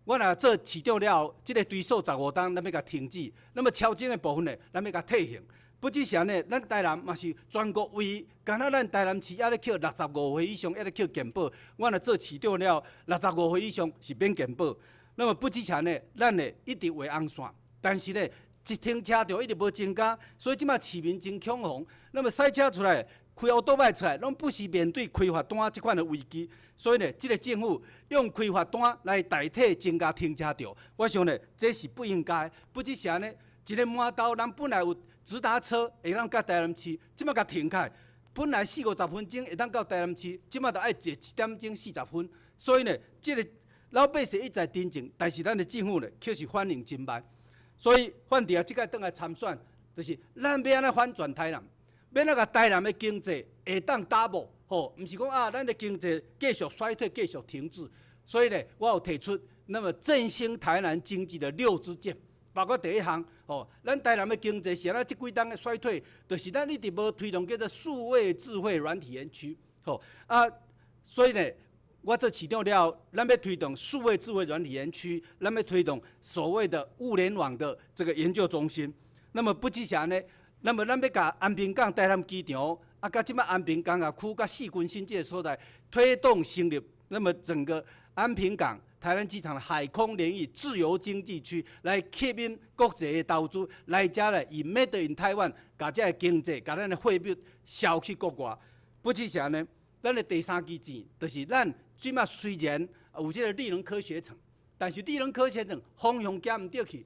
我若做市长了后，即个追溯15档，咱要甲停止。那么超征的部分呢，咱要甲退行。不只是安尼，咱台南嘛是全国唯一，敢若咱台南市还咧扣65岁以上，还咧扣健保。我若做市长了，65岁以上是免健保。那么不只是安尼，咱呢一直画红线，但是呢，一停车场一直无增加，所以即马市民真恐慌。那么赛车出来，开奥多麦出来，拢不时面对开罚单即款的危机。所以呢，即个政府用开罚单来代替增加停车场，我想呢，这是不应该。不只是安尼，一个满道咱本来有直达车会当到台南市，即马甲停开，本来40-50分钟会当到台南市，即马就爱坐1点钟40分。所以呢，即个老百姓一再တင်情，但是咱的政府呢，却是反应真慢。所以反地即个倒来参选，就是咱要安怎反转台南，要那个台南的经济会当打步，吼，毋是讲咱的经济继续衰退、继续停滞。所以呢，我有提出那么振兴台南经济的6支箭，包括第一项，咱台南的经济是安怎即几档的衰退，就是咱一直无推动叫做数位智慧软体园区，所以呢。我做市长了后，咱要推动数位智慧软体园区，咱要推动所谓的物联网的这个研究中心。那么不只是安尼，那么咱要甲安平港台南机场，甲即摆安平工业区、甲四军新界所在推动成立，那么整个安平港、台南机场的海空联谊自由经济区，来吸引国际的投资来遮呢，以 Made in Taiwan 甲遮个经济、甲咱的货币销去国外。不只是安尼，咱的第3支箭就是咱。即马虽然有这个绿能科学城，但是绿能科学城方向行唔对去。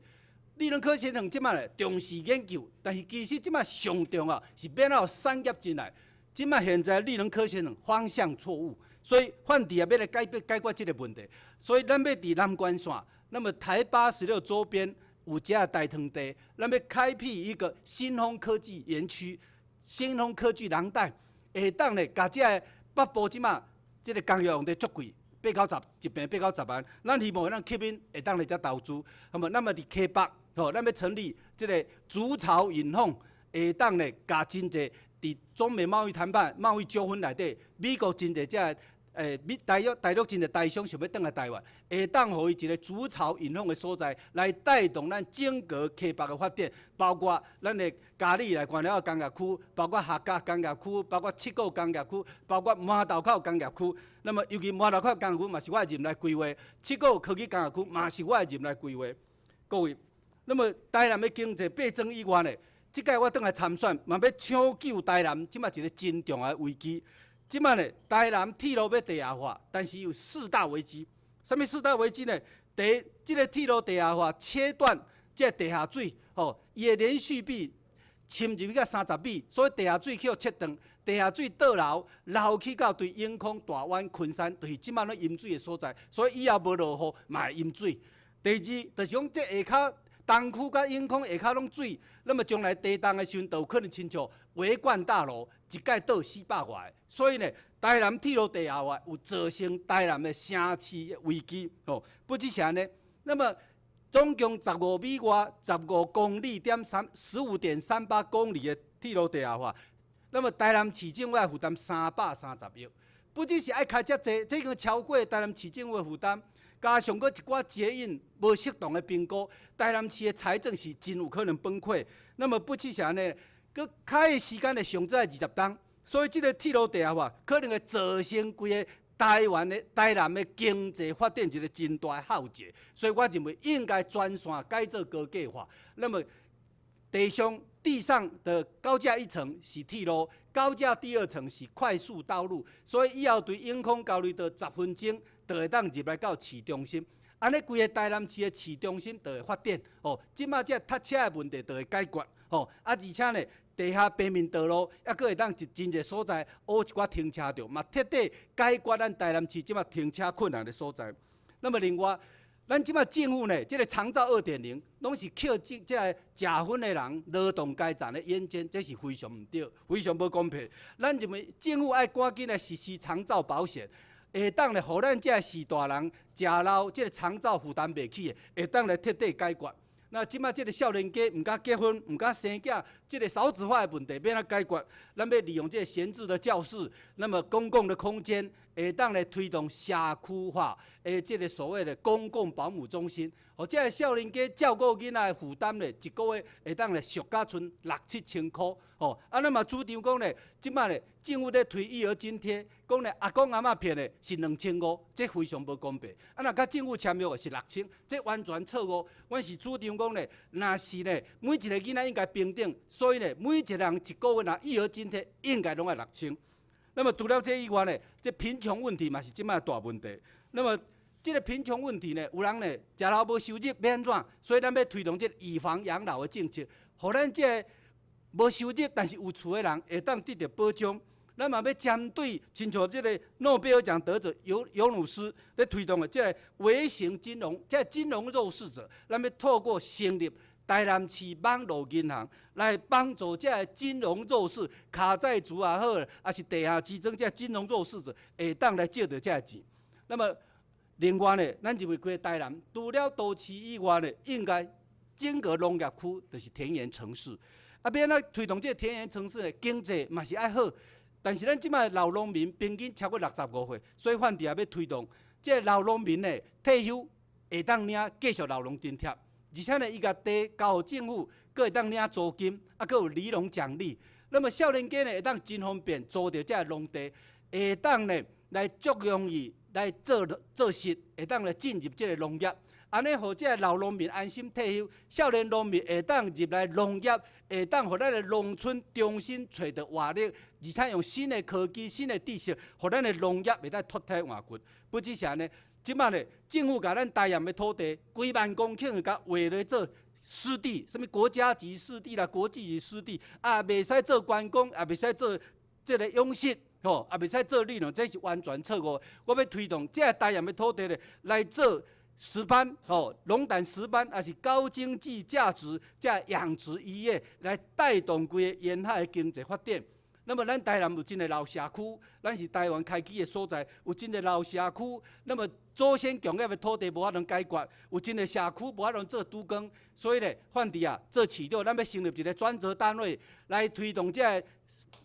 绿能科学城即马咧重视研究，但是其实即马上重要是变到产业进来。即马现在绿能科学城方向错误，所以反地也要来解决这个问题。所以咱要伫南关线，那么台86周边有这个大塘地，咱要开辟一个新丰科技园区、新丰科技廊带，会当咧甲这个北部即马。这个工业用地足贵，8到10，一坪8到10万。咱希望咱吸引会当来遮投资。那么伫溪北，咱要成立这个竹巢引凤，会当咧甲真济伫中美贸易谈判、贸易纠纷内底，美国真济遮大陆真济大商想要转来台湾，会当互伊一个竹巢引凤的所在，来带动咱整个溪北的发展，包括咱的嘉义来关了工业区，包括客家工业区，包括七股工业区，包括麻豆口工业区。那么尤其麻豆口工业区嘛是我的任内规划，七股科技工业区嘛是我的任内规划。各位，那么台南的经济倍增以外呢，即届我转来参选，嘛要抢救台南即马一个真重要的危机。即摆呢，台南铁路要地下化，但是有4大危机。什么4大危机呢？第一，这个铁路地下化切断这地下水，伊的连续壁侵入到30米，所以地下水去切断。地下水倒流去到对永康、大湾、昆山，就是即摆咧淹水的所在，所以以后无落雨嘛会淹水。第二，就是讲这下骹东区甲永康下骹拢水，那么将来地动的时阵，就有可能亲像维冠大楼一届倒400外，所以呢，台南铁路地下化有造成台南的城市的危机。哦，不只是安尼，那么总共15米外、15公里点15.38公里的铁路地下化，那么台南市政府要负担330亿，不只是爱开遮济，这个超过台南市政府的负担。加上搁一寡捷运无适当的评估，台南市的财政是真有可能崩溃。那么不只是安尼，搁开的时间会上早20天，所以这个铁路地下化可能会造成规个台南的经济发展一个真大的浩劫。所以我认为应该全线改做高架化。那么地上的高架一层是铁路，高架第二层是快速道路，所以以后对永康交流道10分钟就会当入来到市中心，安尼规个台南市的市中心就会发展。哦，即马这塞车的问题就会解决。哦，而且呢，地下平面道路还佫会当真侪所在挖一寡停车场，嘛彻底解决咱台南市即马停车困难的所在。那么另外，咱即马政府呢，这个长照2.0，拢是扣这个食粉的人劳动阶层的眼睛，这是非常唔对，非常无公平。咱认为政府爱赶紧来实施长照保险，会当来互咱这四大人食老，这个长照负担袂起的，会当来彻底解决。那即马这个少年家唔敢结婚、唔敢生囝，这个少子化的问题要怎解决？咱要利用这个闲置的教室，那么公共的空间，会当来推动社区化，这个所谓的公共保姆中心，或这个少年家照顾囡仔的负担呢，一个月会当来俗家剩6-7千块。哦，咱嘛主张讲呢，即马呢政府咧推育儿津贴，讲呢阿公阿嬷骗的是2500，这非常无公平。若甲政府签约的是6000，这完全错误。阮是主张讲呢，若是呢每一个囡仔应该平等，所以呢每一个人一个月育儿津贴应该拢要6000。那么除了这以外呢，这贫穷问题嘛是即马大问题。那么这个贫穷问题呢，有人呢食老无收入要安怎？所以咱要推动这以房养老的政策，互咱这无收入但是有厝的人会当得到保障。咱嘛要针对亲像这个诺贝尔奖得者尤努斯咧推动的这个微型金融，这个金融弱势者，咱要透过成立台南市网络银行来帮助这个金融弱势、卡债族也好，还是地下基层这金融弱势者会当来借到这个钱。那么另外呢，咱认为规个台南除了都市以外呢，应该整个农业区就是田园城市。啊，要安怎推动这个田园城市呢？经济嘛是爱好，但是咱即摆老农民平均超过65岁，所以反地也要推动这个老农民呢退休会当领继续劳农津贴，而且呢伊甲地交予政府，佫会当领租金，啊佫有里农奖励。那么少年家呢会当真方便租到这个农地，会当呢来作用于来做实，会当来进入这个农业。安尼，互这个老农民安心退休，少年农民会当入来农业，会当互咱的农村重新找到活力，而且用新的科技、新的知识，互咱的农业会当脱胎换骨。不只是安尼，即摆呢，政府甲咱台南的土地几万公顷，甲划来做湿地，什么国家级湿地啦、国际级湿地，啊，袂使做观光，也袂使做这个养殖。吼，也袂使做绿农，这是完全错误。我要推动这台南的土地呢，来做石斑，龙胆石斑，还是高经济价值这养殖渔业，来带动规个沿海的经济发展。那么咱台南有真个老社区，咱是台湾开启的所在，有真个老社区。那么祖先强业的土地无法能解决，有真个社区无法能做都更，所以呢，反地啊做市长，咱要成立一个专责单位来推动这个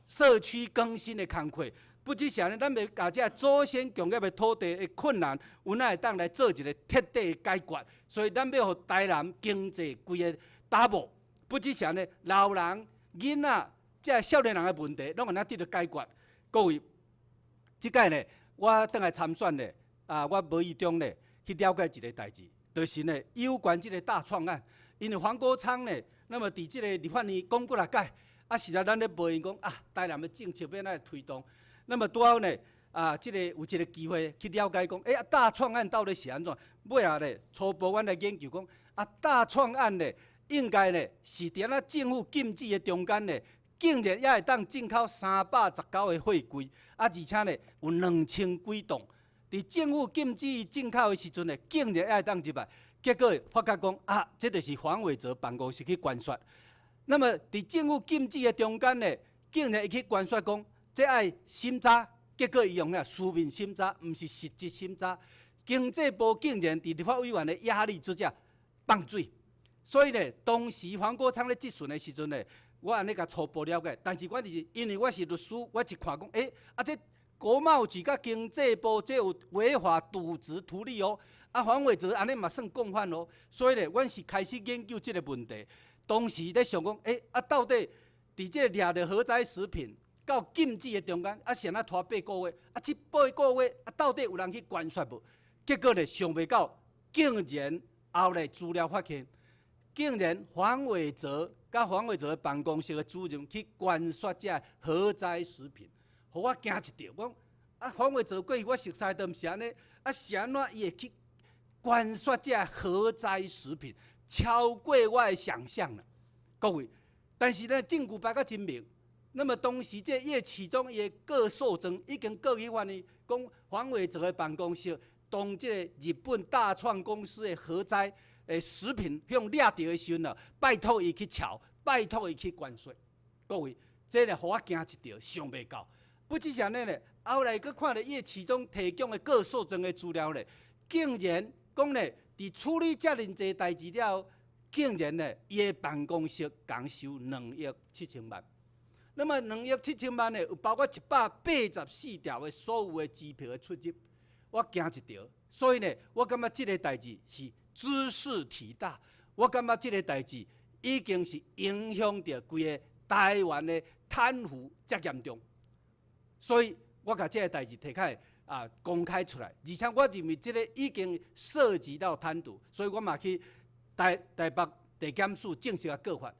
社区更新的工作。不只是安尼，咱要把这祖先强业的土地的困难，有哪会当来做一个彻底的解决。所以咱要互台南经济规个打磨，不只是安尼，老人、囡仔、这少年人的问题，拢安尼得到解决。各位，即届呢，我倒来参选呢，我无意中呢去了解一个代志，就是呢有关这个大创案，因为黄国昌呢，那么伫这个立法院讲过来解，实在咱咧无言讲台南的政策要来推动。那么拄好呢，这个有一个机会去了解讲，大创案到底是安怎？尾下呢，初步阮来研究讲，大创案呢，应该呢是伫政府禁止的中间呢，竟然也会当进口319个货柜，而且呢有2000几栋。伫政府禁止进口的时阵呢，竟然也会当入来。结果发觉讲啊，这就是黄伟哲办公室去关说。那么伫政府禁止的中间呢，竟然会去关说讲，这爱审查，结果伊用书面审查，毋是实质审查。经济部竟然伫立法委员的压力之下放水。所以呢，当时黄国昌咧质询的时阵呢，我安尼甲初步了解，但是我就是因为我是律师，我一看讲，这国贸局甲经济部这有违法渎职图利哦，黄伟哲安尼嘛算共犯哦，所以呢，阮是开始研究这个问题。当时咧想讲，到底伫这掠着核灾食品到禁止的中间，是安怎拖8个月？这8个月到底有人去关说无？结果呢，想袂到，竟然后来资料发现，竟然黄伟哲甲黄伟哲办公室的主任去关说这核灾食品。互我惊一跳，讲黄伟哲过去我熟悉都毋是安尼，是安怎伊会去关说这核灾食品，超过我的想象了，各位。但是呢，证据摆甲真明。那么当时这叶启忠也告诉证，已经告去法院，讲黄伟哲的办公室当这个日本大创公司的核灾食品向掠到的时阵拜托伊去抄，拜托伊去关说。各位，这呢，互我惊一跳，想袂到。不只是安尼呢，后来佫看到叶启忠提供的告诉证的资料呢，竟然讲呢，伫处理遮尔济代志了后，竟然呢，伊的办公室共收2亿7千万。那么2亿7千万呢，有包括184条的所有的支票的出入，我惊一条。所以呢，我感觉这个代志是知识体大，我感觉这个代志已经是影响到规个台湾的贪腐遮严重。所以我把这个代志提开公开出来，而且我认为这个已经涉及到贪渎，所以我嘛去台北地检署正式告发。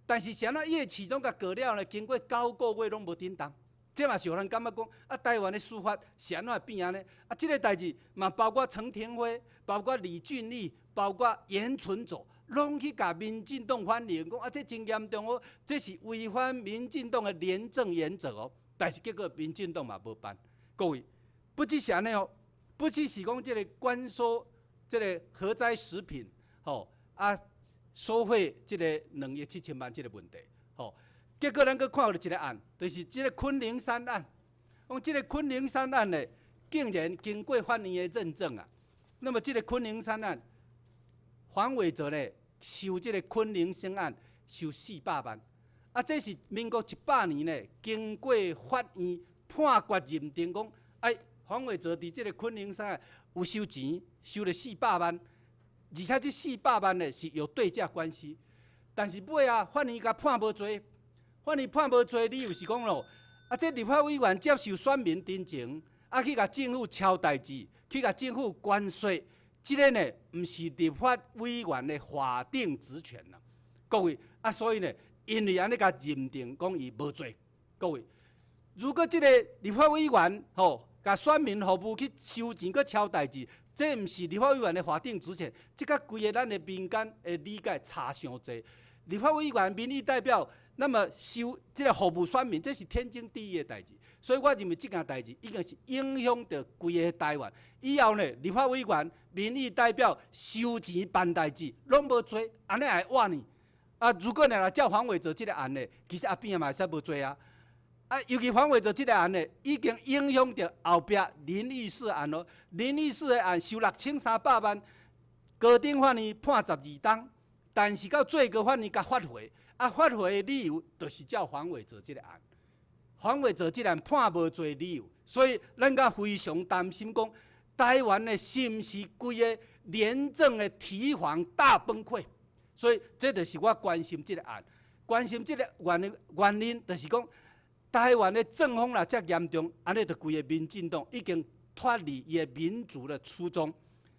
但是啥叶启忠甲告了呢？经过9个月拢无叮当，这嘛是有人感觉讲台湾的司法是安怎变安尼？这个代志嘛包括陈廷辉，包括李俊利，包括严纯佐，拢去甲民进党反映讲这真严重哦，这是违反民进党的廉政原则哦。但是结果民进党嘛无办，各位，不只是安尼哦，不只是讲这个关收这个核灾食品，收贿这个2亿7千万这个问题，结果咱佫看到一个案，就是这个昆陵山案。讲这个昆陵山案呢，竟然经过法院的认证啊。那么这个昆陵山案，黄伟哲呢收这个昆陵山案收400万。这是民国18年呢，经过法院判决认定讲，黄伟哲伫这个昆陵山有收钱，收了400万，而且这400万呢是有对价关系。但是尾法院甲判无罪，法院判无罪，理由是讲咯，这立法委员接受选民陈情，去甲政府抄代志，去甲政府关说，这个呢毋是立法委员的法定职权啦，各位所以呢。因为安尼甲认定讲伊无罪，各位，如果这个立法委员甲选民服务去收钱去抄代志，这毋是立法委员的法定职权，这甲规个咱的民间的理解差伤济。立法委员民意代表，那么收这个服务选民，这是天经地义的代志。所以我认为这件代志已经是影响到规个台湾。以后呢，立法委员、民意代表收钱办代志，拢无做，安尼会活呢？如果若照黄伟哲这个案呢，其实边嘛会使无做啊。尤其黄伟哲这个案呢，已经影响到后壁林义士案咯。林义士的案收6300万，高等法院判12档，但是到最高法院甲发回，发回的理由就是照黄伟哲这个案。黄伟哲这个案判无罪理由，所以咱甲非常担心讲，台湾的是毋是规个廉政的提防大崩溃？所以，这就是我关心这个案，关心这个原因，就是讲台湾的政风啦，遮严重，安尼就规个民进党已经脱离伊的民主的初衷。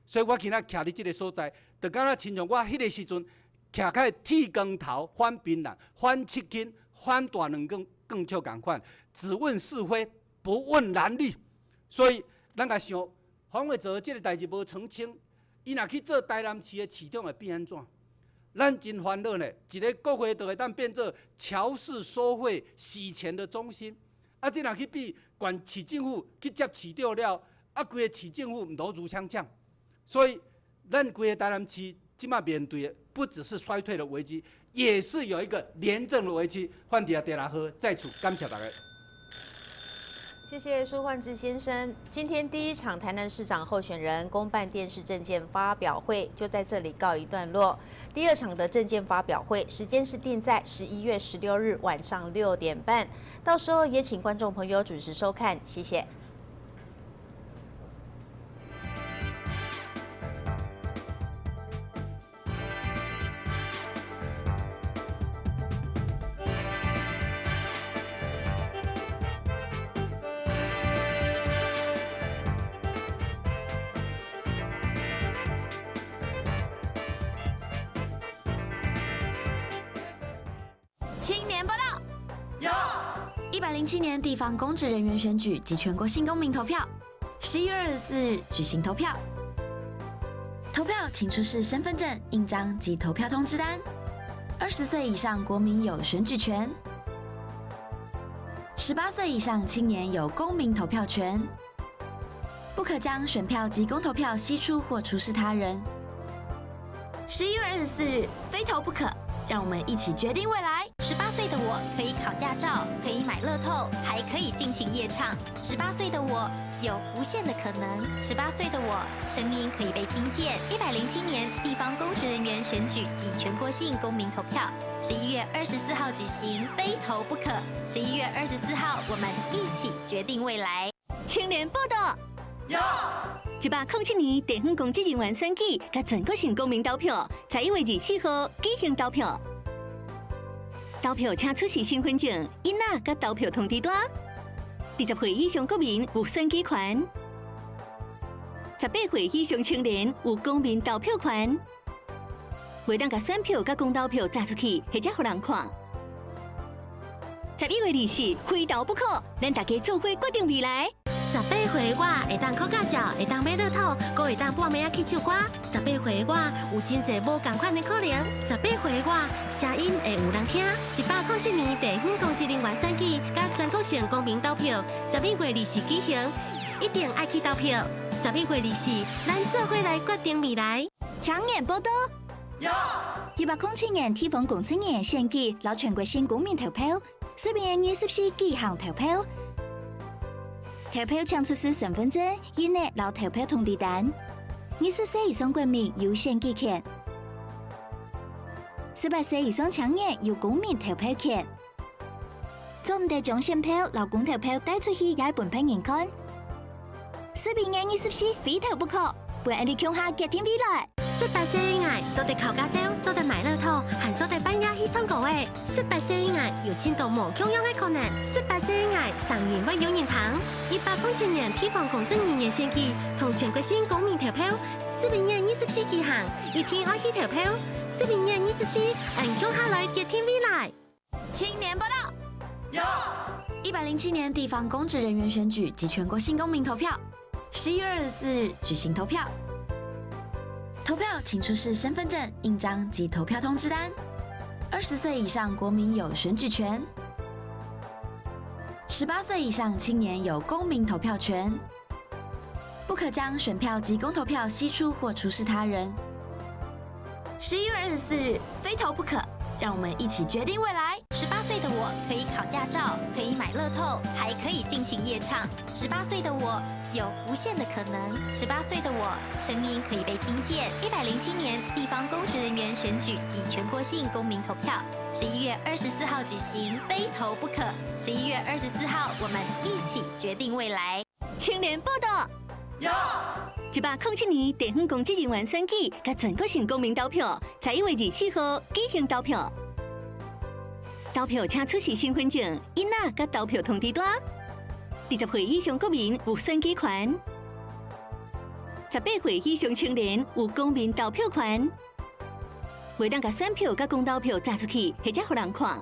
所以我今仔徛伫这个所在，就敢若亲像我迄个时阵徛开剃光头、反槟榔、反七斤、反大两更笑共款，只问是非，不问蓝绿。所以，咱甲想，黄伟哲这个代志无澄清，伊若去做台南市的市长会变安怎？咱真烦恼呢，一个国会就会当变做乔氏收贿洗钱的中心。啊，这若去比县市政府去接市长了，啊，规个市政府如如枪将。所以，咱规个台南市即马面对的不只是衰退的危机，也是有一个廉政的危机。范迪亚德拉赫在此感谢大家。谢谢舒焕智先生。今天第一场台南市长候选人公办电视政见发表会就在这里告一段落。第二场的政见发表会时间是定在11月16日晚上6点半，到时候也请观众朋友准时收看，谢谢。青年报道，有107年地方公职人员选举及全国性公民投票，11月24日举行投票。投票请出示身份证、印章及投票通知单。20岁以上国民有选举权，18岁以上青年有公民投票权，不可将选票及公投票析出或出示他人。11月24日，非投不可。让我们一起决定未来。18岁的我可以考驾照，可以买乐透，还可以尽情夜唱。18岁的我有无限的可能。18岁的我声音可以被听见。107年地方公职人员选举及全国性公民投票，11月24号举行，非投不可。11月24号，我们一起决定未来。青年报道，有。107年地方公职人员选举甲全国性公民投票，在1月24号举行投票。投票请出示身份证、印仔甲投票通知单。20岁以上国民有选举权，18岁以上青年有公民投票权。袂当甲选票甲公投票炸出去，或者互人看。11月24日，非投不可，咱大家做伙决定未来。18岁我会当考驾照，会当买乐透，阁会当半暝仔去唱歌。18岁我有真侪无同款的可能。18岁我声音会有人听。107年地方公职人员选举甲全国性公民投票，11月24日举行，一定爱去投票。11月24日，咱做伙来决定未来。青年报道，有。107年地方公职人员选举老全国性公民投票，11月24日举行投票。投票请出示身份证、印仔老投票通知单。20岁以上国民有选举权，18岁以上青年有公民投票权。做唔得将选票老公投票带出去，也分配人看。11月24日非投不可，陪你共下决定未来。18岁以外做得考驾照，做得买乐透，还做得半夜去唱歌的。18岁以外有轻度无强样的可能。18岁以外上瘾为有人堂。107年地方公职人员选举同全国性公民投票，11月24日举行，一天爱去投票。11月24日，按共下来决定未来。青年报道，有。107年地方公职人员选举及全国性公民投票，11月24日举行投票。投票请出示身份证、印章及投票通知单。20岁以上国民有选举权，18岁以上青年有公民投票权，不可将选票及公投票析出或出示他人。11月24日，非投不可。让我们一起决定未来。18岁的我可以考驾照，可以买乐透，还可以尽情夜唱。18岁的我有无限的可能。18岁的我声音可以被听见。107年地方公职人员选举及全国性公民投票，11月24号举行，非投不可。11月24号，我们一起决定未来。青年报道，有。107年地方公职人员选举甲全国性公民投票，在1月24号举行投票。投票请出示身份证、印仔甲投票通知单。20岁以上国民有选举权，18岁以上青年有公民投票权。袂当甲选票甲公投票炸出去，或者互人看。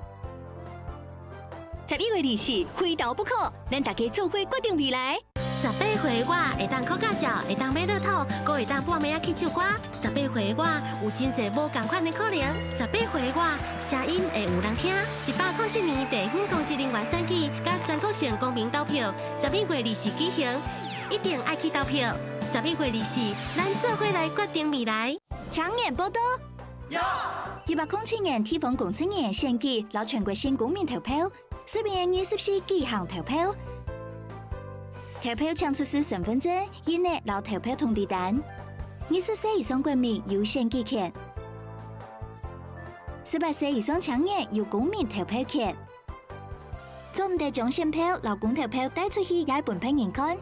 11月24日，非投不可，咱大家做伙决定未来。18岁的我会当考驾照，会当买乐透，阁会当半暝仔去唱歌。18岁的我有真侪无共款的可能。18岁的我声音会有人听。107年地方公职人员选举甲全国性公民投票，11月20日举行，一定爱去投票。11月20日，咱做伙来决定未来。抢眼报道。107年地方公职人员选举留全國性公民投票，12月24舉行投票。投票搶出示身份證、以內留投票通知單。20歲以上國民有選舉權，18歲以上青年有公民投票權。做唔得將選票留公投票帶出去也分俾人看。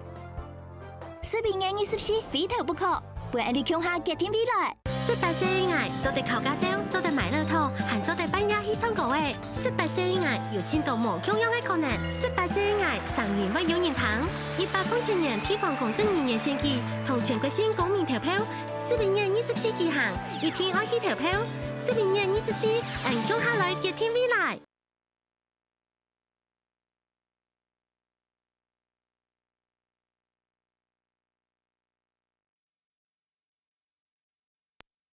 12月24非投不可，為愛你強下決定未來。18歲以外做得考駕照，做得買樂透，還做得半夜去唱歌的。18歲以外有進到無強樣的可能。18歲以外上映不有人堂。1807年地方公職人員選舉同全國性公民投票，12月24舉行，一天愛去投票。12月24按強下來